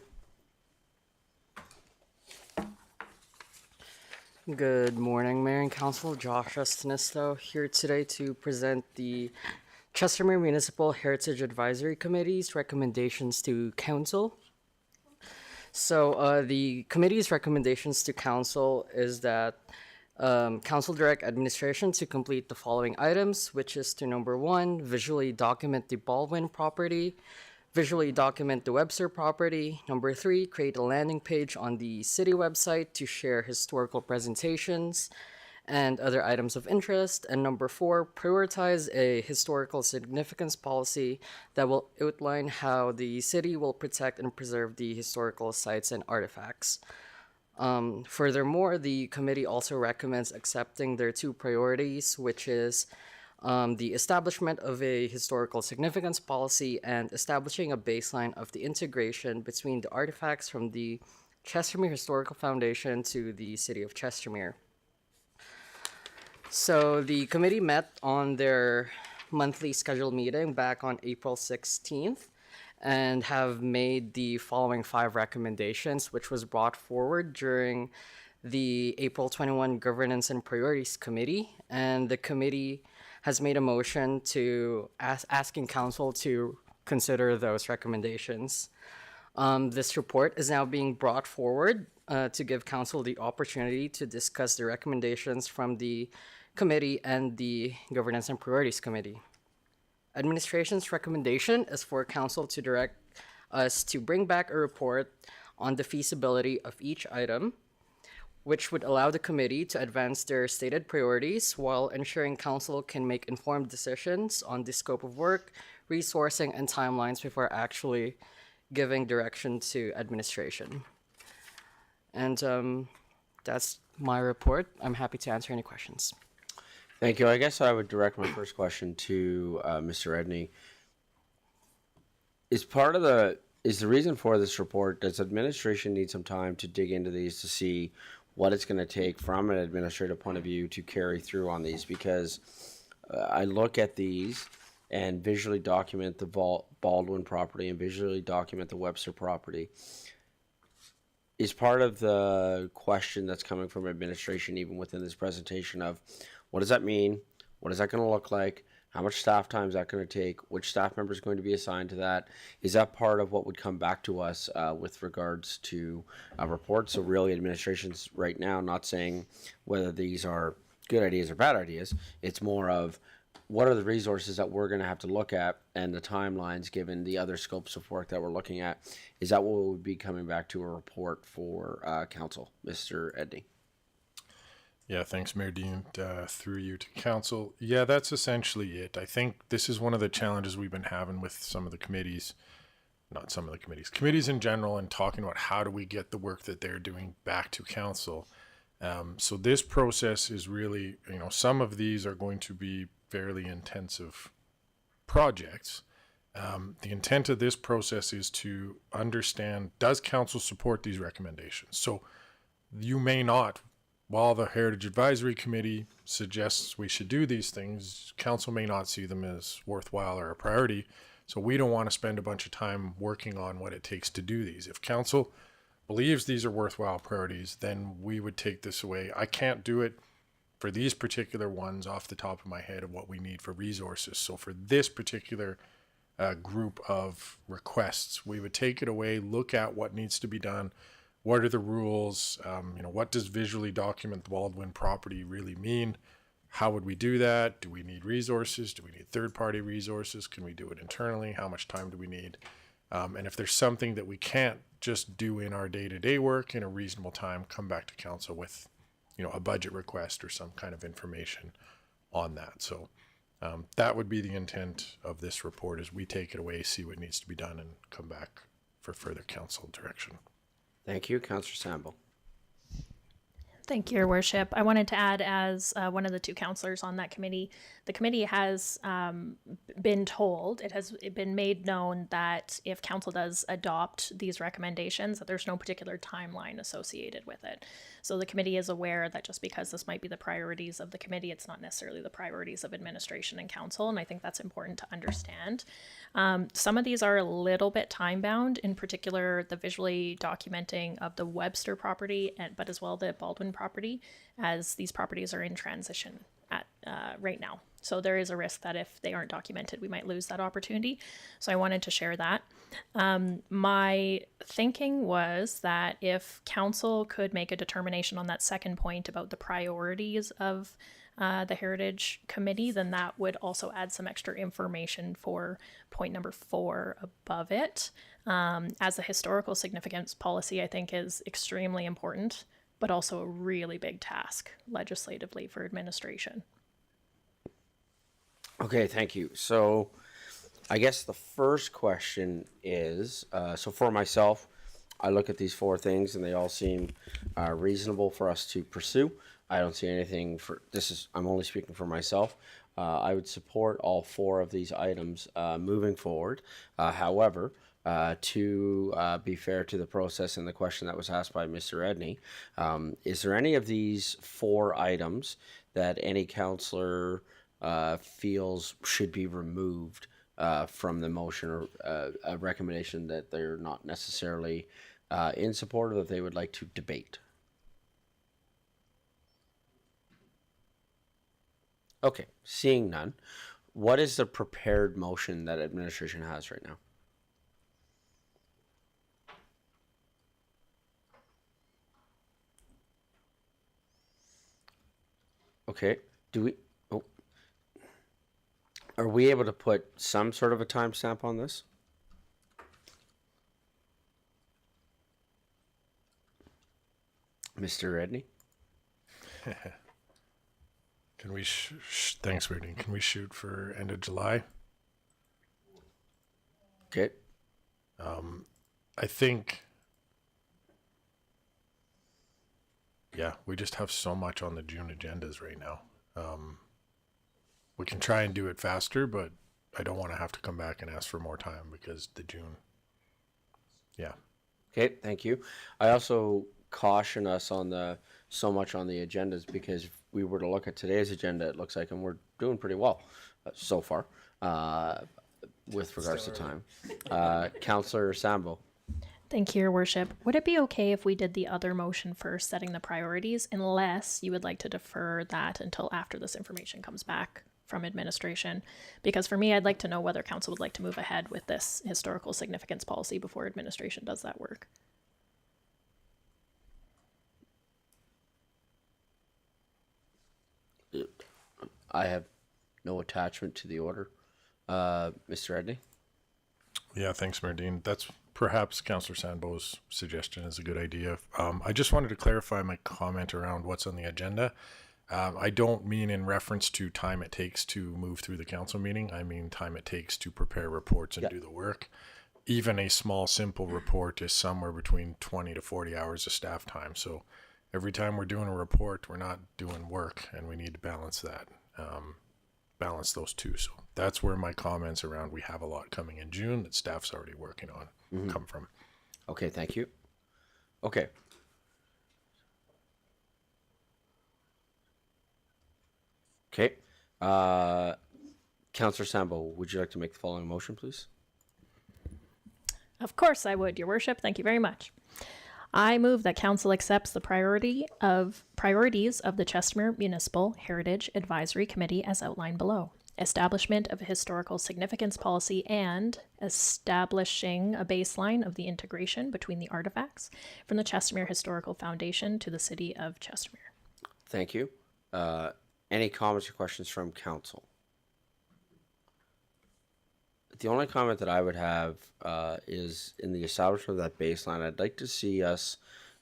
Good morning, Mayor and Council. Josh Estanislao here today to present the Chestermere Municipal Heritage Advisory Committee's recommendations to Council. So the committee's recommendations to Council is that Council direct administration to complete the following items, which is to number 1, visually document the Baldwin property, visually document the Webster property. Number 3, create a landing page on the city website to share historical presentations and other items of interest. And number 4, prioritize a historical significance policy that will outline how the city will protect and preserve the historical sites and artifacts. Furthermore, the committee also recommends accepting their 2 priorities, which is the establishment of a historical significance policy and establishing a baseline of the integration between the artifacts from the Chestermere Historical Foundation to the city of Chestermere. So the committee met on their monthly scheduled meeting back on April 16th and have made the following 5 recommendations, which was brought forward during the April 21 Governance and Priorities Committee. And the committee has made a motion to asking Council to consider those recommendations. This report is now being brought forward to give Council the opportunity to discuss the recommendations from the committee and the Governance and Priorities Committee. Administration's recommendation is for Council to direct us to bring back a report on the feasibility of each item, which would allow the committee to advance their stated priorities while ensuring Council can make informed decisions on the scope of work, resourcing, and timelines before actually giving direction to administration. And that's my report. I'm happy to answer any questions. Thank you. I guess I would direct my first question to Mr. Edney. Is the reason for this report, does administration need some time to dig into these to see what it's going to take from an administrative point of view to carry through on these? Because I look at these and visually document the Baldwin property and visually document the Webster property. Is part of the question that's coming from administration, even within this presentation, of what does that mean? What is that going to look like? How much staff time is that going to take? Which staff member is going to be assigned to that? Is that part of what would come back to us with regards to reports? So really, administration's right now not saying whether these are good ideas or bad ideas. It's more of what are the resources that we're going to have to look at and the timelines given the other scopes of work that we're looking at. Is that what would be coming back to a report for Council, Mr. Edney? Yeah, thanks, Mayor Dean. Through you to council. Yeah, that's essentially it. I think this is one of the challenges we've been having with some of the committees, not some of the committees, committees in general, and talking about how do we get the work that they're doing back to council. So this process is really, some of these are going to be fairly intensive projects. The intent of this process is to understand, does council support these recommendations? So you may not, while the Heritage Advisory Committee suggests we should do these things, council may not see them as worthwhile or a priority. So we don't want to spend a bunch of time working on what it takes to do these. If council believes these are worthwhile priorities, then we would take this away. I can't do it for these particular ones off the top of my head of what we need for resources. So for this particular group of requests, we would take it away, look at what needs to be done. What are the rules? What does visually document the Baldwin property really mean? How would we do that? Do we need resources? Do we need third-party resources? Can we do it internally? How much time do we need? And if there's something that we can't just do in our day-to-day work in a reasonable time, come back to council with, a budget request or some kind of information on that. So that would be the intent of this report, is we take it away, see what needs to be done, and come back for further council direction. Thank you, Councillor Sambo. Thank you, Your Worship. I wanted to add, as one of the two councillors on that committee, the committee has been told, it has been made known that if council does adopt these recommendations, that there's no particular timeline associated with it. So the committee is aware that just because this might be the priorities of the committee, it's not necessarily the priorities of administration and council, and I think that's important to understand. Some of these are a little bit time bound, in particular the visually documenting of the Webster property, but as well the Baldwin property, as these properties are in transition at right now. So there is a risk that if they aren't documented, we might lose that opportunity. So I wanted to share that. My thinking was that if council could make a determination on that second point about the priorities of the Heritage Committee, then that would also add some extra information for point number 4 above it. As a historical significance policy, I think is extremely important, but also a really big task legislatively for administration. Okay, thank you. So I guess the first question is, so for myself, I look at these 4 things and they all seem reasonable for us to pursue. I don't see anything for this I'm only speaking for myself. I would support all 4 of these items moving forward. However, to be fair to the process and the question that was asked by Mr. Edney, is there any of these 4 items that any councillor feels should be removed from the motion, or a recommendation that they're not necessarily in support of, that they would like to debate? Okay, seeing none, what is the prepared motion that administration has right now? Okay, are we able to put some sort of a timestamp on this? Mr. Redney? Can we, thanks, Mayor Dean. Can we shoot for end of July? Okay. I think, we just have so much on the June agendas right now. We can try and do it faster, but I don't want to have to come back and ask for more time because the June. Yeah. Okay, thank you. I also caution us on so much on the agendas, because if we were to look at today's agenda, it looks like, and we're doing pretty well so far with regards to time. Councillor Sambo. Thank you, Your Worship. Would it be okay if we did the other motion first, setting the priorities, unless you would like to defer that until after this information comes back from administration? Because for me, I'd like to know whether council would like to move ahead with this historical significance policy before administration does that work. I have no attachment to the order. Mr. Edney? Yeah, thanks, Mayor Dean. That's perhaps Councillor Sandbo's suggestion is a good idea. I just wanted to clarify my comment around what's on the agenda. I don't mean in reference to time it takes to move through the council meeting. I mean time it takes to prepare reports and do the work. Even a small, simple report is somewhere between 20 to 40 hours of staff time. So every time we're doing a report, we're not doing work, and we need to balance that, balance those two. So that's where my comments around we have a lot coming in June that staff's already working on come from. Okay, thank you. Okay. Okay. Councillor Sambo, would you like to make the following motion, please? Of course I would, Your Worship. Thank you very much. I move that Council accepts the priorities of the Chestermere Municipal Heritage Advisory Committee as outlined below. Establishment of a historical significance policy and establishing a baseline of the integration between the artifacts from the Chestermere Historical Foundation to the City of Chestermere. Thank you. Any comments or questions from council? The only comment that I would have is in the establishment of that baseline, I'd like to see us,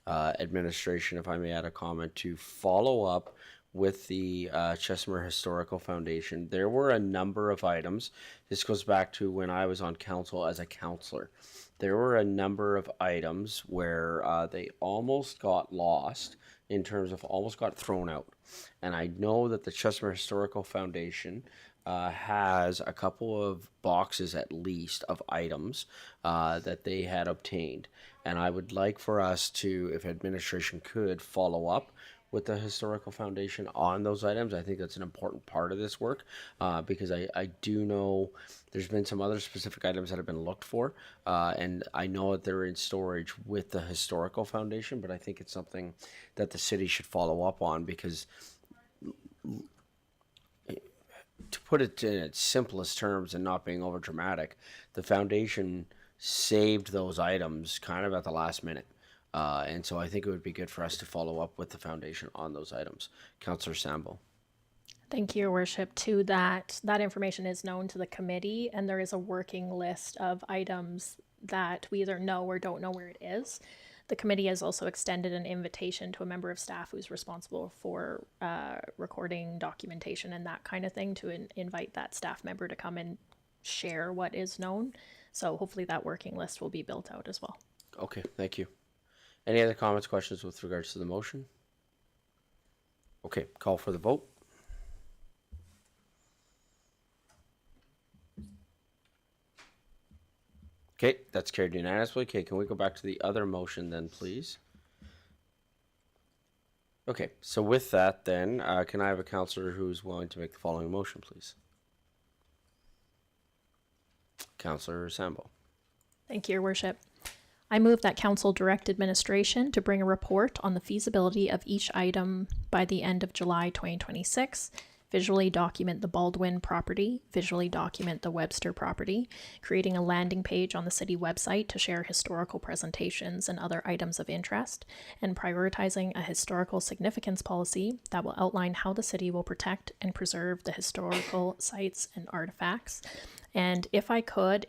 administration, if I may add a comment, to follow up with the Chestermere Historical Foundation. There were a number of items. This goes back to when I was on council as a councillor. There were a number of items where they almost got lost, in terms of almost got thrown out. And I know that the Chestermere Historical Foundation has a couple of boxes at least of items that they had obtained. And I would like for us to, if administration could, follow up with the Historical Foundation on those items. I think that's an important part of this work because I do know there's been some other specific items that have been looked for, and I know that they're in storage with the Historical Foundation, but I think it's something that the city should follow up on because, to put it in its simplest terms and not being over dramatic, the foundation saved those items kind of at the last minute. And so I think it would be good for us to follow up with the foundation on those items. Councillor Sambo. Thank you, Your Worship. To that information is known to the committee, and there is a working list of items that we either know or don't know where it is. The committee has also extended an invitation to a member of staff who's responsible for recording documentation and that kind of thing to invite that staff member to come and share what is known. So hopefully that working list will be built out as well. Okay, thank you. Any other comments, questions with regards to the motion? Okay, call for the vote. Okay, that's carried unanimously. Okay, can we go back to the other motion then, please? Okay, so with that then, can I have a councillor who's willing to make the following motion, please? Councillor Sambo. Thank you, Your Worship. I move that Council direct administration to bring a report on the feasibility of each item by the end of July 2026, visually document the Baldwin property, visually document the Webster property, creating a landing page on the city website to share historical presentations and other items of interest, and prioritizing a historical significance policy that will outline how the city will protect and preserve the historical sites and artifacts. And if I could,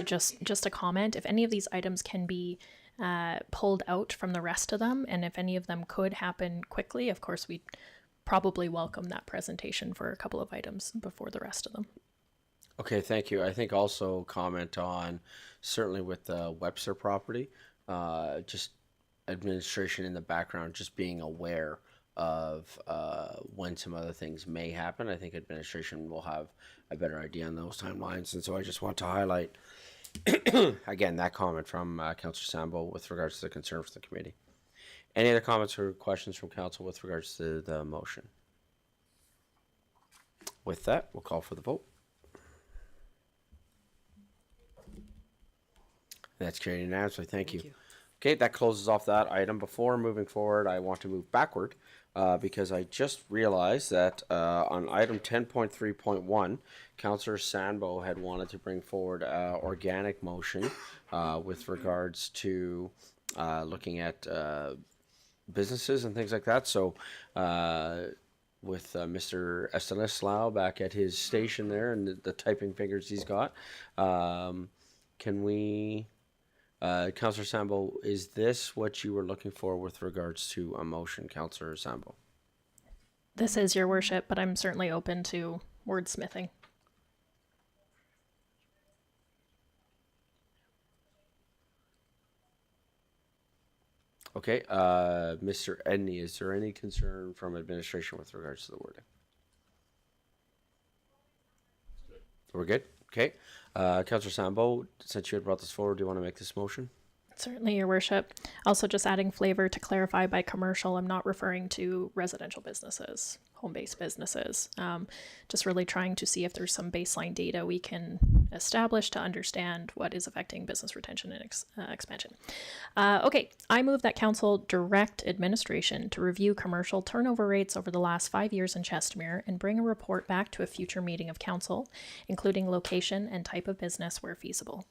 just a comment, if any of these items can be pulled out from the rest of them, and if any of them could happen quickly, of course, we'd probably welcome that presentation for a couple of items before the rest of them. Okay, thank you. I think also comment on, certainly with the Webster property, just administration in the background, just being aware of when some other things may happen. I think administration will have a better idea on those timelines. And so I just want to highlight, again, that comment from Councillor Sambo with regards to the concern for the committee. Any other comments or questions from council with regards to the motion? With that, we'll call for the vote. That's carried unanimously. Thank you. Okay, that closes off that item. Before moving forward, I want to move backward because I just realized that on item 10.3.1, Councillor Sambo had wanted to bring forward organic motion with regards to looking at businesses and things like that. So with Mr. Estanislao back at his station there and the typing fingers he's got, can we, Councillor Sambo, is this what you were looking for with regards to a motion, Councillor Sambo? This is your worship, but I'm certainly open to wordsmithing. Okay, Mr. Edney, is there any concern from administration with regards to the wording? We're good? Okay. Councillor Sambo, since you had brought this forward, do you want to make this motion? Certainly, your worship. Also, just adding flavor to clarify, by commercial, I'm not referring to residential businesses, home-based businesses. Just really trying to see if there's some baseline data we can establish to understand what is affecting business retention and expansion. Okay, I move that council direct administration to review commercial turnover rates over the last 5 years in Chestermere and bring a report back to a future meeting of council, including location and type of business where feasible.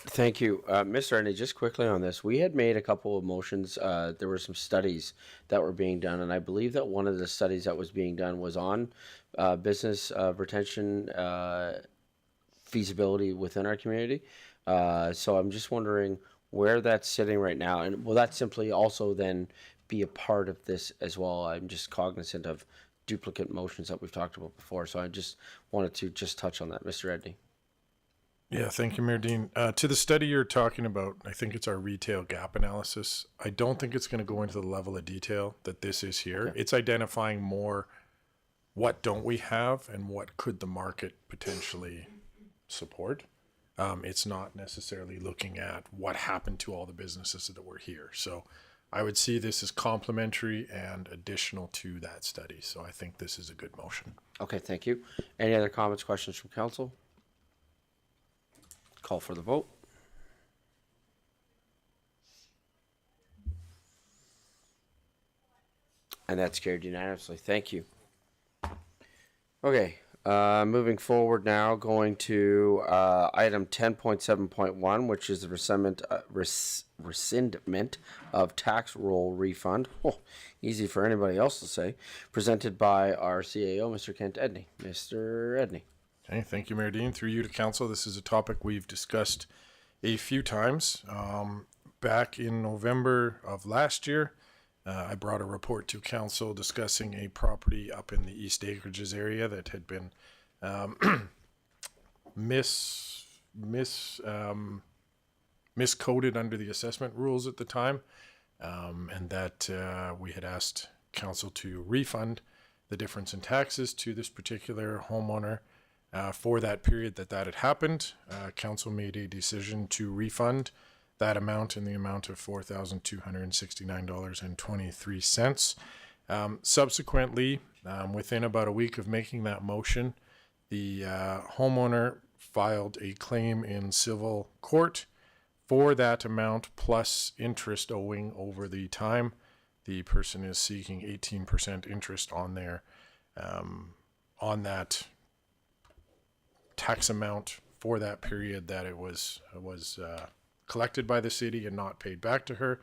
Thank you. Mr. Edney, just quickly on this, we had made a couple of motions. There were some studies that were being done, and I believe that one of the studies that was being done was on business retention feasibility within our community. So I'm just wondering where that's sitting right now, and will that simply also then be a part of this as well? I'm just cognizant of duplicate motions that we've talked about before, so I just wanted to just touch on that, Mr. Edney. Yeah, thank you, Mayor Dean. To the study you're talking about, I think it's our retail gap analysis. I don't think it's going to go into the level of detail that this is here. Okay. It's identifying more what don't we have and what could the market potentially support. It's not necessarily looking at what happened to all the businesses that were here. So I would see this as complementary and additional to that study. So I think this is a good motion. Okay, thank you. Any other comments, questions from council? Call for the vote. And that's carried unanimously. Thank you. Okay, moving forward now, going to item 10.7.1, which is the rescindment of tax roll refund. Oh, easy for anybody else to say. Presented by our CAO, Mr. Kent Edney. Mr. Edney. Okay, thank you, Mayor Dean. Through you to council, this is a topic we've discussed a few times. Back in November of last year, I brought a report to council discussing a property up in the East Acreages area that had been miscoded under the assessment rules at the time, and that we had asked council to refund the difference in taxes to this particular homeowner. For that period that had happened, council made a decision to refund that amount in the amount of $4,269.23. Subsequently, within about a week of making that motion, the homeowner filed a claim in civil court for that amount plus interest owing over the time. The person is seeking 18% interest on their on that tax amount for that period that it was collected by the city and not paid back to her.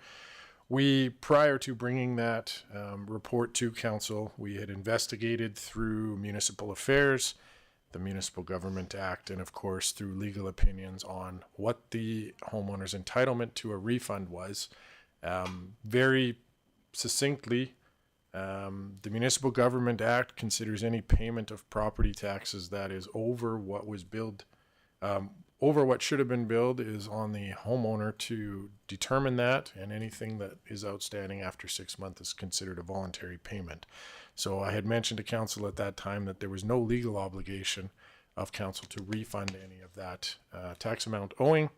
We, prior to bringing that report to council, we had investigated through municipal affairs, the Municipal Government Act, and of course through legal opinions on what the homeowner's entitlement to a refund was. Very succinctly, the Municipal Government Act considers any payment of property taxes that is over what was billed, over what should have been billed, is on the homeowner to determine that, and anything that is outstanding after 6 months is considered a voluntary payment. So I had mentioned to council at that time that there was no legal obligation of council to refund any of that tax amount owing.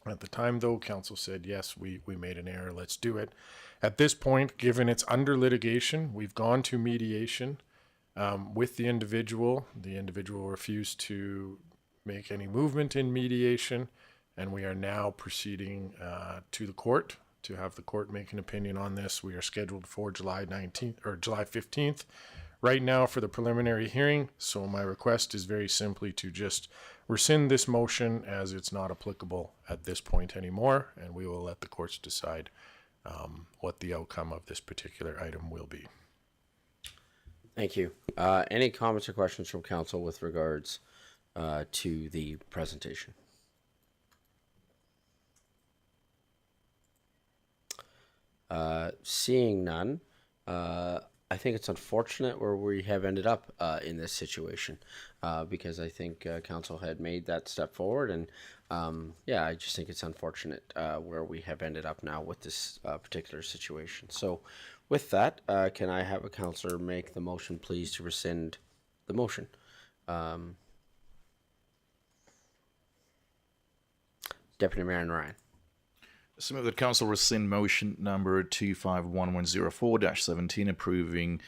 At the time, though, council said, yes, we made an error, let's do it. At this point, given it's under litigation, we've gone to mediation with the individual. The individual refused to make any movement in mediation, and we are now proceeding to the court to have the court make an opinion on this. We are scheduled for July 19th or July 15th right now for the preliminary hearing. So my request is very simply to just rescind this motion as it's not applicable at this point anymore, and we will let the courts decide what the outcome of this particular item will be. Thank you. Any comments or questions from council with regards to the presentation? Seeing none, I think it's unfortunate where we have ended up in this situation, because I think council had made that step forward, and yeah, I just think it's unfortunate where we have ended up now with this particular situation. So with that, can I have a councillor make the motion, please, to rescind the motion? Deputy Mayor Ryan. So move that council rescind motion number 251104-17 approving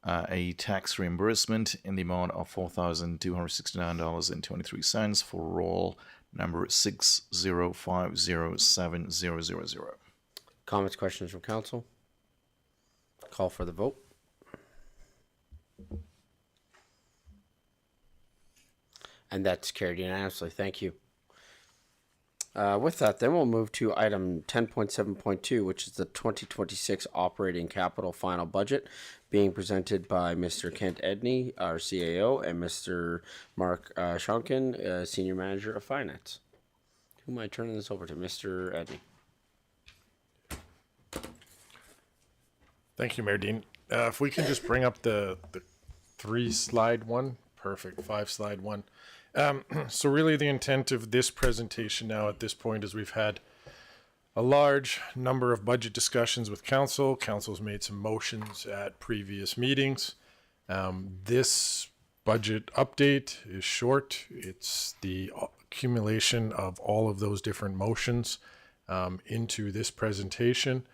a tax reimbursement in the amount of $4,269.23 for roll number 6050700. Comments, questions from council? Call for the vote. And that's carried unanimously. Thank you. With that, then we'll move to item 10.7.2, which is the 2026 operating capital final budget being presented by Mr. Kent Edney, our CAO, and Mr. Mark Shonkin, Senior Manager of Finance. Who am I turning this over to? Mr. Edney. Thank you, Mayor Dean. If we can just bring up the 3-slide one. Perfect. 5-slide one. So really the intent of this presentation now at this point is we've had a large number of budget discussions with council. Council's made some motions at previous meetings. This budget update is short. It's the accumulation of all of those different motions into this presentation.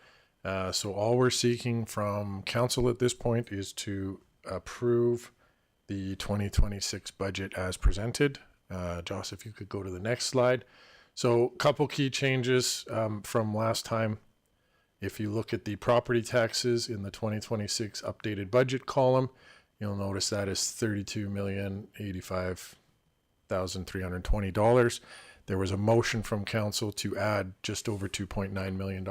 So all we're seeking from council at this point is to approve the 2026 budget as presented. Joss, if you could go to the next slide. So a couple key changes from last time. If you look at the property taxes in the 2026 updated budget column, you'll notice that is $32,085,320. There was a motion from council to add just over $2.9 million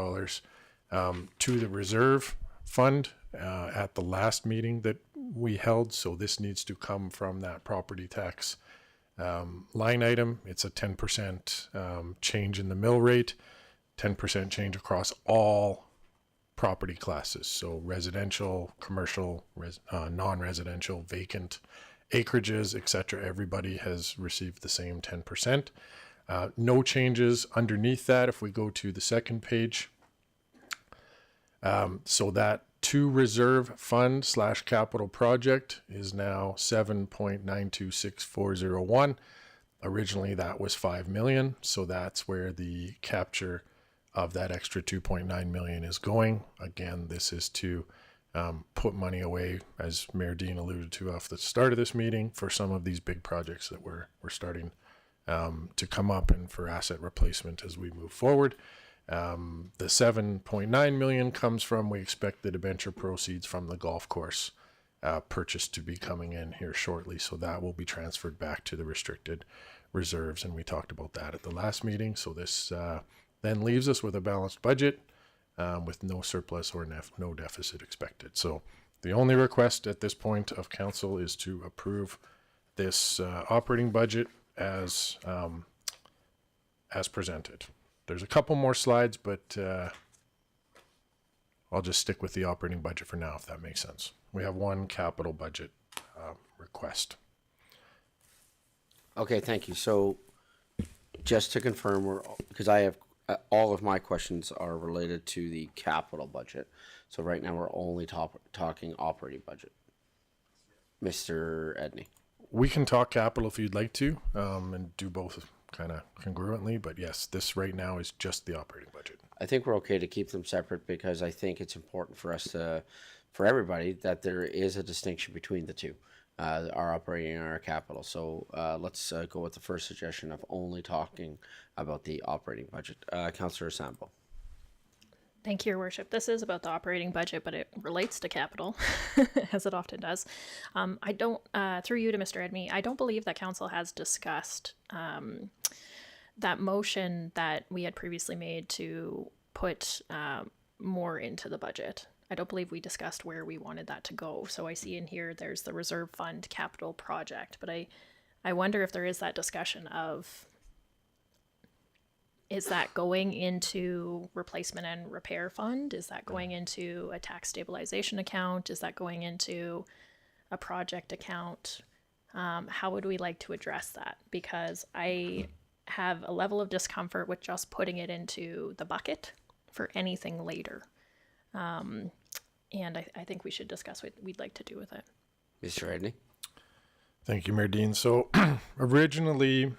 to the reserve fund at the last meeting that we held. So this needs to come from that property tax line item. It's a 10% change in the mill rate, 10% change across all property classes. So residential, commercial, non-residential, vacant acreages, etc. Everybody has received the same 10%. No changes underneath that. If we go to the second page, so that to reserve fund / capital project is now 7.926401. Originally that was 5 million. So that's where the capture of that extra 2.9 million is going. Again, this is to put money away, as Mayor Dean alluded to off the start of this meeting, for some of these big projects that we're starting to come up, and for asset replacement as we move forward. The 7.9 million comes from, we expect the debenture proceeds from the golf course purchase to be coming in here shortly. So that will be transferred back to the restricted reserves. And we talked about that at the last meeting. So this then leaves us with a balanced budget with no surplus or no deficit expected. So the only request at this point of council is to approve this operating budget as presented. There's a couple more slides, but I'll just stick with the operating budget for now, if that makes sense. We have one capital budget request. Okay, thank you. So just to confirm, because I have all of my questions are related to the capital budget. So right now we're only talking operating budget. Mr. Edney. We can talk capital if you'd like to, and do both kind of congruently, but yes, this right now is just the operating budget. I think we're okay to keep them separate, because I think it's important for us to, for everybody, that there is a distinction between the two, our operating and our capital. So let's go with the first suggestion of only talking about the operating budget. Councillor Sambo. Thank you, Your Worship. This is about the operating budget, but it relates to capital, as it often does. I don't, through you to Mr. Edney, I don't believe that council has discussed that motion that we had previously made to put more into the budget. I don't believe we discussed where we wanted that to go. So I see in here there's the reserve fund capital project, but I I wonder if there is that discussion of, is that going into replacement and repair fund? Is that going into a tax stabilization account? Is that going into a project account? How would we like to address that? Because I have a level of discomfort with just putting it into the bucket for anything later. And I think we should discuss what we'd like to do with it. Mr. Edney? Thank you, Mayor Dean. So originally,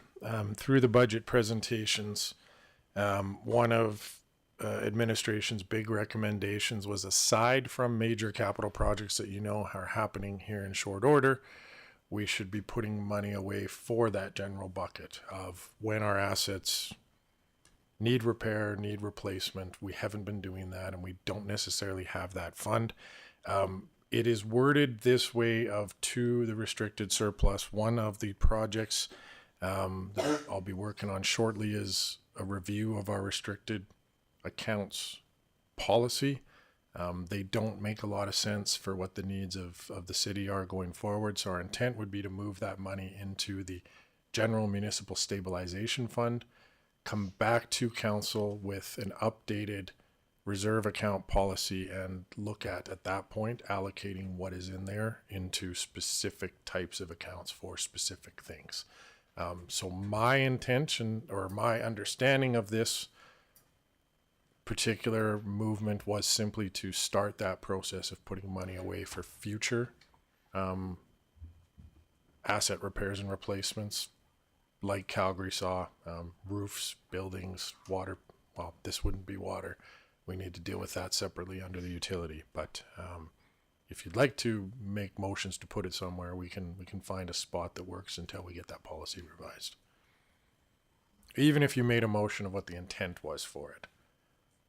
through the budget presentations, one of administration's big recommendations was, aside from major capital projects that you know are happening here in short order, we should be putting money away for that general bucket of when our assets need repair, need replacement. We haven't been doing that, and we don't necessarily have that fund. It is worded this way to the restricted surplus. One of the projects that I'll be working on shortly is a review of our restricted accounts policy. They don't make a lot of sense for what the needs of the city are going forward. So our intent would be to move that money into the general municipal stabilization fund, come back to council with an updated reserve account policy, and look at that point allocating what is in there into specific types of accounts for specific things. So my intention or my understanding of this particular movement was simply to start that process of putting money away for future asset repairs and replacements, like Calgary saw, roofs, buildings, water. Well, this wouldn't be water. We need to deal with that separately under the utility. But if you'd like to make motions to put it somewhere, we can find a spot that works until we get that policy revised. Even if you made a motion of what the intent was for it,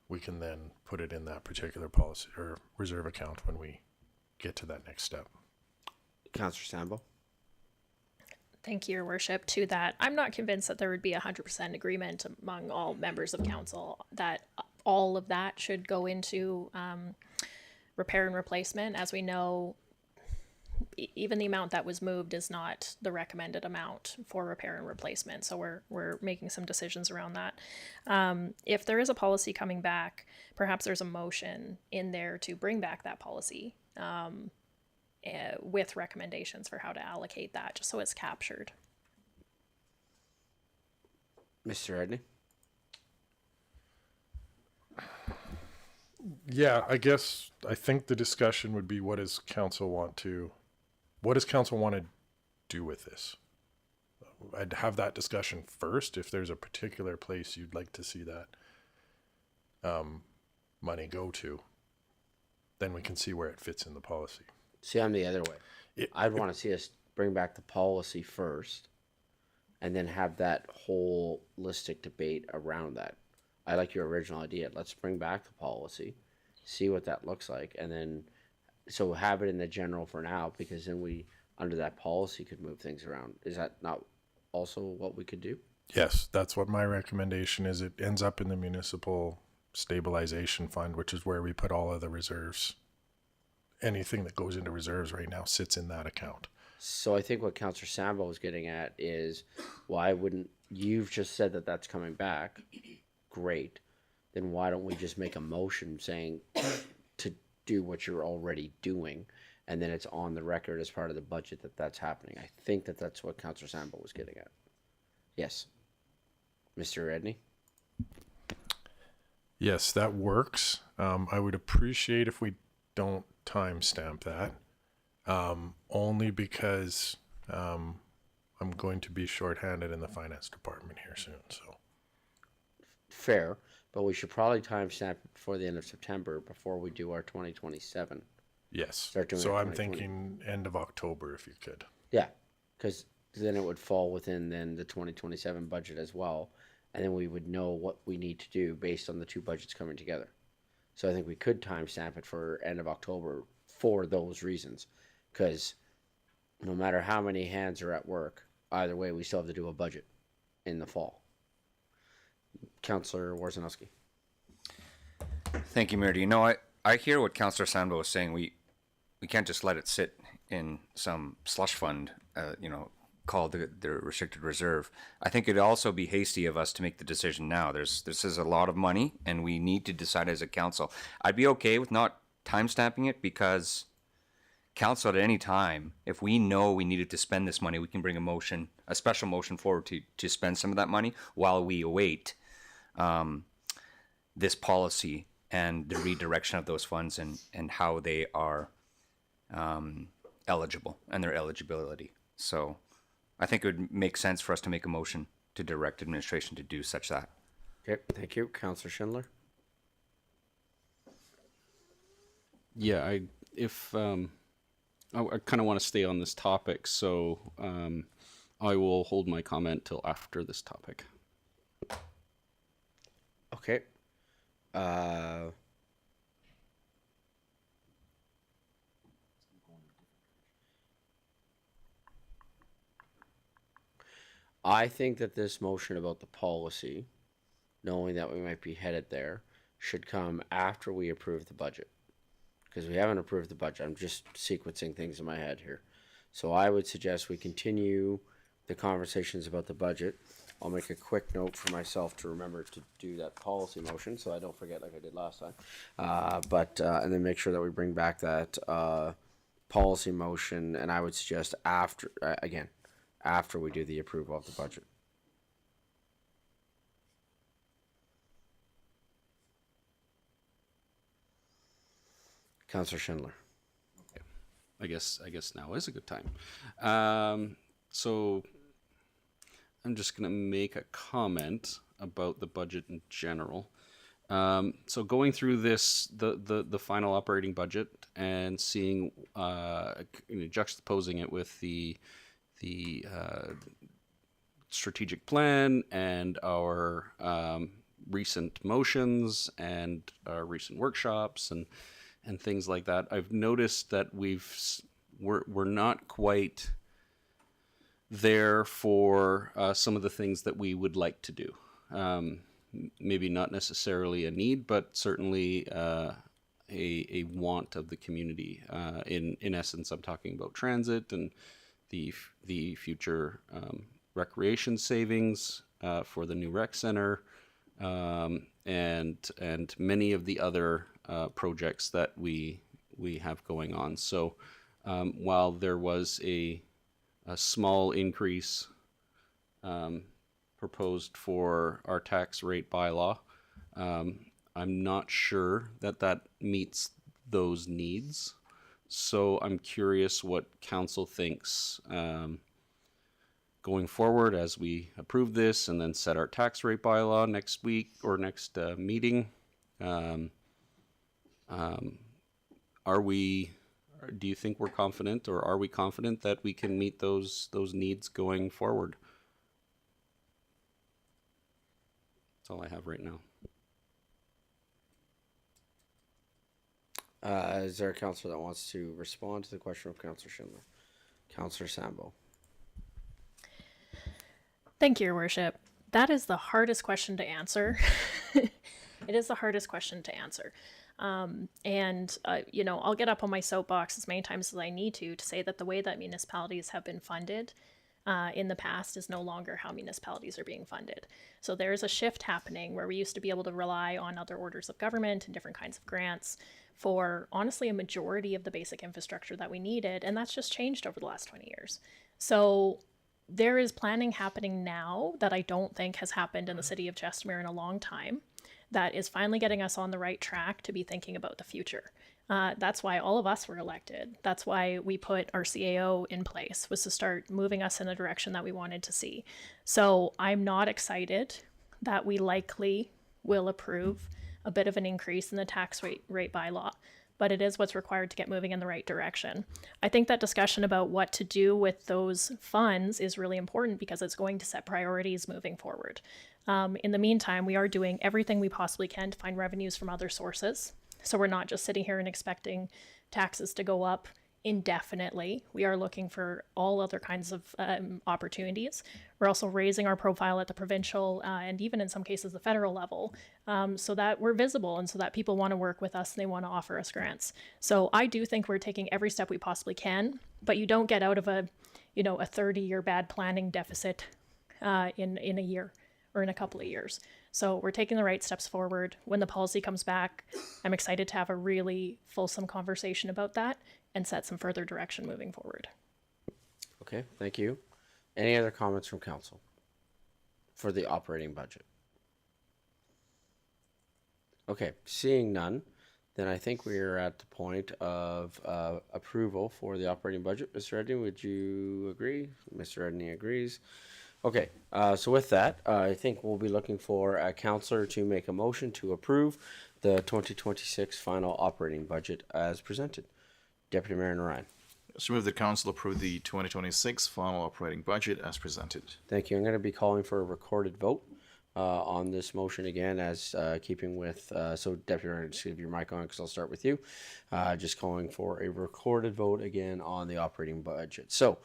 we can then put it in that particular policy or reserve account when we get to that next step. Councillor Sambo? Thank you, Your Worship. To that, I'm not convinced that there would be 100% agreement among all members of council that all of that should go into repair and replacement. As we know, even the amount that was moved is not the recommended amount for repair and replacement. So we're making some decisions around that. If there is a policy coming back, perhaps there's a motion in there to bring back that policy with recommendations for how to allocate that, just so it's captured. Mr. Edney? Yeah, I think the discussion would be, what does council want to do with this? I'd have that discussion first. If there's a particular place you'd like to see that money go to, then we can see where it fits in the policy. See, I'm the other way. I'd want to see us bring back the policy first and then have that holistic debate around that. I like your original idea. Let's bring back the policy, see what that looks like, and then so have it in the general for now, because then we, under that policy, could move things around. Is that not also what we could do? Yes, that's what my recommendation is. It ends up in the municipal stabilization fund, which is where we put all of the reserves. Anything that goes into reserves right now sits in that account. So I think what Councillor Sambo was getting at is, why wouldn't, you've just said that that's coming back. Great. Then why don't we just make a motion saying to do what you're already doing, and then it's on the record as part of the budget that that's happening. I think that that's what Councillor Sambo was getting at. Yes. Mr. Edney? Yes, that works. I would appreciate if we don't timestamp that, only because I'm going to be shorthanded in the finance department here soon. So fair, but we should probably timestamp it before the end of September, before we do our 2027. Yes. So I'm thinking end of October, if you could. Yeah, because then it would fall within then the 2027 budget as well, and then we would know what we need to do based on the two budgets coming together. So I think we could timestamp it for end of October for those reasons, because no matter how many hands are at work, either way, we still have to do a budget in the fall. Councillor Warzanowski. Thank you, Mayor. No, I hear what Councillor Sandbo is saying. We can't just let it sit in some slush fund, called the restricted reserve. I think it'd also be hasty of us to make the decision now. This is a lot of money, and we need to decide as a council. I'd be okay with not time stamping it, because council at any time, if we know we needed to spend this money, we can bring a special motion forward to spend some of that money while we await this policy and the redirection of those funds and how they are eligible and their eligibility. So I think it would make sense for us to make a motion to direct administration to do such that. Okay, thank you. Councillor Schindler? Yeah, I kind of want to stay on this topic, so I will hold my comment till after this topic. Okay. I think that this motion about the policy, knowing that we might be headed there, should come after we approve the budget. Because we haven't approved the budget. I'm just sequencing things in my head here. So I would suggest we continue the conversations about the budget. I'll make a quick note for myself to remember to do that policy motion so I don't forget like I did last time. And then make sure that we bring back that policy motion, and I would suggest after, after we do the approval of the budget. Councillor Schindler. I guess now is a good time. So I'm just gonna make a comment about the budget in general. So going through this, the final operating budget and seeing, juxtaposing it with the strategic plan and our recent motions and our recent workshops and things like that, I've noticed that we're not quite there for some of the things that we would like to do. Maybe not necessarily a need, but certainly a want of the community. In essence, I'm talking about transit and the future recreation savings for the new rec center, and many of the other projects that we have going on. So while there was a small increase proposed for our tax rate bylaw, I'm not sure that meets those needs. So I'm curious what council thinks going forward as we approve this and then set our tax rate bylaw next week or next meeting. Do you think we're confident, or are we confident that we can meet those needs going forward? That's all I have right now. Is there a councillor that wants to respond to the question of Councillor Schindler? Councillor Sambo. Thank you, Your Worship. That is the hardest question to answer. It is the hardest question to answer. I'll get up on my soapbox as many times as I need to say that the way that municipalities have been funded in the past is no longer how municipalities are being funded. So there's a shift happening where we used to be able to rely on other orders of government and different kinds of grants for honestly a majority of the basic infrastructure that we needed, and that's just changed over the last 20 years. So there is planning happening now that I don't think has happened in the city of Chestermere in a long time, that is finally getting us on the right track to be thinking about the future. That's why all of us were elected. That's why we put our CAO in place, was to start moving us in the direction that we wanted to see. So I'm not excited that we likely will approve a bit of an increase in the tax rate bylaw, but it is what's required to get moving in the right direction. I think that discussion about what to do with those funds is really important because it's going to set priorities moving forward. In the meantime, we are doing everything we possibly can to find revenues from other sources. So we're not just sitting here and expecting taxes to go up indefinitely. We are looking for all other kinds of opportunities. We're also raising our profile at the provincial and even in some cases the federal level, so that we're visible and so that people want to work with us and they want to offer us grants. So I do think we're taking every step we possibly can, but you don't get out of a 30-year bad planning deficit in a year or in a couple of years. So we're taking the right steps forward. When the policy comes back, I'm excited to have a really fulsome conversation about that and set some further direction moving forward. Okay, thank you. Any other comments from council for the operating budget? Okay, seeing none, then I think we are at the point of approval for the operating budget. Mr. Edney, would you agree? Mr. Edney agrees. Okay, so with that, I think we'll be looking for a councillor to make a motion to approve the 2026 final operating budget as presented. Deputy Mayor Ryan. So move the council approve the 2026 final operating budget as presented. Thank you. I'm going to be calling for a recorded vote on this motion again, as keeping with, so Deputy Mayor, just give your mic on because I'll start with you. Just calling for a recorded vote again on the operating budget. So,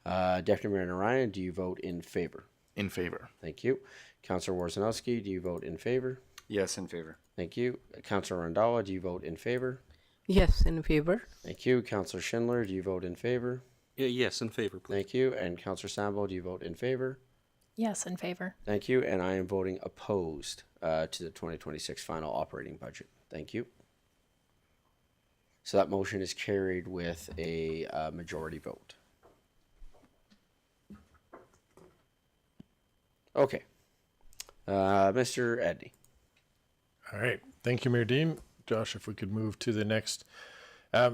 Deputy Mayor Ryan, do you vote in favor? In favor. Thank you. Councillor Warzanowski, do you vote in favor? Yes, in favor. Thank you. Councillor Randhawa, do you vote in favor? Yes, in favor. Thank you. Councillor Schindler, do you vote in favor? Yeah, yes, in favor, please. Thank you. And Councillor Sambo, do you vote in favor? Yes, in favor. Thank you. And I am voting opposed to the 2026 final operating budget. Thank you. So that motion is carried with a majority vote. Okay. Mr. Edney. All right. Thank you, Mayor Dean. Josh, if we could move to the next.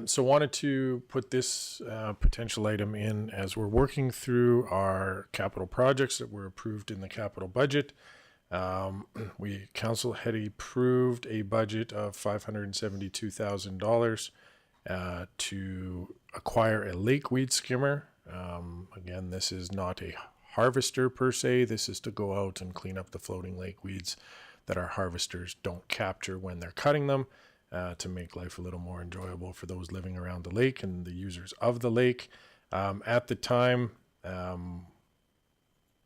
So wanted to put this potential item in as we're working through our capital projects that were approved in the capital budget. Council had approved a budget of $572,000 to acquire a lake weed skimmer. Again, this is not a harvester per se. This is to go out and clean up the floating lake weeds that our harvesters don't capture when they're cutting them, to make life a little more enjoyable for those living around the lake and the users of the lake. At the time,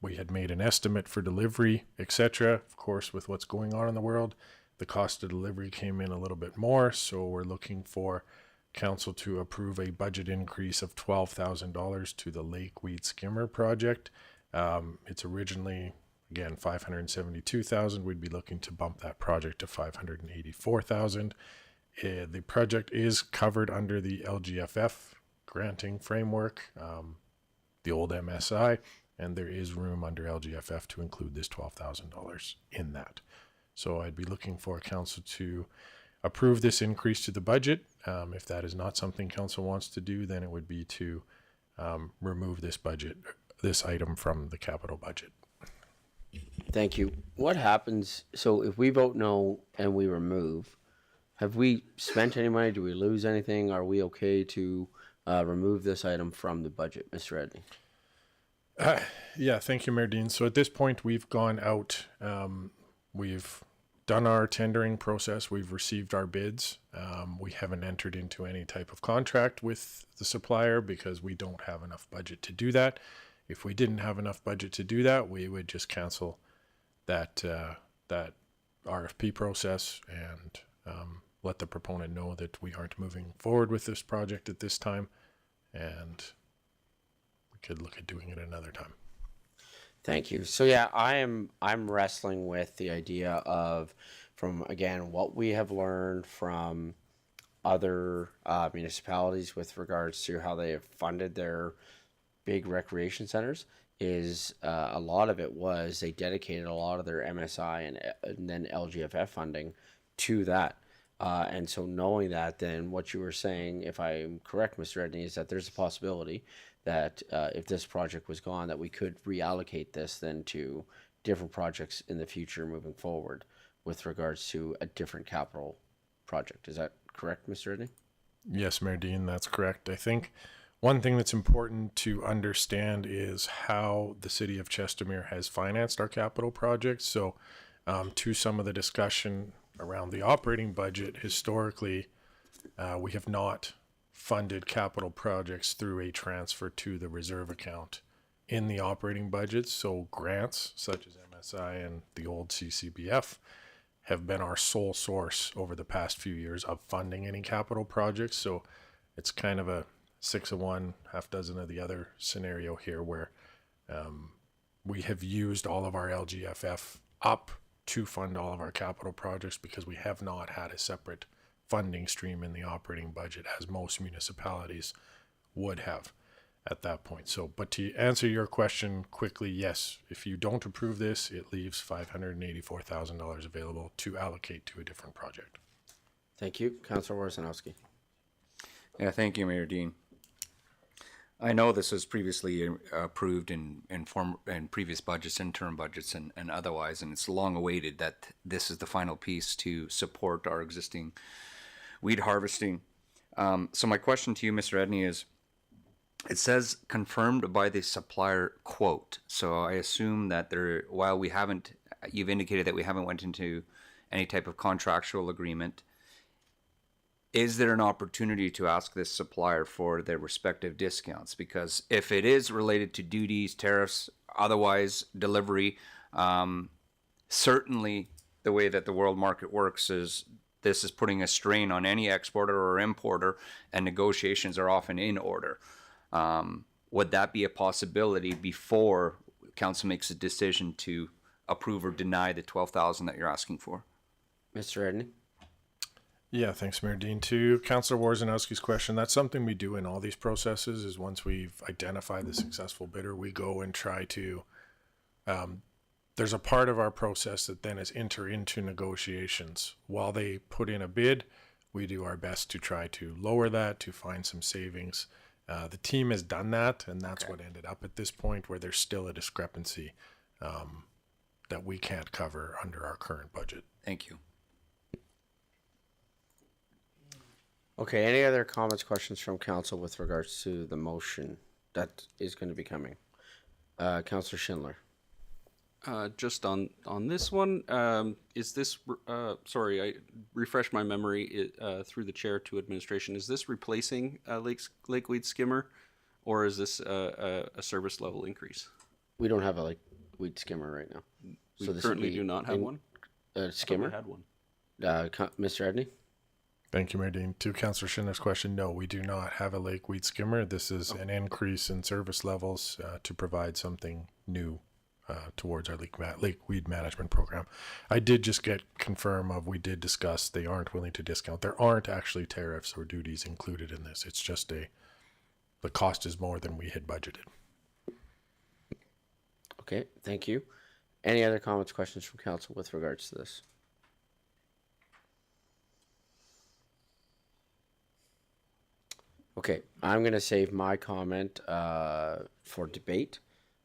we had made an estimate for delivery, etc. Of course, with what's going on in the world, the cost of delivery came in a little bit more, so we're looking for council to approve a budget increase of $12,000 to the lake weed skimmer project. It's originally, again, $572,000. We'd be looking to bump that project to $584,000. The project is covered under the LGFF granting framework, the old MSI, and there is room under LGFF to include this $12,000 in that. So I'd be looking for council to approve this increase to the budget. If that is not something council wants to do, then it would be to remove this item from the capital budget. Thank you. What happens, so if we vote no and we remove, have we spent any money? Do we lose anything? Are we okay to remove this item from the budget, Mr. Edney? Yeah, thank you, Mayor Dean. So at this point, we've gone out, we've done our tendering process, we've received our bids. We haven't entered into any type of contract with the supplier because we don't have enough budget to do that. If we didn't have enough budget to do that, we would just cancel that RFP process and let the proponent know that we aren't moving forward with this project at this time, and we could look at doing it another time. Thank you. So yeah, I'm wrestling with the idea of, from again what we have learned from other municipalities with regards to how they have funded their big recreation centers, is a lot of it was they dedicated a lot of their MSI and then LGFF funding to that. And so knowing that, then what you were saying, if I'm correct, Mr. Edney, is that there's a possibility that if this project was gone, that we could reallocate this then to different projects in the future moving forward with regards to a different capital project. Is that correct, Mr. Edney? Yes, Mayor Dean, that's correct. I think one thing that's important to understand is how the city of Chestermere has financed our capital projects. So to some of the discussion around the operating budget, historically, we have not funded capital projects through a transfer to the reserve account in the operating budget. So grants such as MSI and the old CCBF have been our sole source over the past few years of funding any capital projects. So it's kind of a 6 of one, half dozen of the other scenario here, where we have used all of our LGFF up to fund all of our capital projects because we have not had a separate funding stream in the operating budget as most municipalities would have at that point. So, but to answer your question quickly, yes, if you don't approve this, it leaves $584,000 available to allocate to a different project. Thank you. Councilor Warzanowski. Yeah, thank you, Mayor Dean. I know this was previously approved in previous budgets, interim budgets, and otherwise, and it's long awaited that this is the final piece to support our existing weed harvesting. So my question to you, Mr. Edney, is, it says confirmed by the supplier quote. So I assume that while you've indicated that we haven't went into any type of contractual agreement, is there an opportunity to ask this supplier for their respective discounts? Because if it is related to duties, tariffs, otherwise delivery, certainly the way that the world market works is this is putting a strain on any exporter or importer, and negotiations are often in order. Would that be a possibility before council makes a decision to approve or deny the $12,000 that you're asking for? Mr. Edney? Yeah, thanks, Mayor Dean. To Councillor Warzanowski's question, that's something we do in all these processes, is once we've identified the successful bidder, we go and try to, there's a part of our process that then is enter into negotiations. While they put in a bid, we do our best to try to lower that, to find some savings. The team has done that, and that's what ended up at this point, where there's still a discrepancy that we can't cover under our current budget. Thank you. Okay, any other comments, questions from council with regards to the motion that is going to be coming? Councillor Schindler. Just on this one, is this, sorry, I refreshed my memory through the chair to administration. Is this replacing Lake Weed Skimmer, or is this a service level increase? We don't have a weed skimmer right now. We currently do not have one? Skimmer? We had one. Mr. Edney? Thank you, Mayor Dean. To Councillor Schindler's question, no, we do not have a lake weed skimmer. This is an increase in service levels to provide something new towards our lake weed management program. I did just get we did discuss they aren't willing to discount. There aren't actually tariffs or duties included in this. It's just the cost is more than we had budgeted. Okay, thank you. Any other comments, questions from council with regards to this? Okay, I'm going to save my comment for debate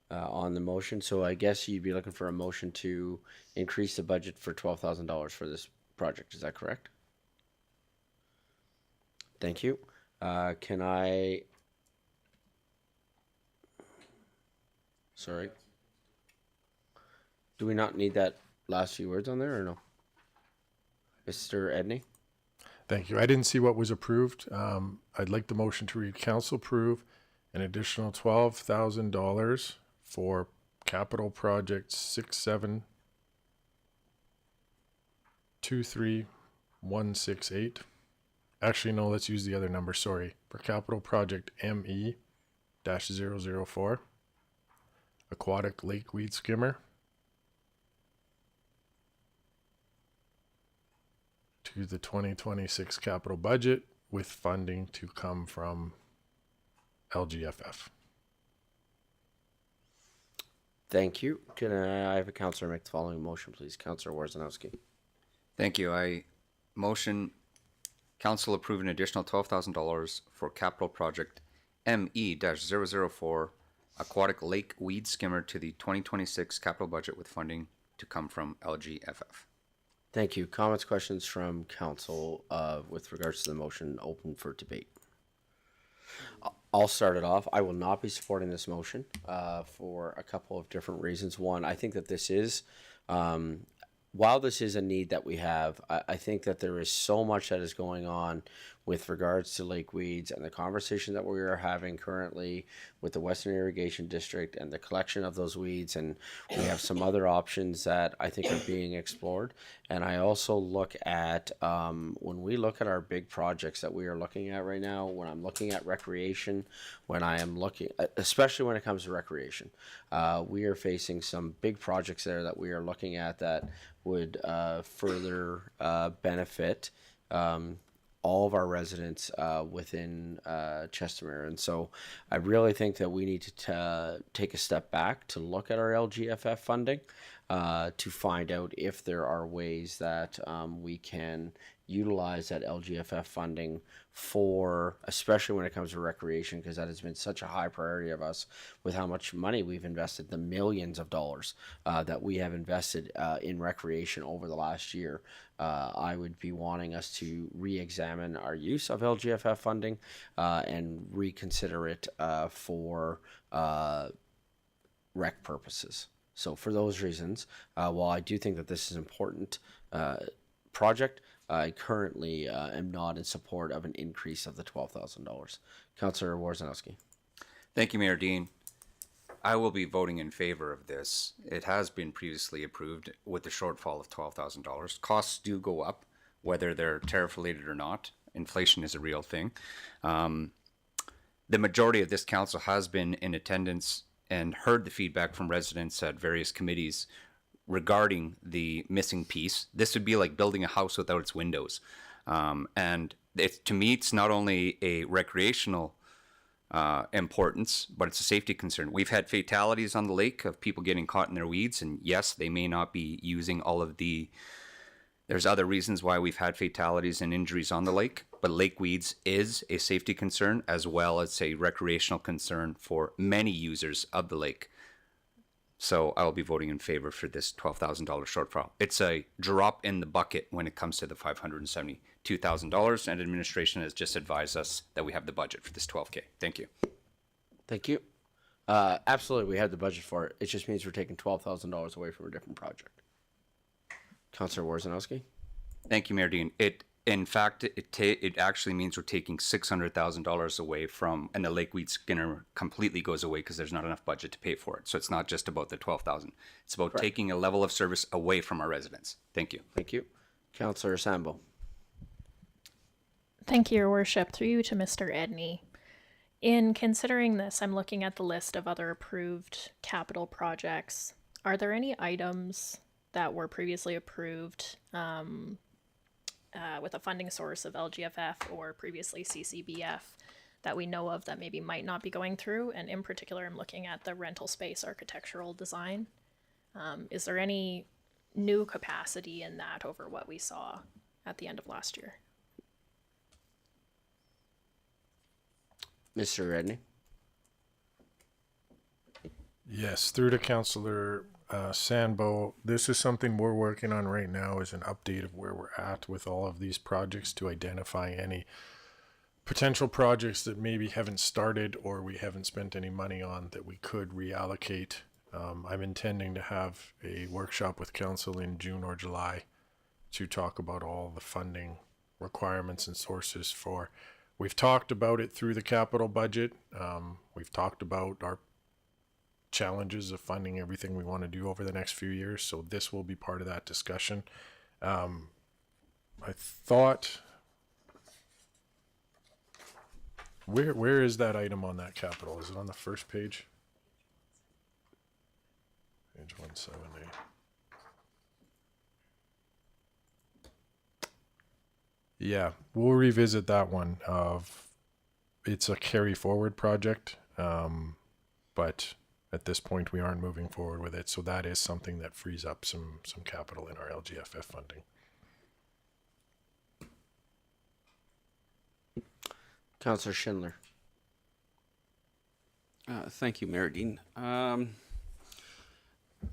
on the motion. So I guess you'd be looking for a motion to increase the budget for $12,000 for this project. Is that correct? Thank you. Can I... Sorry. Do we not need that last few words on there or no? Mr. Edney? Thank you. I didn't see what was approved. I'd like the motion to read council approve an additional $12,000 for capital project 6723168. Actually, no, let's use the other number. Sorry. For capital project ME-004, aquatic lake weed skimmer, to the 2026 capital budget with funding to come from LGFF. Thank you. Can I have a councillor make the following motion, please? Councillor Warzanowski. Thank you. I motion council approve an additional $12,000 for capital project ME-004, aquatic lake weed skimmer to the 2026 capital budget with funding to come from LGFF. Thank you. Comments, questions from council with regards to the motion open for debate? I'll start it off. I will not be supporting this motion for a couple of different reasons. One, I think that this is, while this is a need that we have, I think that there is so much that is going on with regards to lake weeds and the conversation that we are having currently with the Western Irrigation District and the collection of those weeds. And we have some other options that I think are being explored. And I also look at, when we look at our big projects that we are looking at right now, when I'm looking at recreation, when I am looking, especially when it comes to recreation, we are facing some big projects there that we are looking at that would further benefit all of our residents within Chestermere. And so I really think that we need to take a step back to look at our LGFF funding to find out if there are ways that we can utilize that LGFF funding for, especially when it comes to recreation, because that has been such a high priority of us with how much money we've invested, the millions of dollars that we have invested in recreation over the last year. I would be wanting us to re-examine our use of LGFF funding and reconsider it for rec purposes. So for those reasons, while I do think that this is an important project, I currently am not in support of an increase of the $12,000. Councillor Warzanowski. Thank you, Mayor Dean. I will be voting in favor of this. It has been previously approved with the shortfall of $12,000. Costs do go up, whether they're tariff related or not. Inflation is a real thing. The majority of this council has been in attendance and heard the feedback from residents at various committees regarding the missing piece. This would be like building a house without its windows. And to me, it's not only a recreational importance, but it's a safety concern. We've had fatalities on the lake of people getting caught in their weeds, and yes, they may not be using all of the, there's other reasons why we've had fatalities and injuries on the lake, but lake weeds is a safety concern as well as a recreational concern for many users of the lake. So I will be voting in favor for this $12,000 shortfall. It's a drop in the bucket when it comes to the $572,000, and administration has just advised us that we have the budget for this $12K. Thank you. Thank you. Absolutely, we have the budget for it. It just means we're taking $12,000 away from a different project. Councillor Warzanowski. Thank you, Mayor Dean. In fact, it actually means we're taking $600,000 away from, and the lake weed skinner completely goes away because there's not enough budget to pay for it. So it's not just about the $12,000. It's about taking a level of service away from our residents. Thank you. Thank you. Councillor Sambo. Thank you, Your Worship. Through you to Mr. Edney. In considering this, I'm looking at the list of other approved capital projects. Are there any items that were previously approved with a funding source of LGFF or previously CCBF that we know of that maybe might not be going through? And in particular, I'm looking at the rental space architectural design. Is there any new capacity in that over what we saw at the end of last year? Mr. Redney. Yes, through to Councillor Sandbo, this is something we're working on right now, is an update of where we're at with all of these projects to identify any potential projects that maybe haven't started or we haven't spent any money on that we could reallocate. I'm intending to have a workshop with council in June or July to talk about all the funding requirements and sources for. We've talked about it through the capital budget. We've talked about our challenges of funding everything we want to do over the next few years. So this will be part of that discussion. I thought, where is that item on that capital? Is it on the first page? Page 170. Yeah, we'll revisit that one. It's a carry forward project, but at this point we aren't moving forward with it. So that is something that frees up some capital in our LGFF funding. Councillor Schindler. Thank you, Mayor Dean.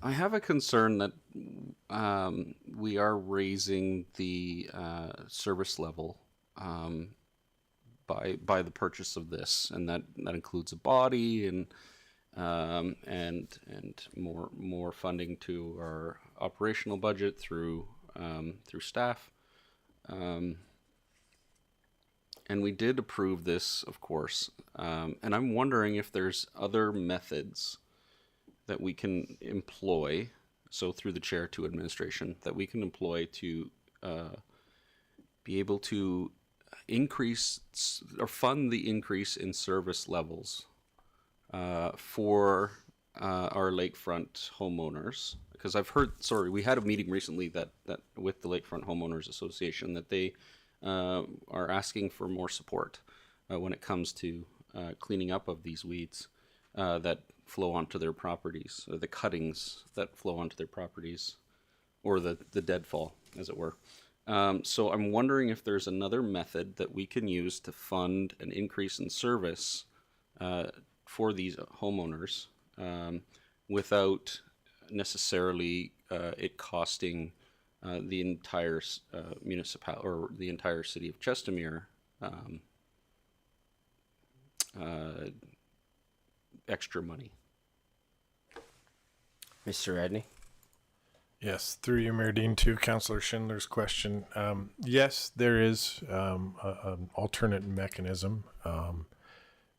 I have a concern that we are raising the service level by the purchase of this, and that includes a body and more funding to our operational budget through staff. and we did approve this, of course. And I'm wondering if there's other methods that we can employ, so through the chair to administration, that we can employ to be able to increase or fund the increase in service levels for our lakefront homeowners. Because I've heard, we had a meeting recently that with the Lakefront Homeowners Association that they are asking for more support when it comes to cleaning up of these weeds that flow onto their properties, or the cuttings that flow onto their properties, or the deadfall, as it were. So I'm wondering if there's another method that we can use to fund an increase in service for these homeowners without necessarily it costing the entire municipal or the entire city of Chestermere extra money. Mr. Edney? Yes, through you, Mayor Dean, to Councillor Schindler's question. Yes, there is an alternate mechanism,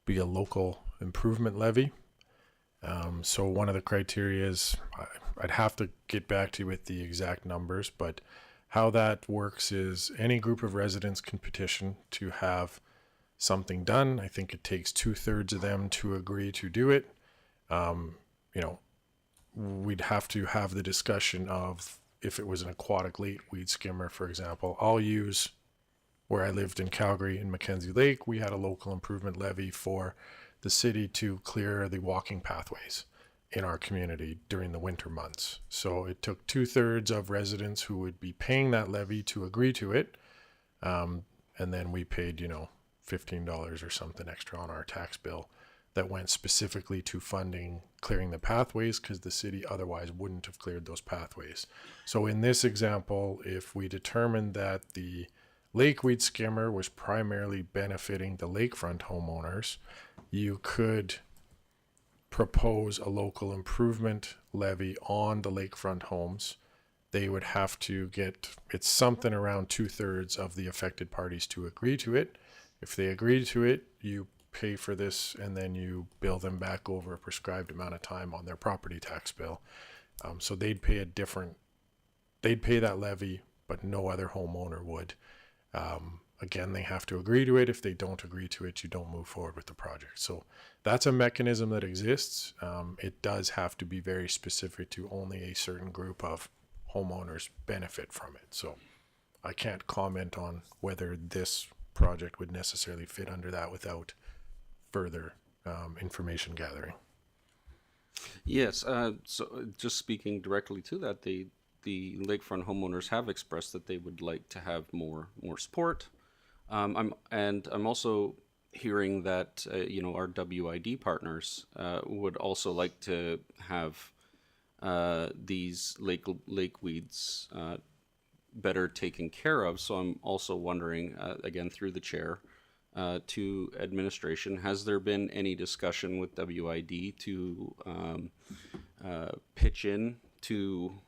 be a local improvement levy. So one of the criteria is, I'd have to get back to you with the exact numbers, but how that works is any group of residents can petition to have something done. I think it takes 2/3 of them to agree to do it. We'd have to have the discussion of if it was an aquatic lake weed skimmer, for example. I'll use where I lived in Calgary in Mackenzie Lake. We had a local improvement levy for the city to clear the walking pathways in our community during the winter months. So it took 2/3 of residents who would be paying that levy to agree to it. And then we paid, $15 or something extra on our tax bill that went specifically to funding clearing the pathways, because the city otherwise wouldn't have cleared those pathways. So in this example, if we determined that the lake weed skimmer was primarily benefiting the lakefront homeowners, you could propose a local improvement levy on the lakefront homes. They would have to get, it's something around 2/3 of the affected parties to agree to it. If they agree to it, you pay for this and then you bill them back over a prescribed amount of time on their property tax bill. So they'd pay that levy, but no other homeowner would. Again, they have to agree to it. If they don't agree to it, you don't move forward with the project. So that's a mechanism that exists. It does have to be very specific to only a certain group of homeowners benefit from it. So I can't comment on whether this project would necessarily fit under that without further information gathering. Yes, so just speaking directly to that, the lakefront homeowners have expressed that they would like to have more support. I'm also hearing that our WID partners would also like to have these lake weeds better taken care of. So I'm also wondering, again through the chair, to administration, has there been any discussion with WID to pitch in to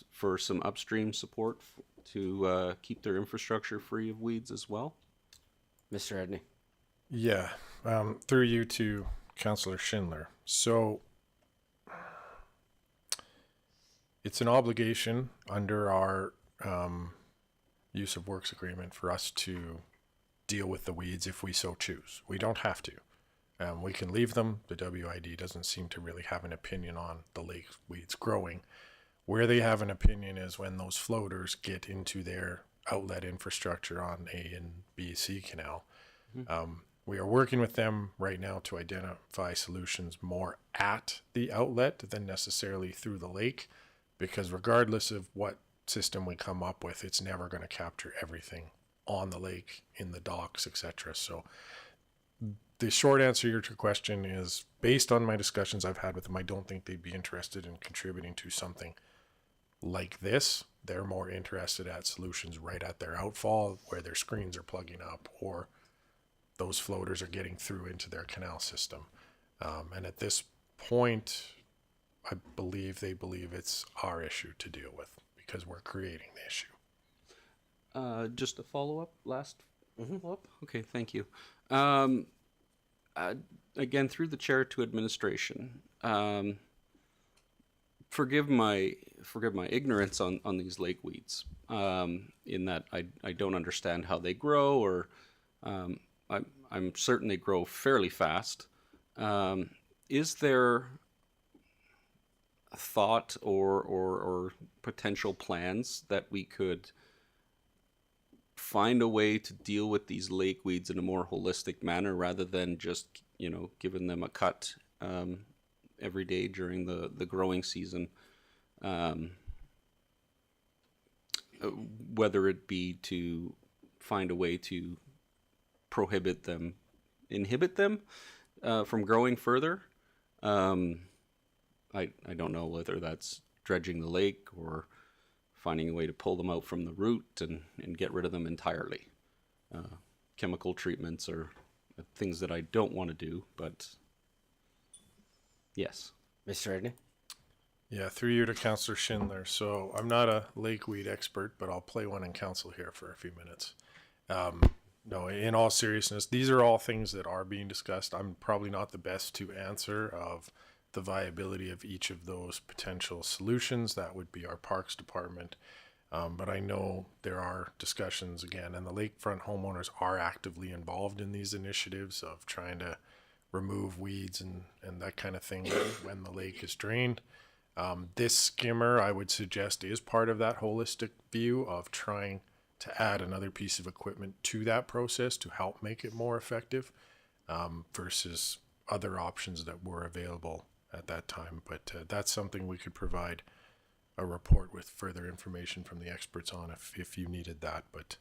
for some upstream support to keep their infrastructure free of weeds as well? Mr. Edney? Yeah, through you to Councillor Schindler. So it's an obligation under our use of works agreement for us to deal with the weeds if we so choose. We don't have to. We can leave them. The WID doesn't seem to really have an opinion on the lake weeds growing. Where they have an opinion is when those floaters get into their outlet infrastructure on A and B, C canal. We are working with them right now to identify solutions more at the outlet than necessarily through the lake, because regardless of what system we come up with, it's never going to capture everything on the lake, in the docks, etc. So the short answer to your question is, based on my discussions I've had with them, I don't think they'd be interested in contributing to something like this. They're more interested at solutions right at their outfall where their screens are plugging up or those floaters are getting through into their canal system. And at this point, I believe they believe it's our issue to deal with because we're creating the issue. Just a follow-up, last Okay, thank you. Again, through the chair to administration, forgive my ignorance on these lake weeds, in that I don't understand how they grow, or I'm certain they grow fairly fast. Is there a thought or potential plans that we could find a way to deal with these lake weeds in a more holistic manner, rather than just, giving them a cut every day during the growing season? Whether it be to find a way to inhibit them from growing further. I don't know whether that's dredging the lake or finding a way to pull them out from the root and get rid of them entirely. Chemical treatments are things that I don't want to do, but yes. Mr. Edney? Yeah, through you to Councillor Schindler. So I'm not a lakeweed expert, but I'll play one in council here for a few minutes. No, in all seriousness, these are all things that are being discussed. I'm probably not the best to answer of the viability of each of those potential solutions. That would be our Parks Department. But I know there are discussions again, and the lakefront homeowners are actively involved in these initiatives of trying to remove weeds and that kind of thing when the lake is drained. This skimmer, I would suggest, is part of that holistic view of trying to add another piece of equipment to that process to help make it more effective, versus other options that were available at that time. But that's something we could provide a report with further information from the experts on if you needed that. But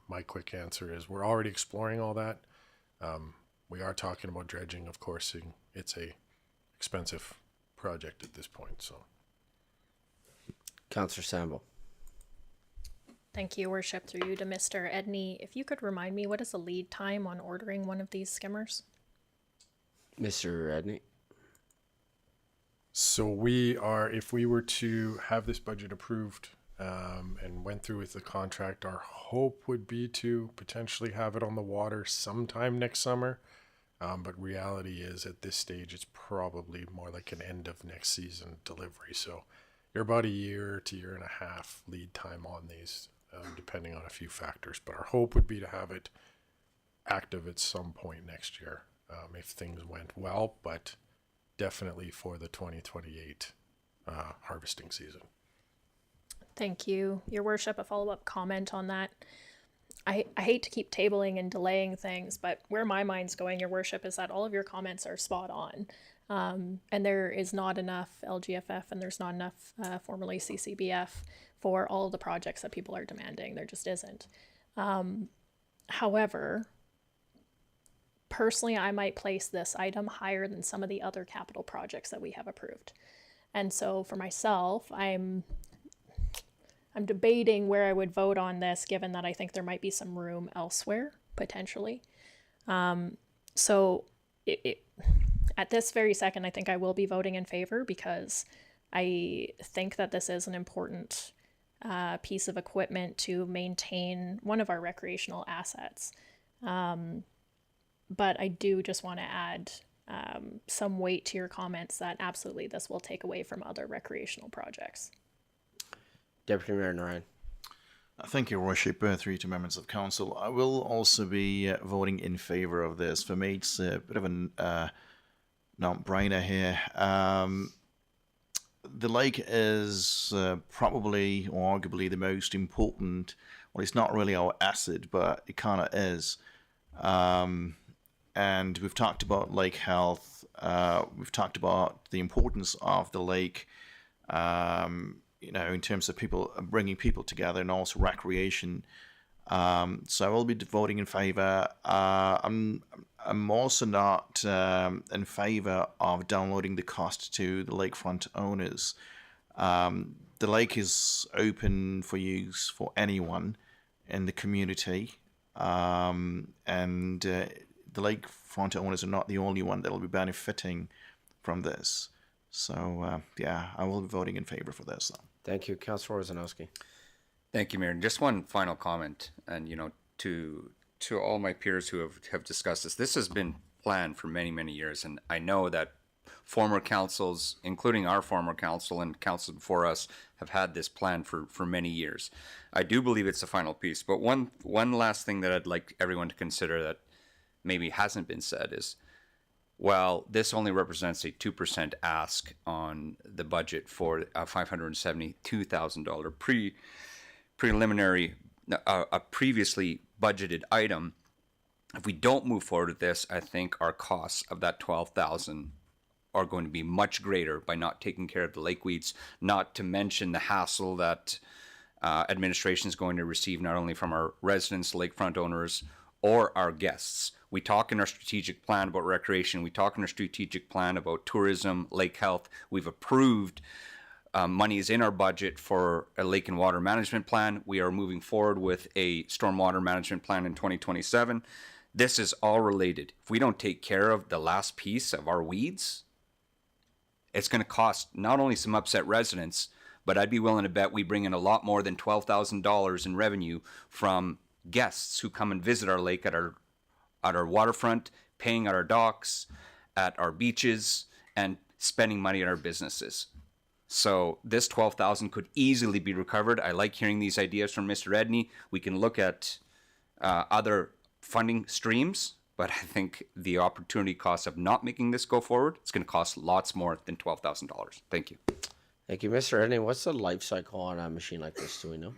my quick answer is we're already exploring all that. We are talking about dredging, of course. It's a expensive project at this point. So, Councillor Sambo. Thank you, Your Worship. Through you to Mr. Edney. If you could remind me, what is the lead time on ordering one of these skimmers? Mr. Edney? So if we were to have this budget approved and went through with the contract, our hope would be to potentially have it on the water sometime next summer. But reality is at this stage, it's probably more like an end of next season delivery. So you're about a year to year and a half lead time on these, depending on a few factors. But our hope would be to have it active at some point next year, if things went well, but definitely for the 2028 harvesting season. Thank you, Your Worship. A follow-up comment on that. I hate to keep tabling and delaying things, but where my mind's going, Your Worship, is that all of your comments are spot on. And there is not enough LGFF and there's not enough formerly CCBF for all the projects that people are demanding. There just isn't. However, personally, I might place this item higher than some of the other capital projects that we have approved. And so for myself, I'm debating where I would vote on this, given that I think there might be some room elsewhere, potentially. So at this very second, I think I will be voting in favor because I think that this is an important piece of equipment to maintain one of our recreational assets. But I do just want to add some weight to your comments that absolutely this will take away from other recreational projects. Deputy Mayor Narayan. Thank you, Your Worship. Through to members of council. I will also be voting in favour of this. For me, it's a bit of a non-brainer here. The lake is probably or arguably the most important. Well, it's not really our asset, but it kind of is. And we've talked about lake health. We've talked about the importance of the lake. In terms of people bringing people together and also recreation. So I will be voting in favour. I'm also not in favour of downloading the cost to the lakefront owners. The lake is open for use for anyone in the community, and the lakefront owners are not the only one that will be benefiting from this. So, I will be voting in favour for this. Thank you. Councillor Wojciechowski. Thank you, Mayor. Just one final comment, and to to all my peers who have discussed this has been planned for many, many years. And I know that former councils, including our former council and councils before us, have had this plan for many years. I do believe it's the final piece. But one last thing that I'd like everyone to consider that maybe hasn't been said is, well, this only represents a 2% ask on the budget for a $572,000 preliminary, a previously budgeted item. If we don't move forward with this, I think our costs of that $12,000 are going to be much greater by not taking care of the lake weeds, not to mention the hassle that administration is going to receive not only from our residents, lakefront owners, or our guests. We talk in our strategic plan about recreation. We talk in our strategic plan about tourism, lake health. We've approved money is in our budget for a lake and water management plan. We are moving forward with a stormwater management plan in 2027. This is all related. If we don't take care of the last piece of our weeds, it's going to cost not only some upset residents, but I'd be willing to bet we bring in a lot more than $12,000 in revenue from guests who come and visit our lake at our waterfront, paying at our docks, at our beaches, and spending money at our businesses. So this $12,000 could easily be recovered. I like hearing these ideas from Mr. Edney. We can look at other funding streams, but I think the opportunity cost of not making this go forward, it's going to cost lots more than $12,000. Thank you. Thank you, Mr. Edney. What's the life cycle on a machine like this? Do we know?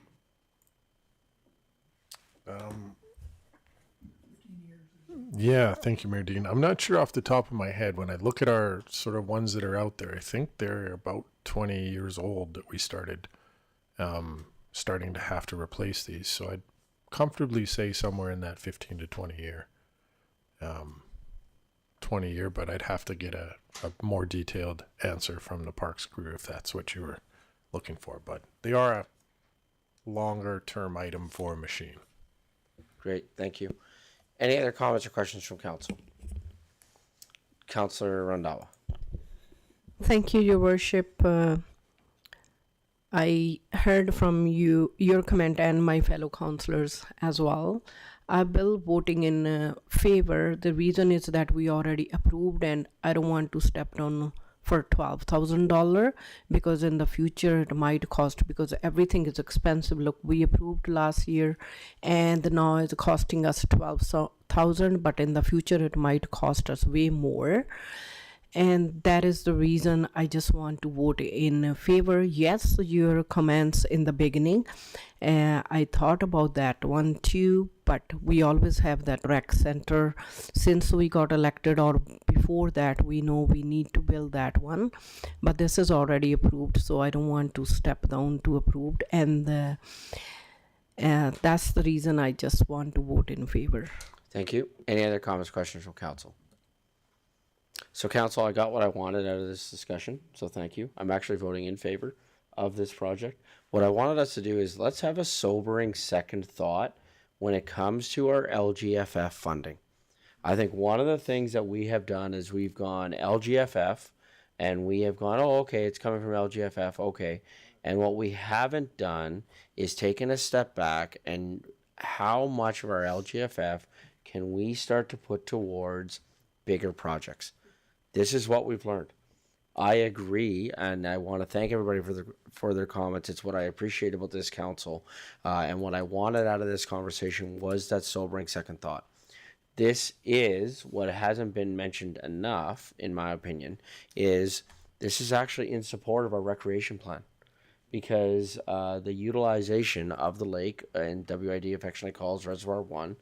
Yeah, thank you, Mayor Dean. I'm not sure off the top of my head. When I look at our sort of ones that are out there, I think they're about 20 years old that we started starting to have to replace these. So I'd comfortably say somewhere in that 15 to 20 year. 20 year, but I'd have to get a more detailed answer from the parks crew if that's what you were looking for. But they are a longer term item for a machine. Great, thank you. Any other comments or questions from council? Councillor Randhawa. Thank you, Your Worship. I heard from your comment and my fellow councillors as well. I will voting in favor. The reason is that we already approved, and I don't want to step down for $12,000 because in the future it might cost, because everything is expensive. Look, we approved last year and now it's costing us $12,000, but in the future it might cost us way more. And that is the reason I just want to vote in favor. Yes, your comments in the beginning, I thought about that one too, but we always have that rec center. Since we got elected or before that, we know we need to build that one, but this is already approved, so I don't want to step down to approved. And that's the reason I just want to vote in favor. Thank you. Any other comments, questions from council? So council, I got what I wanted out of this discussion, so thank you. I'm actually voting in favor of this project. What I wanted us to do is let's have a sobering second thought when it comes to our LGFF funding. I think one of the things that we have done is we've gone LGFF and we have gone, oh, okay, it's coming from LGFF, okay. And what we haven't done is taken a step back and how much of our LGFF can we start to put towards bigger projects. This is what we've learned. I agree, and I want to thank everybody for their comments. It's what I appreciate about this council, and what I wanted out of this conversation was that sobering second thought. This is what hasn't been mentioned enough, in my opinion, is this is actually in support of our recreation plan, because the utilization of the lake, and WID affectionately calls Reservoir 1,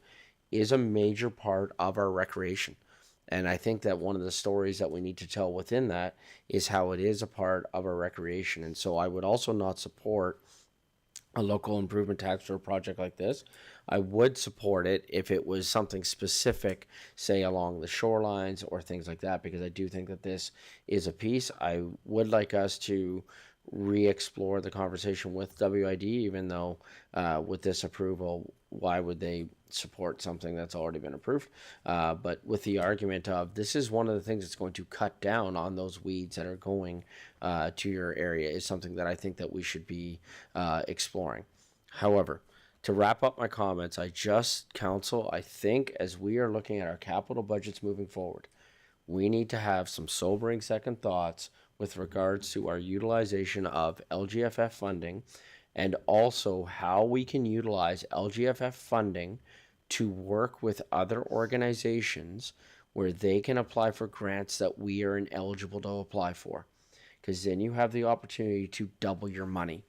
is a major part of our recreation. And I think that one of the stories that we need to tell within that is how it is a part of our recreation. And so I would also not support a local improvement tax for a project like this. I would support it if it was something specific, say along the shorelines or things like that, because I do think that this is a piece. I would like us to re-explore the conversation with WID, even though with this approval, why would they support something that's already been approved? But with the argument of this is one of the things that's going to cut down on those weeds that are going to your area is something that I think that we should be exploring. However, to wrap up my comments, council, I think as we are looking at our capital budgets moving forward, we need to have some sobering second thoughts with regards to our utilization of LGFF funding, and also how we can utilize LGFF funding to work with other organizations where they can apply for grants that we are ineligible to apply for. Because then you have the opportunity to double your money.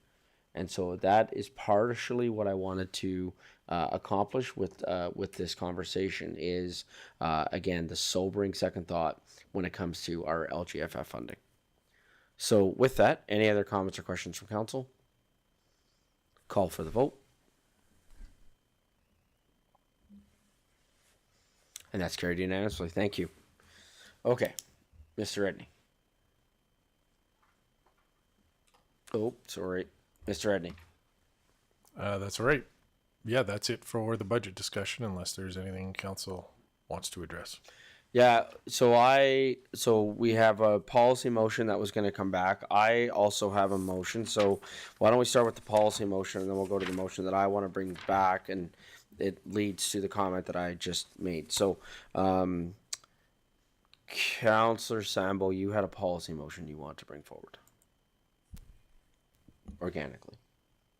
And so that is partially what I wanted to accomplish with this conversation is, again, the sobering second thought when it comes to our LGFF funding. So with that, any other comments or questions from council? Call for the vote. And that's carried unanimously. Thank you. Okay, Mr. Edney. Oh, sorry. Mr. Edney. That's all right. Yeah, that's it for the budget discussion, unless there's anything council wants to address. Yeah, so we have a policy motion that was going to come back. I also have a motion, so why don't we start with the policy motion, and then we'll go to the motion that I want to bring back, and it leads to the comment that I just made. So, Councillor Sambo, you had a policy motion you want to bring forward organically.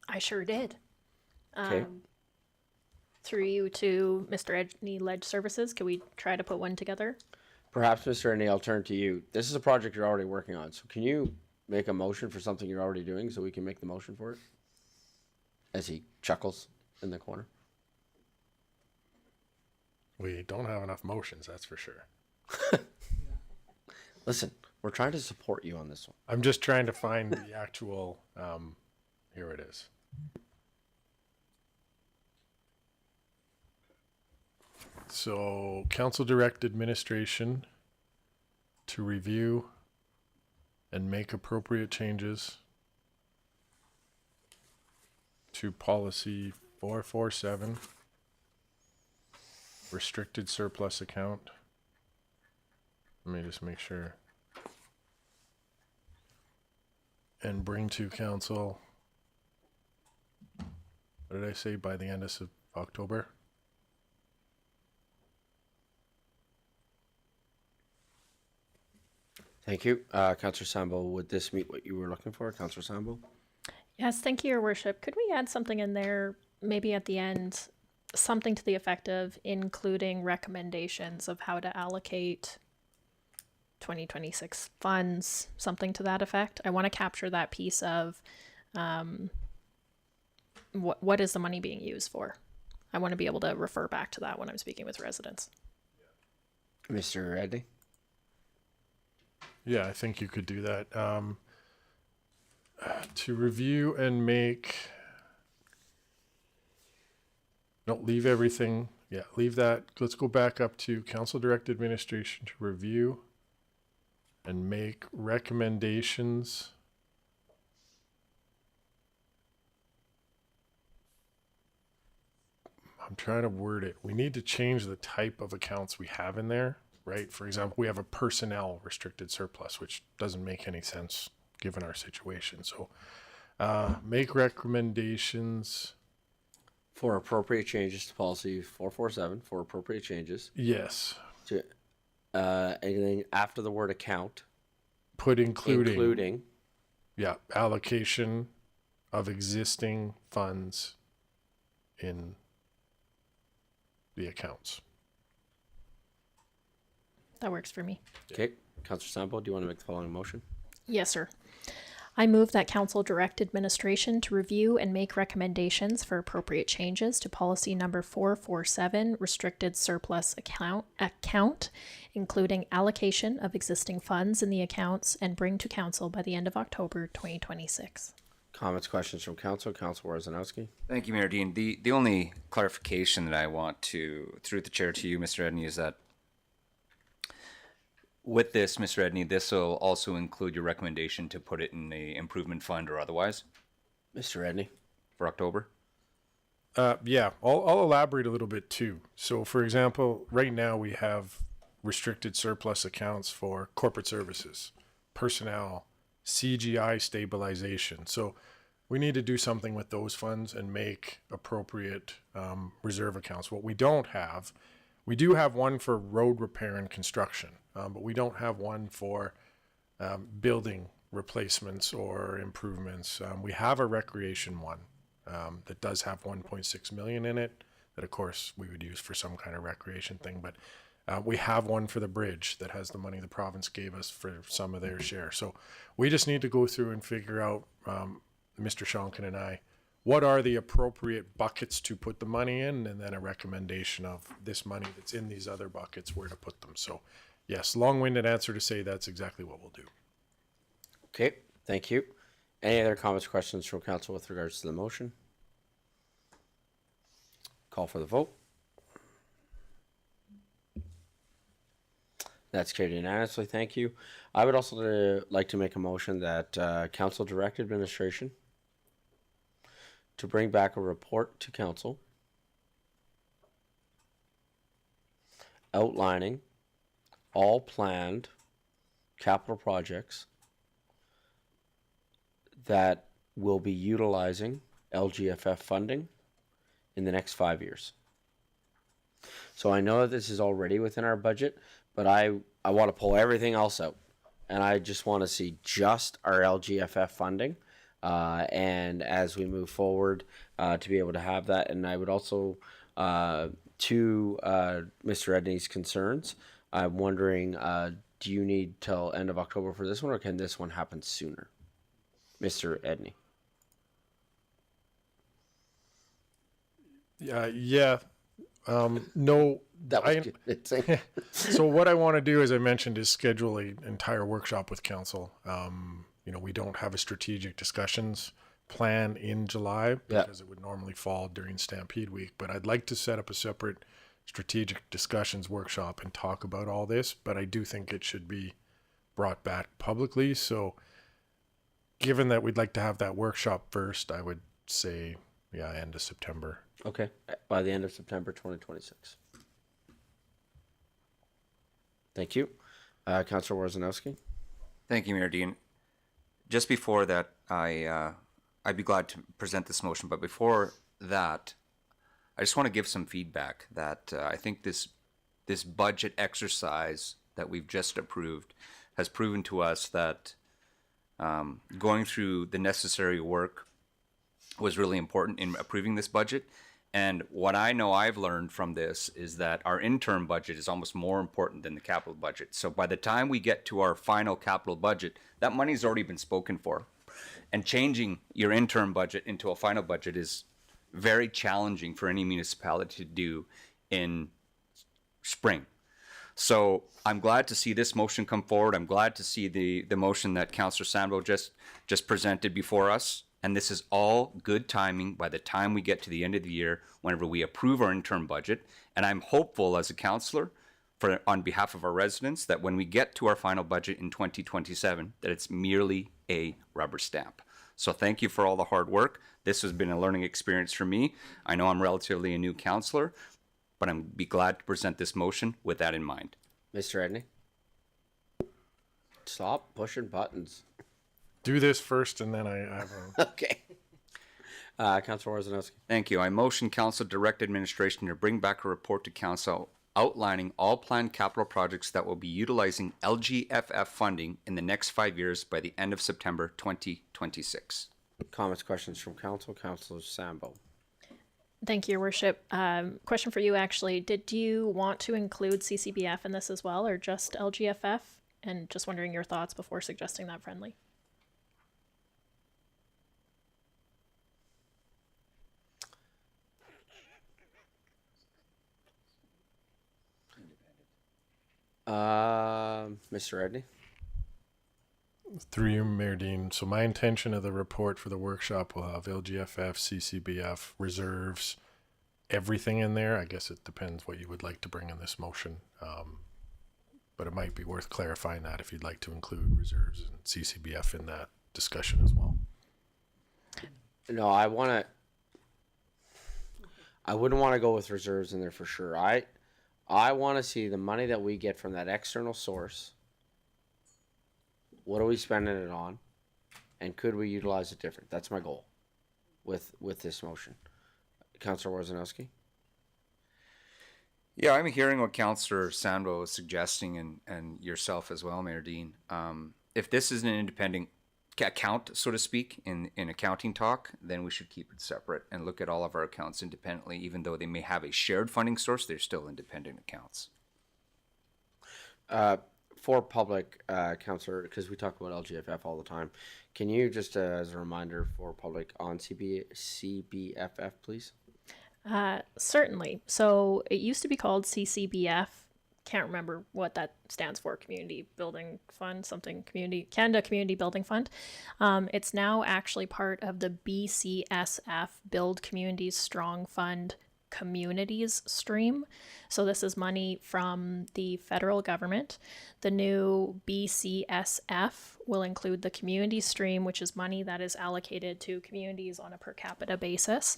I sure did. Okay. Through you to Mr. Edney Ledge Services, can we try to put one together? Perhaps, Mr. Edney, I'll turn to you. This is a project you're already working on, so can you make a motion for something you're already doing so we can make the motion for it? As he chuckles in the corner. We don't have enough motions, that's for sure. Listen, we're trying to support you on this one. I'm just trying to find the actual, here it is. So, council direct administration to review and make appropriate changes to policy 447, restricted surplus account. Let me just make sure. And bring to council, what did I say, by the end of October? Thank you. Councillor Sambo, would this meet what you were looking for, Councillor Sambo? Yes, thank you, Your Worship. Could we add something in there, maybe at the end, something to the effect of including recommendations of how to allocate 2026 funds, something to that effect? I want to capture that piece of what is the money being used for? I want to be able to refer back to that when I'm speaking with residents. Mr. Edney? Yeah, I think you could do that. To review and make... No, leave everything. Yeah, leave that. Let's go back up to council direct administration to review and make recommendations. I'm trying to word it. We need to change the type of accounts we have in there, right? For example, we have a personnel restricted surplus, which doesn't make any sense given our situation. So make recommendations. For appropriate changes to policy 447, for appropriate changes. Yes. To anything after the word account. Put including. Including. Yeah, allocation of existing funds in the accounts. That works for me. Okay. Councillor Sambo, do you want to make the following motion? Yes, sir. I move that council direct administration to review and make recommendations for appropriate changes to policy number 447, restricted surplus account, including allocation of existing funds in the accounts, and bring to council by the end of October 2026. Comments, questions from council? Councilor Wojciechowski. Thank you, Mayor Dean. The only clarification that I want to, through the chair to you, Mr. Edney, is that with this, Mr. Edney, this will also include your recommendation to put it in the improvement fund or otherwise? Mr. Edney. For October? Yeah, I'll elaborate a little bit too. So, for example, right now we have restricted surplus accounts for corporate services, personnel, CGI stabilization. So we need to do something with those funds and make appropriate reserve accounts. What we don't have, we do have one for road repair and construction, but we don't have one for building replacements or improvements. We have a recreation one that does have 1.6 million in it that of course we would use for some kind of recreation thing, but we have one for the bridge that has the money the province gave us for some of their share. So we just need to go through and figure out, Mr. Shonkin and I, what are the appropriate buckets to put the money in, and then a recommendation of this money that's in these other buckets, where to put them. So yes, long-winded answer to say that's exactly what we'll do. Okay, thank you. Any other comments or questions from council with regards to the motion? Call for the vote. That's carried unanimously. Thank you. I would also like to make a motion that council direct administration to bring back a report to council outlining all planned capital projects that will be utilizing LGFF funding in the next 5 years. So I know that this is already within our budget, but I want to pull everything else out, and I just want to see just our LGFF funding, and as we move forward, to be able to have that. And I would also, to Mr. Edney's concerns, I'm wondering, do you need till end of October for this one, or can this one happen sooner, Mr. Edney? Yeah. No, that was good. So what I want to do, as I mentioned, is schedule an entire workshop with council. We don't have a strategic discussions plan in July because it would normally fall during Stampede Week, but I'd like to set up a separate strategic discussions workshop and talk about all this, but I do think it should be brought back publicly. So given that we'd like to have that workshop first, I would say, end of September. Okay, by the end of September 2026. Thank you. Councilor Worzanowski. Thank you, Mayor Dean. Just before that, I'd be glad to present this motion, but before that, I just want to give some feedback that I think this budget exercise that we've just approved has proven to us that going through the necessary work was really important in approving this budget. And what I know I've learned from this is that our interim budget is almost more important than the capital budget. So by the time we get to our final capital budget, that money's already been spoken for. And changing your interim budget into a final budget is very challenging for any municipality to do in spring. So I'm glad to see this motion come forward. I'm glad to see the motion that Councillor Sandbo just presented before us. And this is all good timing by the time we get to the end of the year, whenever we approve our interim budget. And I'm hopeful as a councillor, on behalf of our residents, that when we get to our final budget in 2027, that it's merely a rubber stamp. So thank you for all the hard work. This has been a learning experience for me. I know I'm relatively a new councillor, but I'm be glad to present this motion with that in mind. Mr. Edney. Stop pushing buttons. Do this first, and then I have a... Okay. Councilor Worzanowski. Thank you. I motion council direct administration to bring back a report to council outlining all planned capital projects that will be utilizing LGFF funding in the next 5 years by the end of September 2026. Comments, questions from council. Councilor Sambo. Thank you, Your Worship. Question for you, actually. Did you want to include CCBF in this as well, or just LGFF? And just wondering your thoughts before suggesting that friendly. Mr. Edney. Through you, Mayor Dean. So my intention of the report for the workshop will have LGFF, CCBF, reserves, everything in there. I guess it depends what you would like to bring in this motion. But it might be worth clarifying that if you'd like to include reserves and CCBF in that discussion as well. No, I wouldn't want to go with reserves in there for sure. I want to see the money that we get from that external source. What are we spending it on? And could we utilize it different? That's my goal. with this motion? Councillor Wozzanowski? Yeah, I'm hearing what Councillor Sandbo is suggesting, and yourself as well, Mayor Dean. If this is an independent account, so to speak, in accounting talk, then we should keep it separate and look at all of our accounts independently. Even though they may have a shared funding source, they're still independent accounts. For public, Councillor, because we talk about LGFF all the time, can you just, as a reminder for public on CBFF, please? Certainly. So it used to be called CCBF. Can't remember what that stands for. Community Building Fund, something Canada Community Building Fund. It's now actually part of the BCSF, Build Communities Strong Fund Communities stream. So this is money from the federal government. The new BCSF will include the community stream, which is money that is allocated to communities on a per capita basis.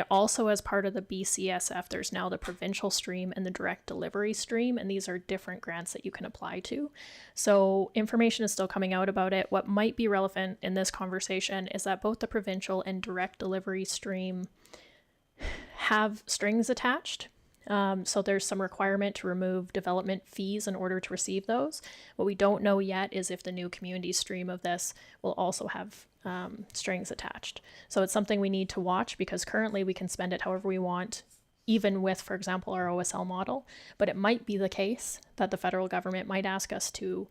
Also, as part of the BCSF, there's now the provincial stream and the direct delivery stream, and these are different grants that you can apply to. So information is still coming out about it. What might be relevant in this conversation is that both the provincial and direct delivery stream have strings attached. So there's some requirement to remove development fees in order to receive those. What we don't know yet is if the new community stream of this will also have strings attached. So it's something we need to watch, because currently we can spend it however we want, even with, for example, our OSL model. But it might be the case that the federal government might ask us to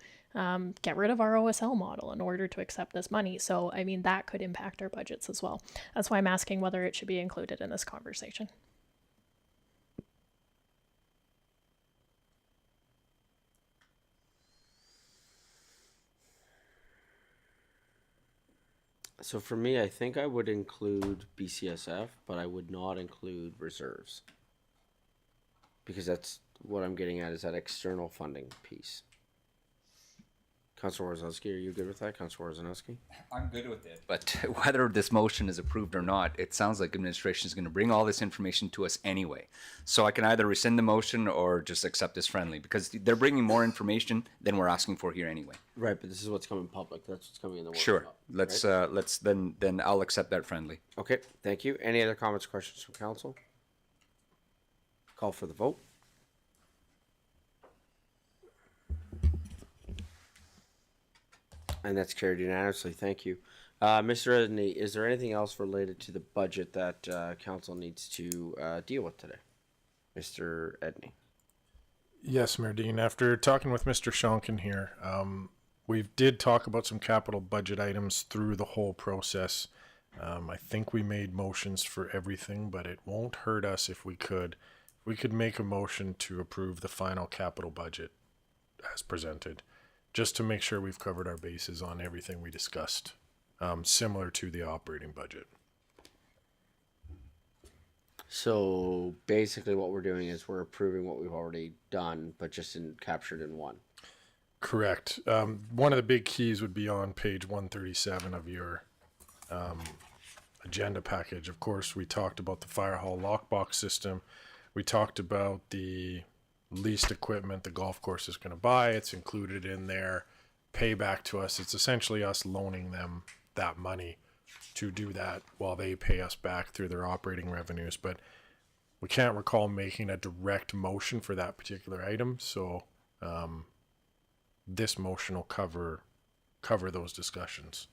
get rid of our OSL model in order to accept this money. So, I mean, that could impact our budgets as well. That's why I'm asking whether it should be included in this conversation. So for me, I think I would include BCSF, but I would not include reserves. Because that's what I'm getting at, is that external funding piece. Councillor Warzowski, are you good with that? Councillor Warzowski? I'm good with it. But whether this motion is approved or not, it sounds like administration is going to bring all this information to us anyway. So I can either rescind the motion or just accept this friendly, because they're bringing more information than we're asking for here anyway. Right, but this is what's coming public. That's what's coming in the workshop. Sure. Let's then I'll accept that friendly. Okay, thank you. Any other comments or questions from council? Call for the vote. And that's carried unanimously. Thank you. Mr. Edney, is there anything else related to the budget that council needs to deal with today? Mr. Edney. Yes, Mayor Dean. After talking with Mr. Shonkin here, we did talk about some capital budget items through the whole process. I think we made motions for everything, but it won't hurt us if we could. We could make a motion to approve the final capital budget as presented, just to make sure we've covered our bases on everything we discussed, similar to the operating budget. So basically what we're doing is we're approving what we've already done, but just captured in one. Correct. One of the big keys would be on page 137 of your agenda package. Of course, we talked about the fire hall lockbox system. We talked about the leased equipment the golf course is going to buy. It's included in their payback to us. It's essentially us loaning them that money to do that while they pay us back through their operating revenues. But we can't recall making a direct motion for that particular item. So this motion will cover those discussions.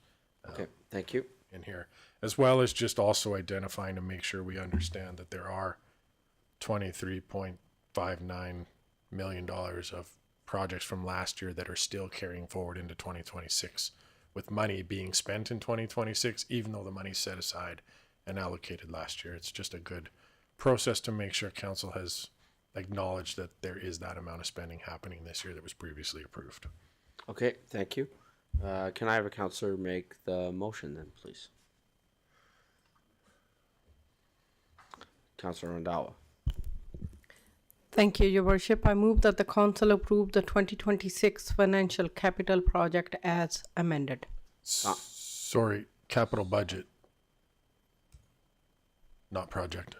Okay, thank you. In here, as well as just also identifying to make sure we understand that there are $23.59 million of projects from last year that are still carrying forward into 2026, with money being spent in 2026, even though the money's set aside and allocated last year. It's just a good process to make sure council has acknowledged that there is that amount of spending happening this year that was previously approved. Okay, thank you. Can I have a councillor make the motion then, please? Councillor Randawa. Thank you, Your Worship. I move that the council approve the 2026 financial capital project as amended. Sorry, capital budget, not project.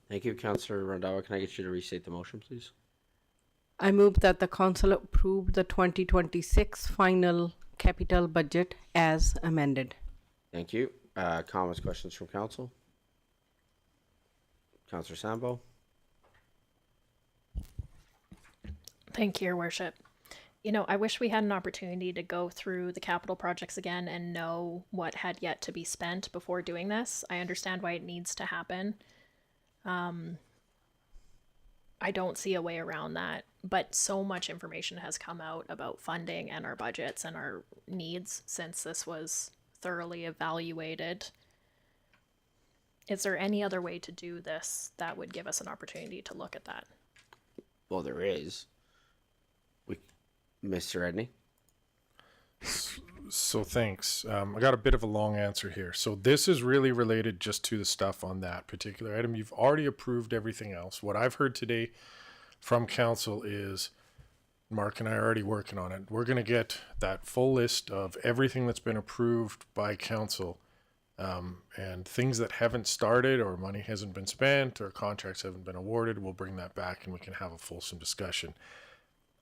Thank you, Councillor Randawa. Can I get you to restate the motion, please? I move that the council approve the 2026 final capital budget as amended. Thank you. Comments, questions from council? Councillor Sambo? Thank you, Your Worship. You know, I wish we had an opportunity to go through the capital projects again and know what had yet to be spent before doing this. I understand why it needs to happen. I don't see a way around that, but so much information has come out about funding and our budgets and our needs since this was thoroughly evaluated. Is there any other way to do this that would give us an opportunity to look at that? Well, there is. Mr. Edney? So thanks. I got a bit of a long answer here. So this is really related just to the stuff on that particular item. You've already approved everything else. What I've heard today from council is Mark and I are already working on it. We're going to get that full list of everything that's been approved by council, and things that haven't started or money hasn't been spent or contracts haven't been awarded. We'll bring that back and we can have a fulsome discussion.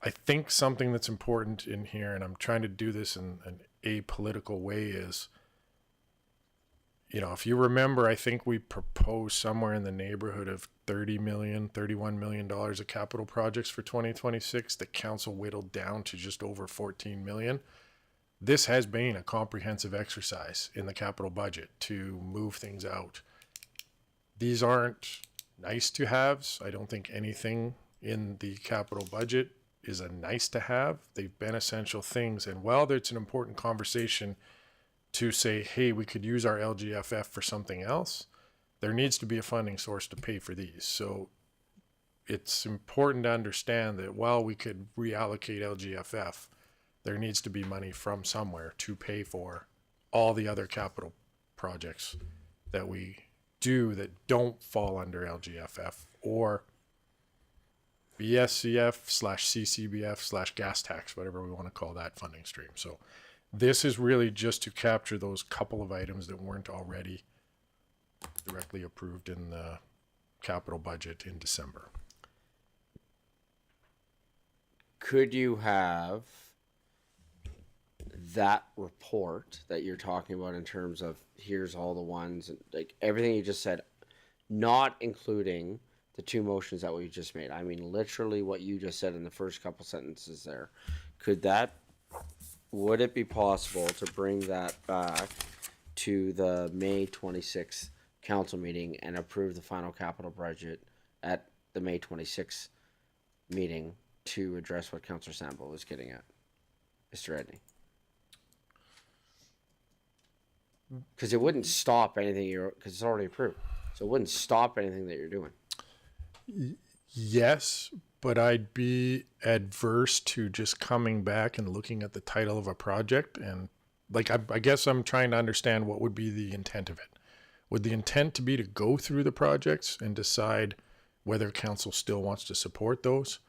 I think something that's important in here, and I'm trying to do this in an apolitical way, is, you know, if you remember, I think we proposed somewhere in the neighborhood of $31 million of capital projects for 2026 that council whittled down to just over 14 million. This has been a comprehensive exercise in the capital budget to move things out. These aren't nice to haves. I don't think anything in the capital budget is a nice to have. They've been essential things. And while it's an important conversation to say, hey, we could use our LGFF for something else, there needs to be a funding source to pay for these. So it's important to understand that while we could reallocate LGFF, there needs to be money from somewhere to pay for all the other capital projects that we do that don't fall under LGFF or BSCF/CCBF/gas tax, whatever we want to call that funding stream. So this is really just to capture those couple of items that weren't already directly approved in the capital budget in December. Could you have that report that you're talking about in terms of here's all the ones, like everything you just said, not including the two motions that we just made? I mean, literally what you just said in the first couple sentences there. Would it be possible to bring that back to the May 26th council meeting and approve the final capital budget at the May 26th meeting to address what Councillor Sambo was getting at? Mr. Edney? Because it wouldn't stop anything because it's already approved. So it wouldn't stop anything that you're doing. Yes, but I'd be adverse to just coming back and looking at the title of a project. And like, I guess I'm trying to understand what would be the intent of it. Would the intent to be to go through the projects and decide whether council still wants to support those?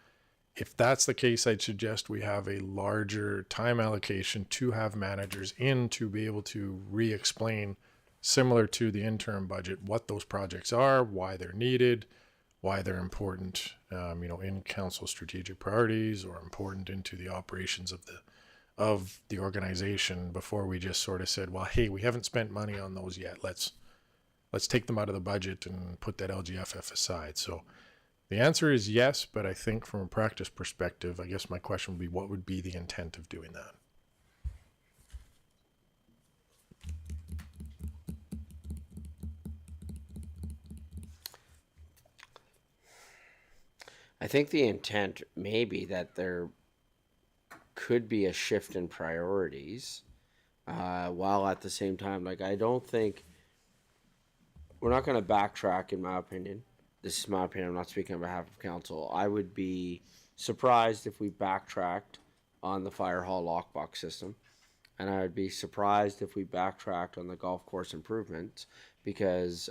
If that's the case, I'd suggest we have a larger time allocation to have managers in to be able to re-explain, similar to the interim budget, what those projects are, why they're needed, why they're important, in council strategic priorities or important into the operations of the organization, before we just sort of said, well, hey, we haven't spent money on those yet. Let's take them out of the budget and put that LGFF aside. So the answer is yes, but I think from a practice perspective, I guess my question would be, what would be the intent of doing that? I think the intent may be that there could be a shift in priorities, while at the same time, like, I don't think we're not going to backtrack, in my opinion. This is my opinion. I'm not speaking on behalf of council. I would be surprised if we backtracked on the fire hall lockbox system. And I would be surprised if we backtracked on the golf course improvements, because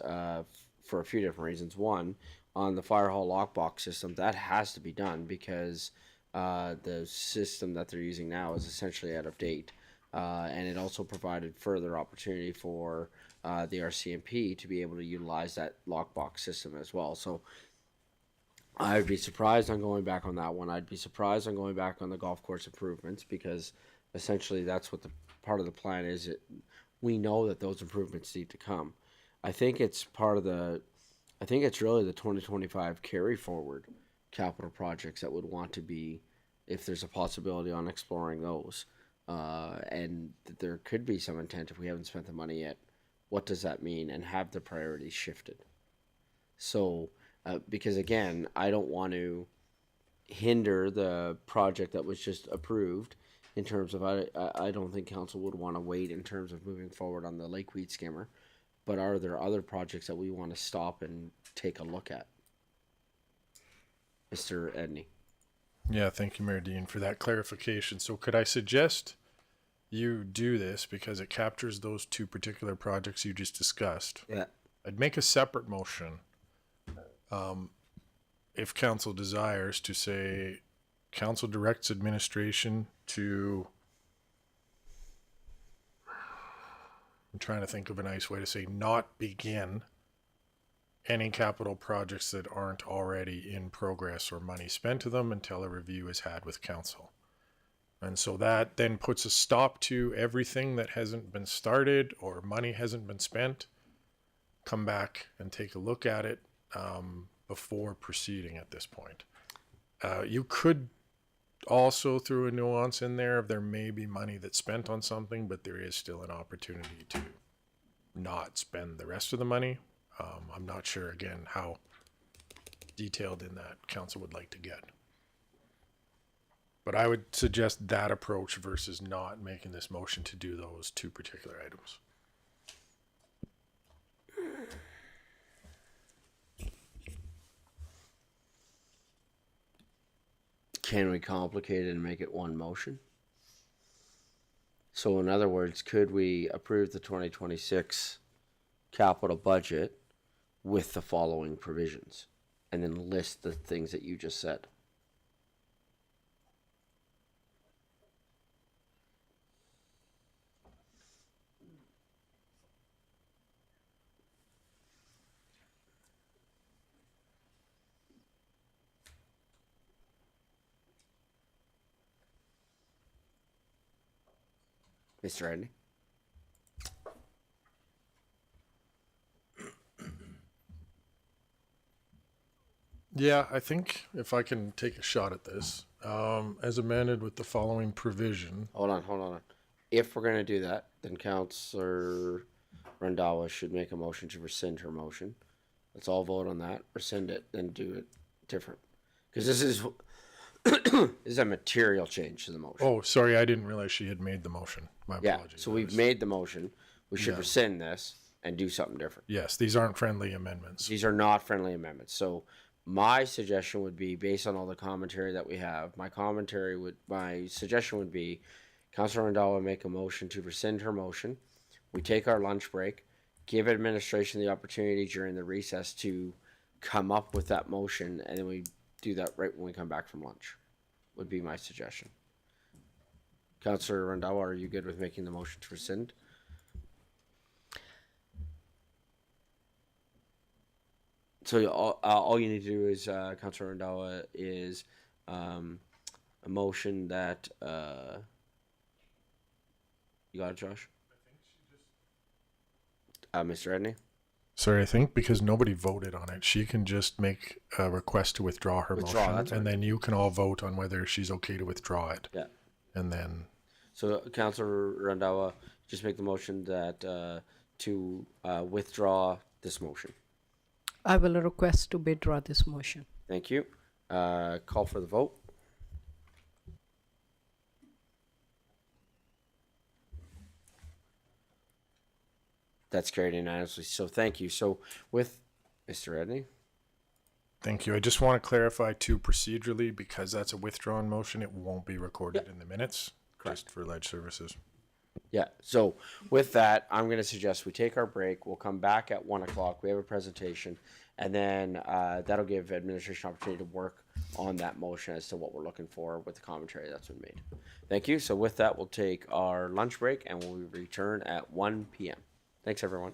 for a few different reasons. One, on the fire hall lockbox system, that has to be done because the system that they're using now is essentially out of date. And it also provided further opportunity for the RCMP to be able to utilize that lockbox system as well. So I'd be surprised on going back on that one. I'd be surprised on going back on the golf course improvements, because essentially that's what the part of the plan is. We know that those improvements need to come. I think it's really the 2025 carry forward capital projects that would want to be, if there's a possibility on exploring those. And there could be some intent if we haven't spent the money yet. What does that mean? And have the priorities shifted. So, because again, I don't want to hinder the project that was just approved in terms of, I don't think council would want to wait in terms of moving forward on the lakeweed skimmer. But are there other projects that we want to stop and take a look at? Mr. Edney. Yeah, thank you, Mayor Dean, for that clarification. So could I suggest you do this because it captures those two particular projects you just discussed? Yeah. I'd make a separate motion, if council desires, to say council directs administration to, I'm trying to think of a nice way to say, not begin any capital projects that aren't already in progress or money spent to them until a review is had with council. And so that then puts a stop to everything that hasn't been started or money hasn't been spent. Come back and take a look at it before proceeding at this point. You could also throw a nuance in there of there may be money that's spent on something, but there is still an opportunity to not spend the rest of the money. I'm not sure, again, how detailed in that council would like to get. But I would suggest that approach versus not making this motion to do those two particular items. Can we complicate it and make it one motion? So in other words, could we approve the 2026 capital budget with the following provisions and then list the things that you just said? Mr. Edney? Yeah, I think if I can take a shot at this, as amended with the following provision. Hold on. If we're going to do that, then Councillor Randhawa should make a motion to rescind her motion. Let's all vote on that, rescind it, then do it different. Because this is a material change to the motion. Oh, sorry, I didn't realize she had made the motion. My apologies. So we've made the motion. We should rescind this and do something different. Yes, these aren't friendly amendments. These are not friendly amendments. So my suggestion would be, based on all the commentary that we have, my suggestion would be Councilor Randhawa make a motion to rescind her motion. We take our lunch break, give administration the opportunity during the recess to come up with that motion, and then we do that right when we come back from lunch, would be my suggestion. Councilor Randhawa, are you good with making the motion to rescind? So all you need to do is, Councilor Randhawa, is a motion that, you got it, Josh? Mr. Edney? Sorry, I think because nobody voted on it, she can just make a request to withdraw her motion, and then you can all vote on whether she's okay to withdraw it. Yeah. And then. So Councilor Randhawa, just make the motion that to withdraw this motion. I will request to withdraw this motion. Thank you. Call for the vote. That's carried unanimously. So thank you. So with Mr. Edney. Thank you. I just want to clarify too procedurally, because that's a withdrawn motion, it won't be recorded in the minutes. Correct. Just for ledge services. Yeah. So with that, I'm going to suggest we take our break. We'll come back at 1 o'clock. We have a presentation, and then that'll give administration opportunity to work on that motion as to what we're looking for with the commentary that's been made. Thank you. So with that, we'll take our lunch break and we'll return at 1 p.m. Thanks, everyone.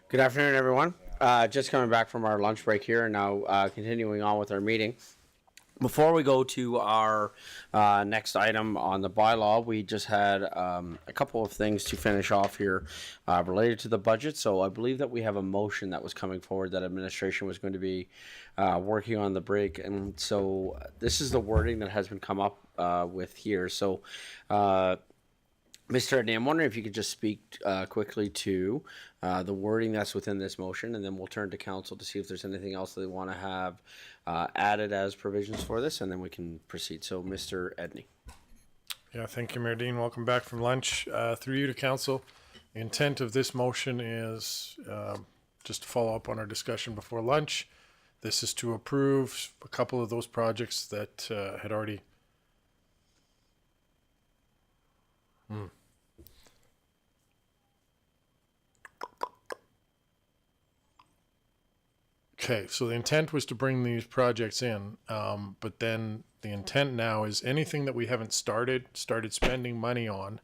Good afternoon, everyone. Just coming back from our lunch break here and now continuing on with our meeting. Before we go to our next item on the bylaw, we just had a couple of things to finish off here related to the budget. So I believe that we have a motion that was coming forward that administration was going to be working on the break. And so this is the wording that has been come up with here. So Mr. Edney, I'm wondering if you could just speak quickly to the wording that's within this motion, and then we'll turn to council to see if there's anything else they want to have added as provisions for this, and then we can proceed. So, Mr. Edney. Yeah, thank you, Mayor Dean. Welcome back from lunch. Through you to council. The intent of this motion is just to follow up on our discussion before lunch. This is to approve a couple of those projects that had already. Okay, so the intent was to bring these projects in, but then the intent now is anything that we haven't started spending money on,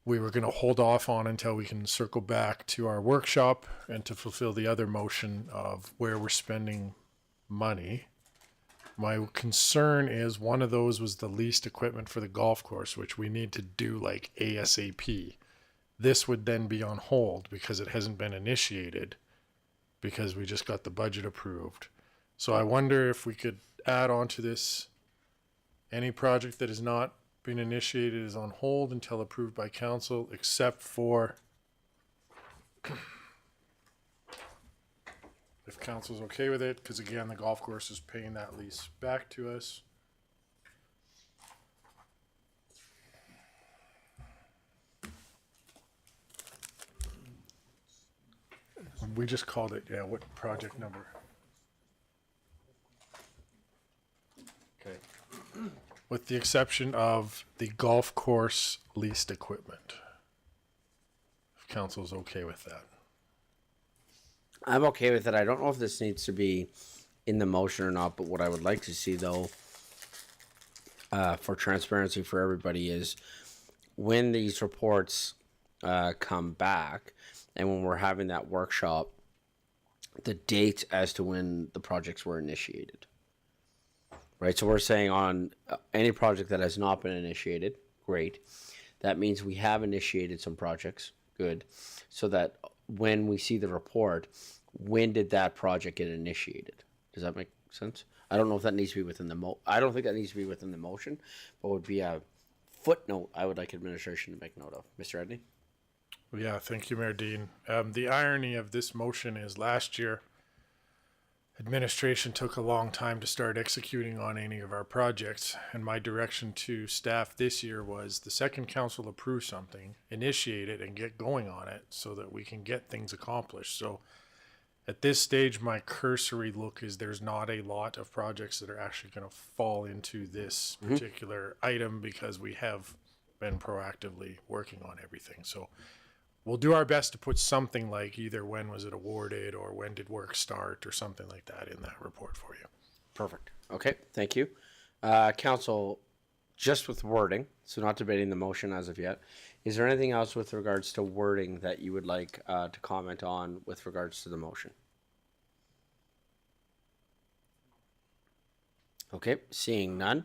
we were going to hold off on until we can circle back to our workshop and to fulfill the other motion of where we're spending money. My concern is one of those was the leased equipment for the golf course, which we need to do like ASAP. This would then be on hold because it hasn't been initiated because we just got the budget approved. So I wonder if we could add on to this, any project that has not been initiated is on hold until approved by council, except for if council's okay with it, because again, the golf course is paying that lease back to us. We just called it, yeah, what project number? Okay. With the exception of the golf course leased equipment. If council's okay with that. I'm okay with it. I don't know if this needs to be in the motion or not, but what I would like to see, though, for transparency for everybody, is when these reports come back and when we're having that workshop, the date as to when the projects were initiated. Right, so we're saying on any project that has not been initiated, great. That means we have initiated some projects, good. So that when we see the report, when did that project get initiated? Does that make sense? I don't know if that needs to be within the I don't think that needs to be within the motion, but would be a footnote I would like administration to make note of. Mr. Edney? Well, yeah, thank you, Mayor Dean. The irony of this motion is last year, administration took a long time to start executing on any of our projects, and my direction to staff this year was the second council approve something, initiate it, and get going on it so that we can get things accomplished. So at this stage, my cursory look is there's not a lot of projects that are actually going to fall into this particular item because we have been proactively working on everything. So we'll do our best to put something like either when was it awarded or when did work start or something like that in that report for you. Perfect. Okay, thank you. Council, just with wording, so not debating the motion as of yet, is there anything else with regards to wording that you would like to comment on with regards to the motion? Okay, seeing none.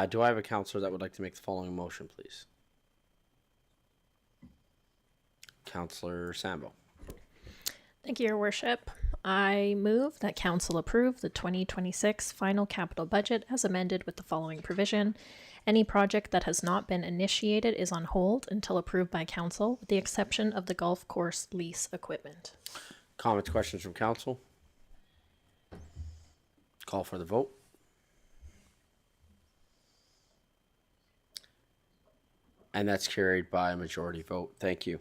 Do I have a councillor that would like to make the following motion, please? Councillor Sambo. Thank you, Your Worship. I move that Council approve the 2026 final capital budget as amended with the following provision. Any project that has not been initiated is on hold until approved by Council, with the exception of the golf course lease equipment. Comments, questions from Council? Call for the vote. And that's carried by a majority vote. Thank you.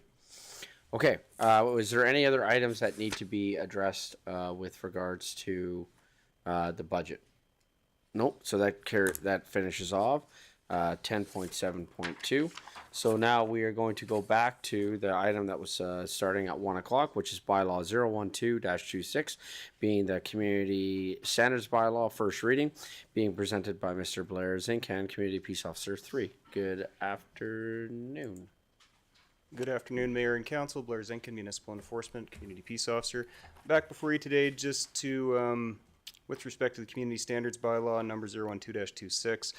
Okay, is there any other items that need to be addressed with regards to the budget? Nope, so that finishes off 10.7.2. So now we are going to go back to the item that was starting at 1 o'clock, which is Bylaw 012-26, being the Community Standards Bylaw, first reading, being presented by Mr. Blair Zincan, Community Peace Officer 3. Good afternoon. Good afternoon, Mayor and Council. Blair Zinkin, Municipal Enforcement, Community Peace Officer. Back before you today just to, with respect to the Community Standards Bylaw number 012-26.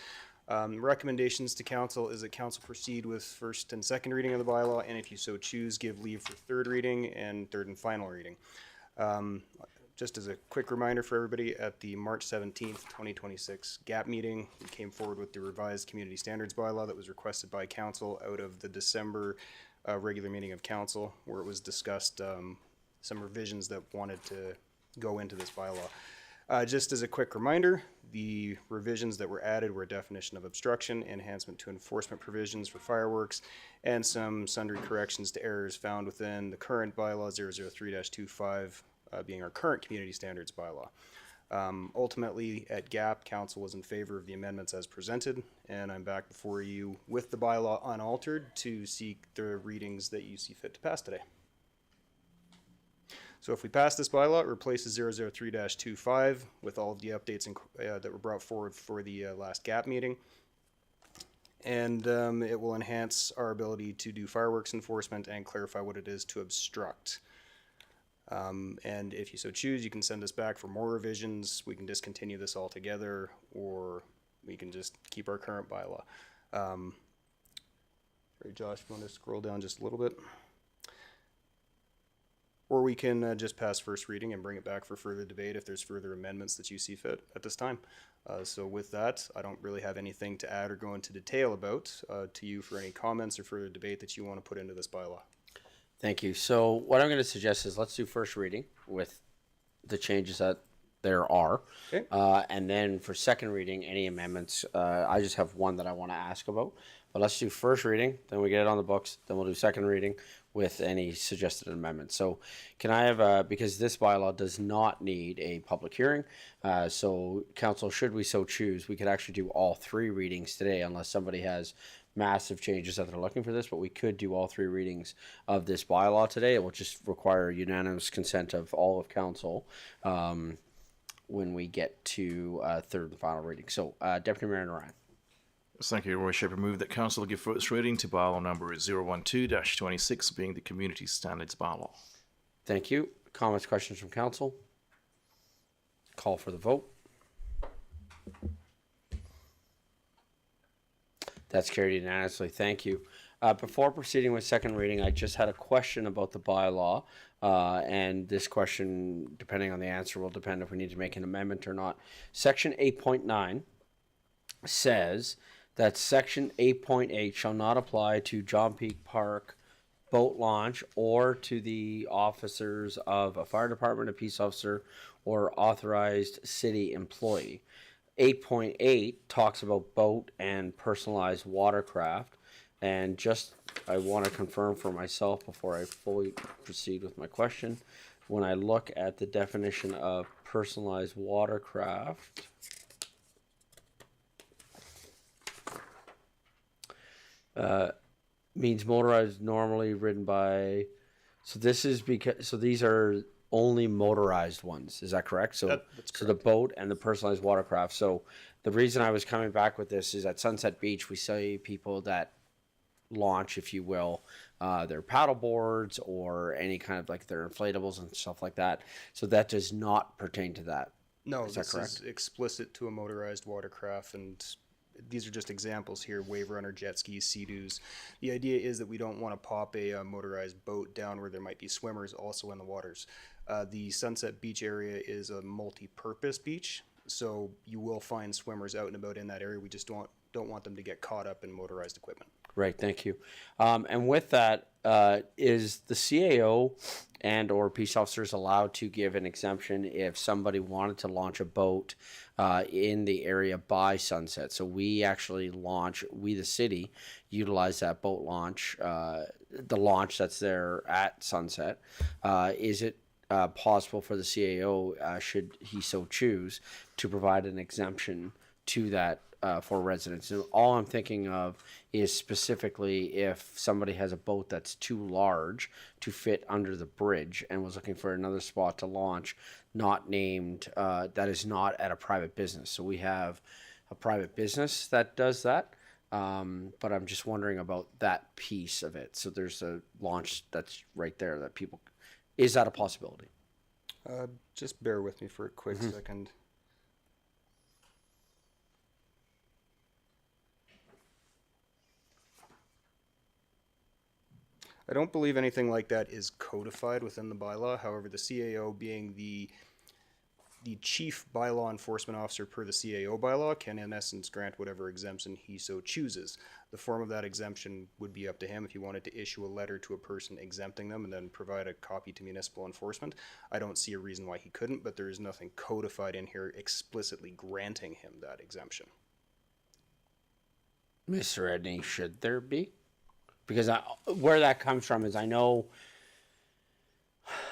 Recommendations to Council is that Council proceed with first and second reading of the bylaw, and if you so choose, give leave for third reading and third and final reading. Just as a quick reminder for everybody, at the March 17th, 2026 GAP meeting, we came forward with the revised Community Standards Bylaw that was requested by Council out of the December regular meeting of Council, where it was discussed some revisions that wanted to go into this bylaw. Just as a quick reminder, the revisions that were added were a definition of obstruction, enhancement to enforcement provisions for fireworks, and some sundry corrections to errors found within the current bylaw 003-25, being our current community standards bylaw. Ultimately, at GAP, Council was in favor of the amendments as presented, and I'm back before you with the bylaw unaltered to seek the readings that you see fit to pass today. So if we pass this bylaw, it replaces 003-25 with all of the updates that were brought forward for the last GAP meeting. And it will enhance our ability to do fireworks enforcement and clarify what it is to obstruct. And if you so choose, you can send us back for more revisions. We can discontinue this altogether, or we can just keep our current bylaw. Sorry, Josh, if you want to scroll down just a little bit. Or we can just pass first reading and bring it back for further debate if there's further amendments that you see fit at this time. So with that, I don't really have anything to add or go into detail about to you for any comments or further debate that you want to put into this bylaw. Thank you. So what I'm going to suggest is let's do first reading with the changes that there are. Okay. And then for second reading, any amendments, I just have one that I want to ask about. But let's do first reading, then we get it on the books, then we'll do second reading with any suggested amendments. So can I have, because this bylaw does not need a public hearing, so council, should we so choose, we could actually do all three readings today unless somebody has massive changes that they're looking for this, but we could do all three readings of this bylaw today. It will just require unanimous consent of all of council when we get to third and final reading. So Deputy Mayor Ryan. Thank you, Your Worship. I move that Council give first reading to bylaw number 012-26, being the Community Standards Bylaw. Thank you. Comments, questions from council? Call for the vote. That's carried unanimously. Thank you. Before proceeding with second reading, I just had a question about the bylaw, and this question, depending on the answer, will depend if we need to make an amendment or not. Section 8.9 says that Section 8.8 shall not apply to John Peak Park boat launch or to the officers of a fire department, a peace officer, or authorized city employee. 8.8 talks about boat and personalized watercraft, and just I want to confirm for myself before I fully proceed with my question. When I look at the definition of personalized watercraft, means motorized, normally ridden by, so this is because, so these are only motorized ones, is that correct? So That's correct. So the boat and the personalized watercraft. So the reason I was coming back with this is at Sunset Beach we see people that launch, if you will, their paddle boards or any kind of like their inflatables and stuff like that. So that does not pertain to that. No, Is that this correct? is explicit to a motorized watercraft, and these are just examples here: wave runner, jet skis, sea-doos. The idea is that we don't want to pop a motorized boat down where there might be swimmers also in the waters. The Sunset Beach area is a multi-purpose beach, so you will find swimmers out and about in that area. We just don't want them to get caught up in motorized equipment. Right, thank you. And with that, is the CAO and or peace officers allowed to give an exemption if somebody wanted to launch a boat in the area by sunset? So we actually launch, we the city, utilize that boat launch, the launch that's there at sunset. Is it possible for the CAO, should he so choose, to provide an exemption to that for residents? And all I'm thinking of is specifically if somebody has a boat that's too large to fit under the bridge and was looking for another spot to launch, not named, that is not at a private business. So we have a private business that does that. But I'm just wondering about that piece of it. So there's a launch that's right there that people, is that a possibility? Just bear with me for a quick second. I don't believe anything like that is codified within the bylaw. However, the CAO, being the chief bylaw enforcement officer per the CAO bylaw, can in essence grant whatever exemption he so chooses. The form of that exemption would be up to him if he wanted to issue a letter to a person exempting them and then provide a copy to municipal enforcement. I don't see a reason why he couldn't, but there is nothing codified in here explicitly granting him that exemption. Mr. Edney, should there be? Because where that comes from is I know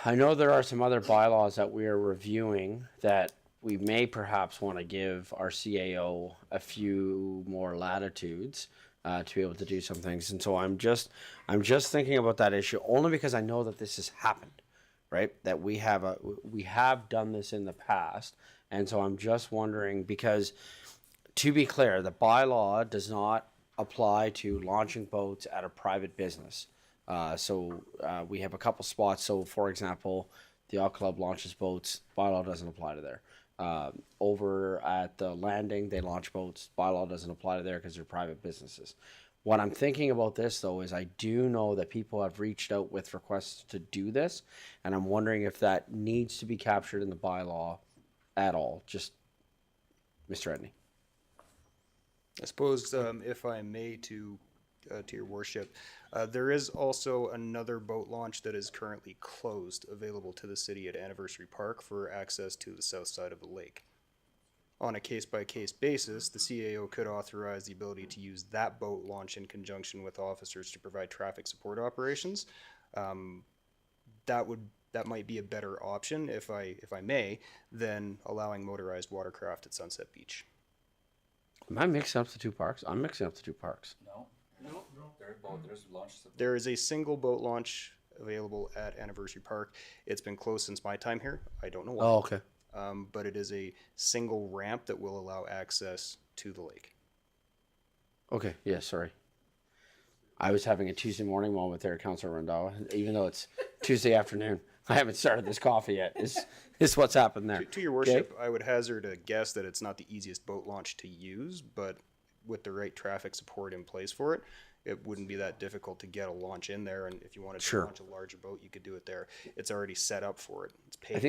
there are some other bylaws that we are reviewing that we may perhaps want to give our CAO a few more latitudes to be able to do some things. And so I'm just thinking about that issue only because I know that this has happened, right? That we have done this in the past. And so I'm just wondering, because to be clear, the bylaw does not apply to launching boats at a private business. So we have a couple spots. So for example, the yacht club launches boats, bylaw doesn't apply to there. Over at the landing, they launch boats, bylaw doesn't apply to there because they're private businesses. What I'm thinking about this though is I do know that people have reached out with requests to do this, and I'm wondering if that needs to be captured in the bylaw at all. Just Mr. Edney. I suppose, if I may, to your worship, there is also another boat launch that is currently closed, available to the city at Anniversary Park for access to the south side of the lake. On a case-by-case basis, the CAO could authorize the ability to use that boat launch in conjunction with officers to provide traffic support operations. That might be a better option, if I may, than allowing motorized watercraft at Sunset Beach. Am I mixing up the two parks? I'm mixing up the two parks. No. There's launch. There is a single boat launch available at Anniversary Park. It's been closed since my time here. I don't know why. Oh, okay. But it is a single ramp that will allow access to the lake. Okay, yeah, sorry. I was having a Tuesday morning moment there, Councilor Randhawa, even though it's Tuesday afternoon. I haven't started this coffee yet. Is what's happened there. To your worship, okay. I would hazard a guess that it's not the easiest boat launch to use, but with the right traffic support in place for it, it wouldn't be that difficult to get a launch in there. And if you wanted to launch a larger boat, you could do it there. It's already set up for it. It's paved.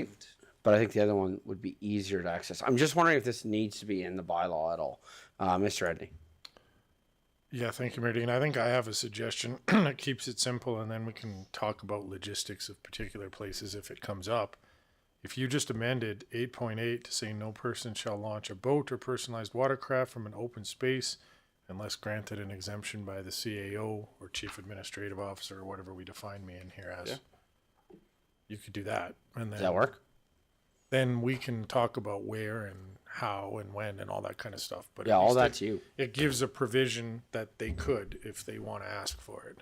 I think the other one would be easier to access. I'm just wondering if this needs to be in the bylaw at all. Mr. Edney. Yeah, thank you, Mayor Dean. I think I have a suggestion that keeps it simple, and then we can talk about logistics of particular places if it comes up. If you just amended 8.8 to say no person shall launch a boat or personalized watercraft from an open space unless granted an exemption by the CAO or Chief Administrative Officer or whatever we define me in here as. Yeah. You could do that. And then, does that work? Then we can talk about where and how and when and all that kind of stuff. But yeah, all that's you. It gives a provision that they could if they want to ask for it.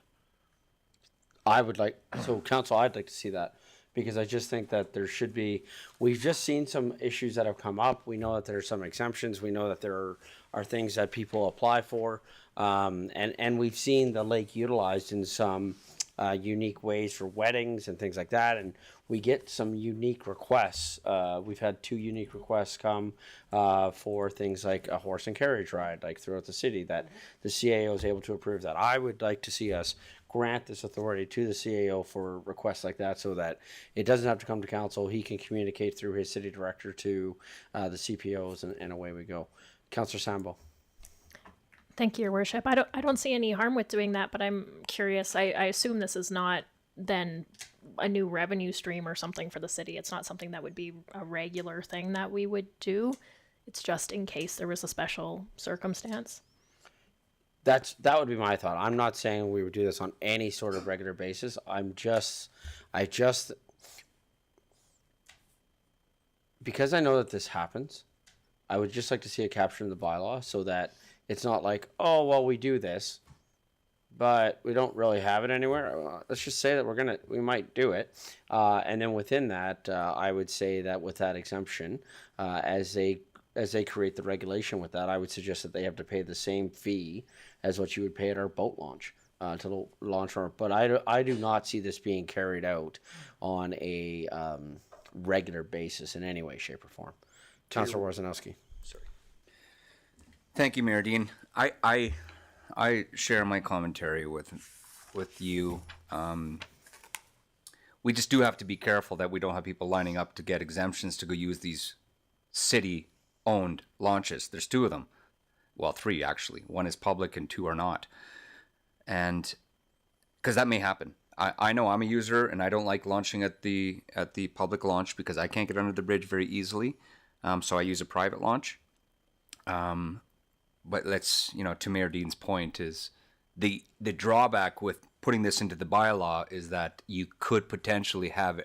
Council, I'd like to see that, because I just think that there should be, we've just seen some issues that have come up. We know that there are some exemptions. We know that there are things that people apply for. And we've seen the lake utilized in some unique ways for weddings and things like that. And we get some unique requests. We've had 2 unique requests come for things like a horse and carriage ride, like throughout the city, that the CAO is able to approve that. I would like to see us grant this authority to the CAO for requests like that, so that it doesn't have to come to council. He can communicate through his city director to the CPOs, and away we go. Councillor Sambo. Thank you, Your Worship. I don't see any harm with doing that, but I'm curious. I assume this is not then a new revenue stream or something for the city. It's not something that would be a regular thing that we would do. It's just in case there was a special circumstance. That would be my thought. I'm not saying we would do this on any sort of regular basis. Because I know that this happens, I would just like to see a capture in the bylaw so that it's not like, oh, well, we do this, but we don't really have it anywhere. Let's just say that we might do it. And then within that, I would say that with that exemption, as as they create the regulation with that, I would suggest that they have to pay the same fee as what you would pay at our boat launch to launch our. But I do not see this being carried out on a regular basis in any way, shape, or form. Councillor Worzanowski. Sorry. Thank you, Mayor Dean. I share my commentary with you. We just do have to be careful that we don't have people lining up to get exemptions to go use these city-owned launches. There's 2 of them. Well, 3 actually. 1 is public and 2 are not. And because that may happen. I know I'm a user and I don't like launching at the public launch because I can't get under the bridge very easily. So I use a private launch. But let's, to Mayor Dean's point is the drawback with putting this into the bylaw is that you could potentially have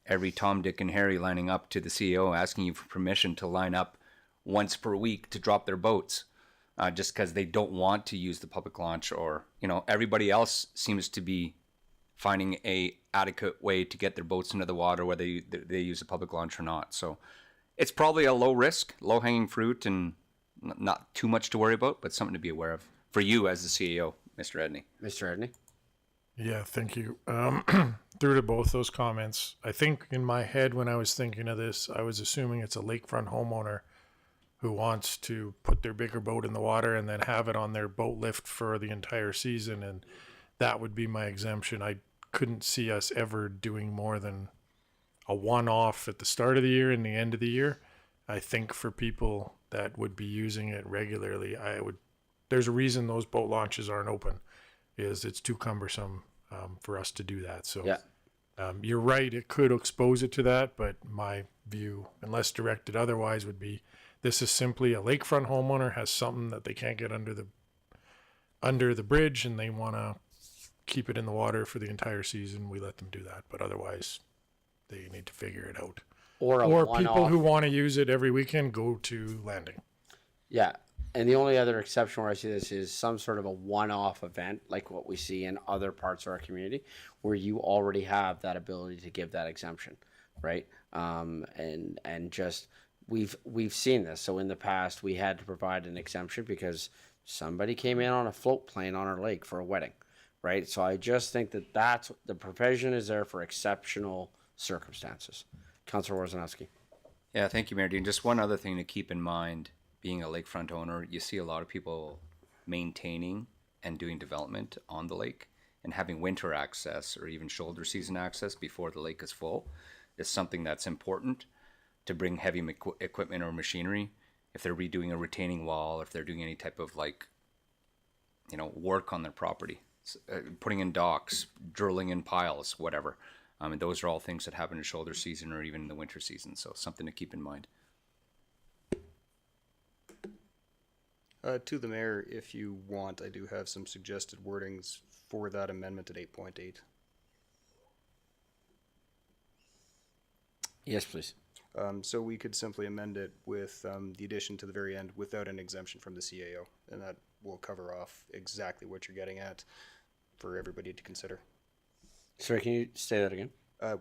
every Tom, Dick, and Harry lining up to the CEO asking you for permission to line up once per week to drop their boats, just because they don't want to use the public launch, or everybody else seems to be finding a adequate way to get their boats into the water, whether they use a public launch or not. So it's probably a low risk, low hanging fruit, and not too much to worry about, but something to be aware of for you as the CEO, Mr. Edney. Mr. Edney. Yeah, thank you. Through to both those comments, I think in my head when I was thinking of this, I was assuming it's a lakefront homeowner who wants to put their bigger boat in the water and then have it on their boat lift for the entire season, and that would be my exemption. I couldn't see us ever doing more than a one-off at the start of the year and the end of the year. I think for people that would be using it regularly, there's a reason those boat launches aren't open, is it's too cumbersome for us to do that. So yeah. You're right, it could expose it to that, but my view, unless directed otherwise, would be this is simply a lakefront homeowner has something that they can't get under the bridge and they want to keep it in the water for the entire season. We let them do that, but otherwise they need to figure it out. Or people who want to use it every weekend go to landing. Yeah. And the only other exception where I see this is some sort of a one-off event, like what we see in other parts of our community, where you already have that ability to give that exemption, right? And just we've seen this. So in the past, we had to provide an exemption because somebody came in on a float plane on our lake for a wedding, right? So I just think that that's the provision is there for exceptional circumstances. Councillor Worzanowski. Yeah, thank you, Mayor Dean. Just one other thing to keep in mind. Being a lakefront owner, you see a lot of people maintaining and doing development on the lake, and having winter access or even shoulder season access before the lake is full is something that's important to bring heavy equipment or machinery. If they're redoing a retaining wall, if they're doing any type of work on their property, putting in docks, drilling in piles, whatever. And those are all things that happen in shoulder season or even in the winter season. So something to keep in mind. To the mayor, if you want, I do have some suggested wordings for that amendment at 8.8. Yes, please. So we could simply amend it with the addition to the very end without an exemption from the CAO, and that will cover off exactly what you're getting at for everybody to consider. Sorry, can you say that again?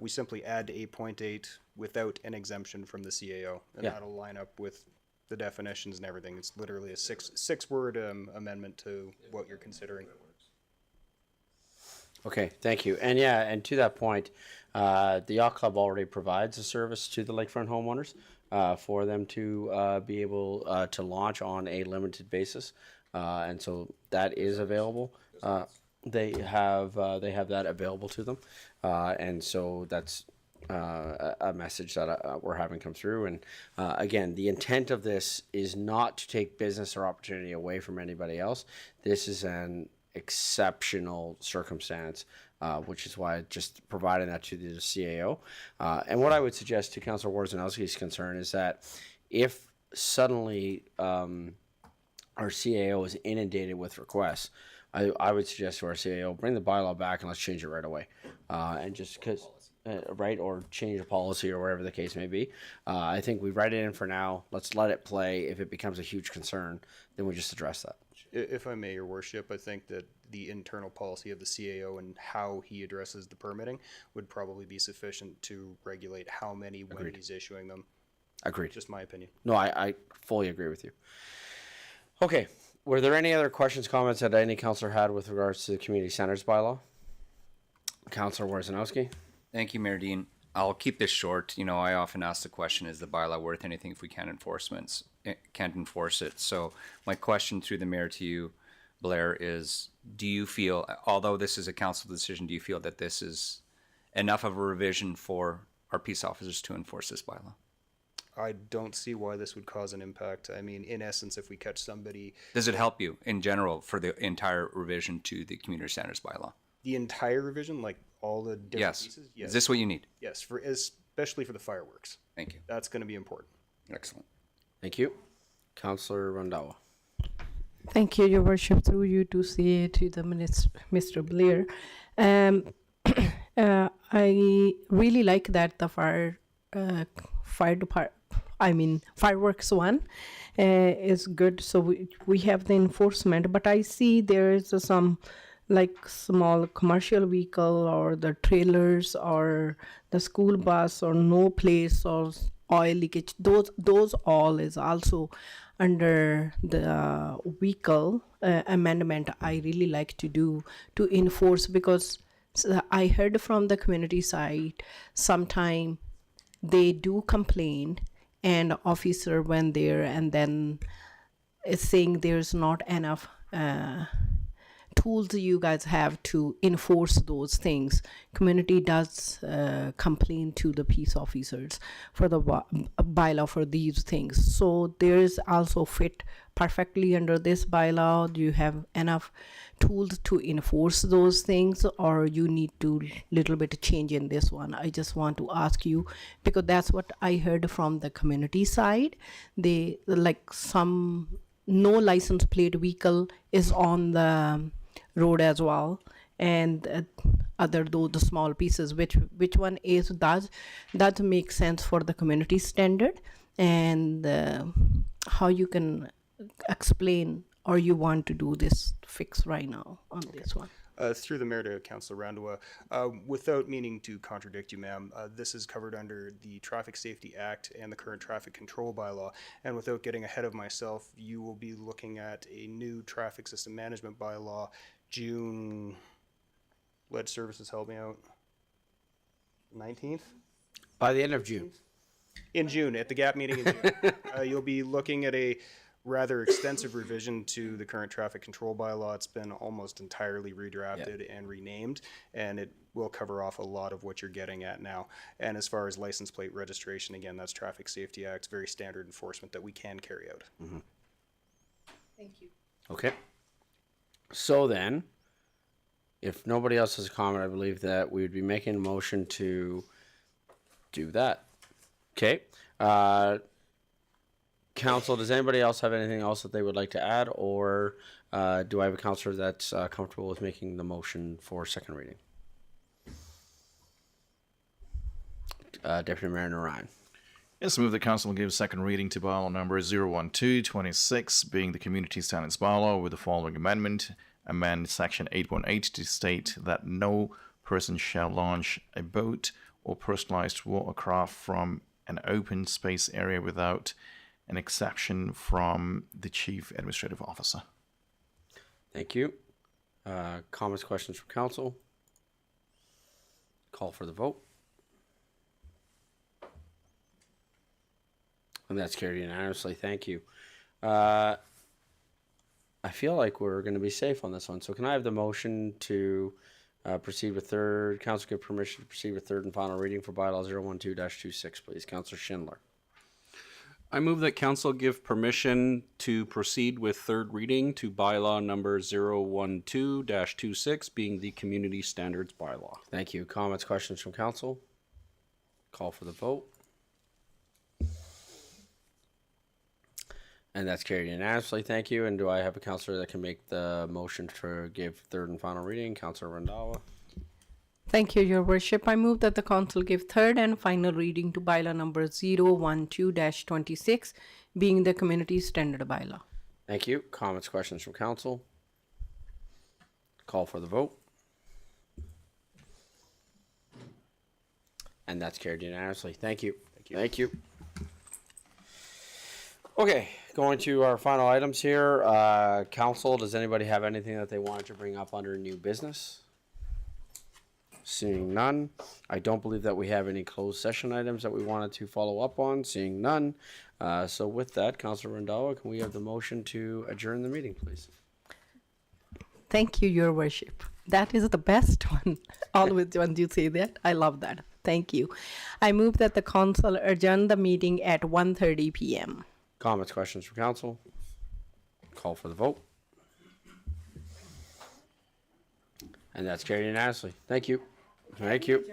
We simply add to 8.8 without an exemption from the CAO, and that'll line up with the definitions and everything. It's literally a six word amendment to what you're considering. Okay, thank you. And to that point, the yacht club already provides a service to the lakefront homeowners for them to be able to launch on a limited basis, and so that is available. They have that available to them, and so that's a message that we're having come through. And again, the intent of this is not to take business or opportunity away from anybody else. This is an exceptional circumstance, which is why just providing that to the CAO. And what I would suggest to Councillor Worzanowski's concern is that if suddenly our CAO is inundated with requests, I would suggest to our CAO, bring the bylaw back and let's change it right away. And just because, right, or change the policy or whatever the case may be. I think we write it in for now. Let's let it play. If it becomes a huge concern, then we just address that. If I may, Your Worship, I think that the internal policy of the CAO and how he addresses the permitting would probably be sufficient to regulate how many when he's issuing them. Agreed. Just my opinion. No, I fully agree with you. Okay. Were there any other questions, comments that any councillor had with regards to the community standards bylaw? Councillor Warzanowski? Thank you, Mayor Dean. I'll keep this short. You know, I often ask the question, is the bylaw worth anything if we can't enforce it? So my question through the mayor to you, Blair, is do you feel, although this is a council decision, do you feel that this is enough of a revision for our peace officers to enforce this bylaw? I don't see why this would cause an impact. I mean, in essence, if we catch somebody... Does it help you in general for the entire revision to the community standards bylaw? The entire revision, like all the different pieces? Yes. Is this what you need? Yes, especially for the fireworks. Thank you. That's going to be important. Excellent. Thank you. Councillor Randawa. Thank you, Your Worship. Through you to say to the Mr. Blair. I really like that the fireworks one is good. So we have the enforcement, but I see there is some like small commercial vehicle or the trailers or the school bus or no place or oil leakage. Those all is also under the vehicle amendment. I really like to do to enforce, because I heard from the community side sometime they do complain and officer went there and then is saying there's not enough tools you guys have to enforce those things. Community does complain to the peace officers for the bylaw for these things. So there is also fit perfectly under this bylaw. Do you have enough tools to enforce those things, or you need to little bit change in this one? I just want to ask you, because that's what I heard from the community side. They like some no license plate vehicle is on the road as well, and other though the small pieces, which one is does make sense for the community standard, and how you can explain, or you want to do this fix right now on this one? Through the mayor to Councillor Randawa, without meaning to contradict you, ma'am, this is covered under the Traffic Safety Act and the current traffic control bylaw. And without getting ahead of myself, you will be looking at a new traffic system management bylaw, June, lead services, help me out, 19th? By the end of June. In June, at the GAP meeting in June. You'll be looking at a rather extensive revision to the current traffic control bylaw. It's been almost entirely redrafted and renamed, and it will cover off a lot of what you're getting at now. And as far as license plate registration, again, that's Traffic Safety Act, very standard enforcement that we can carry out. Mm-hmm. Thank you. Okay. So then, if nobody else has a comment, I believe that we would be making a motion to do that. Okay. Council, does anybody else have anything else that they would like to add, or do I have a councillor that's comfortable with making the motion for second reading? Deputy Mayor Narayan. Yes, move the council will give second reading to bylaw number 01226, being the community standards bylaw, with the following amendment. Amend section 818 to state that no person shall launch a boat or personalized watercraft from an open space area without an exception from the chief administrative officer. Thank you. Comments, questions from council? Call for the vote. And that's carried unanimously. Thank you. I feel like we're going to be safe on this one. So can I have the motion to proceed with third, council give permission to proceed with third and final reading for bylaw 012-26, please. Councillor Schindler. I move that council give permission to proceed with third reading to bylaw number 012-26, being the community standards bylaw. Thank you. Comments, questions from council? Call for the vote. And that's carried unanimously. Thank you. And do I have a councillor that can make the motion to give third and final reading? Councillor Randawa. Thank you, Your Worship. I move that the council give third and final reading to bylaw number 012-26, being the community standard bylaw. Thank you. Comments, questions from council? Call for the vote. And that's carried unanimously. Thank you. Thank you. Okay, going to our final items here. Council, does anybody have anything that they wanted to bring up under new business? Seeing none. I don't believe that we have any closed session items that we wanted to follow up on. Seeing none. So with that, Councilor Randall, can we have the motion to adjourn the meeting, please? Thank you, Your Worship. That is the best one. Always when you say that, I love that. Thank you. I move that the council adjourn the meeting at 1:30 p.m. Comments, questions from council? Call for the vote. And that's carried unanimously. Thank you. Thank you.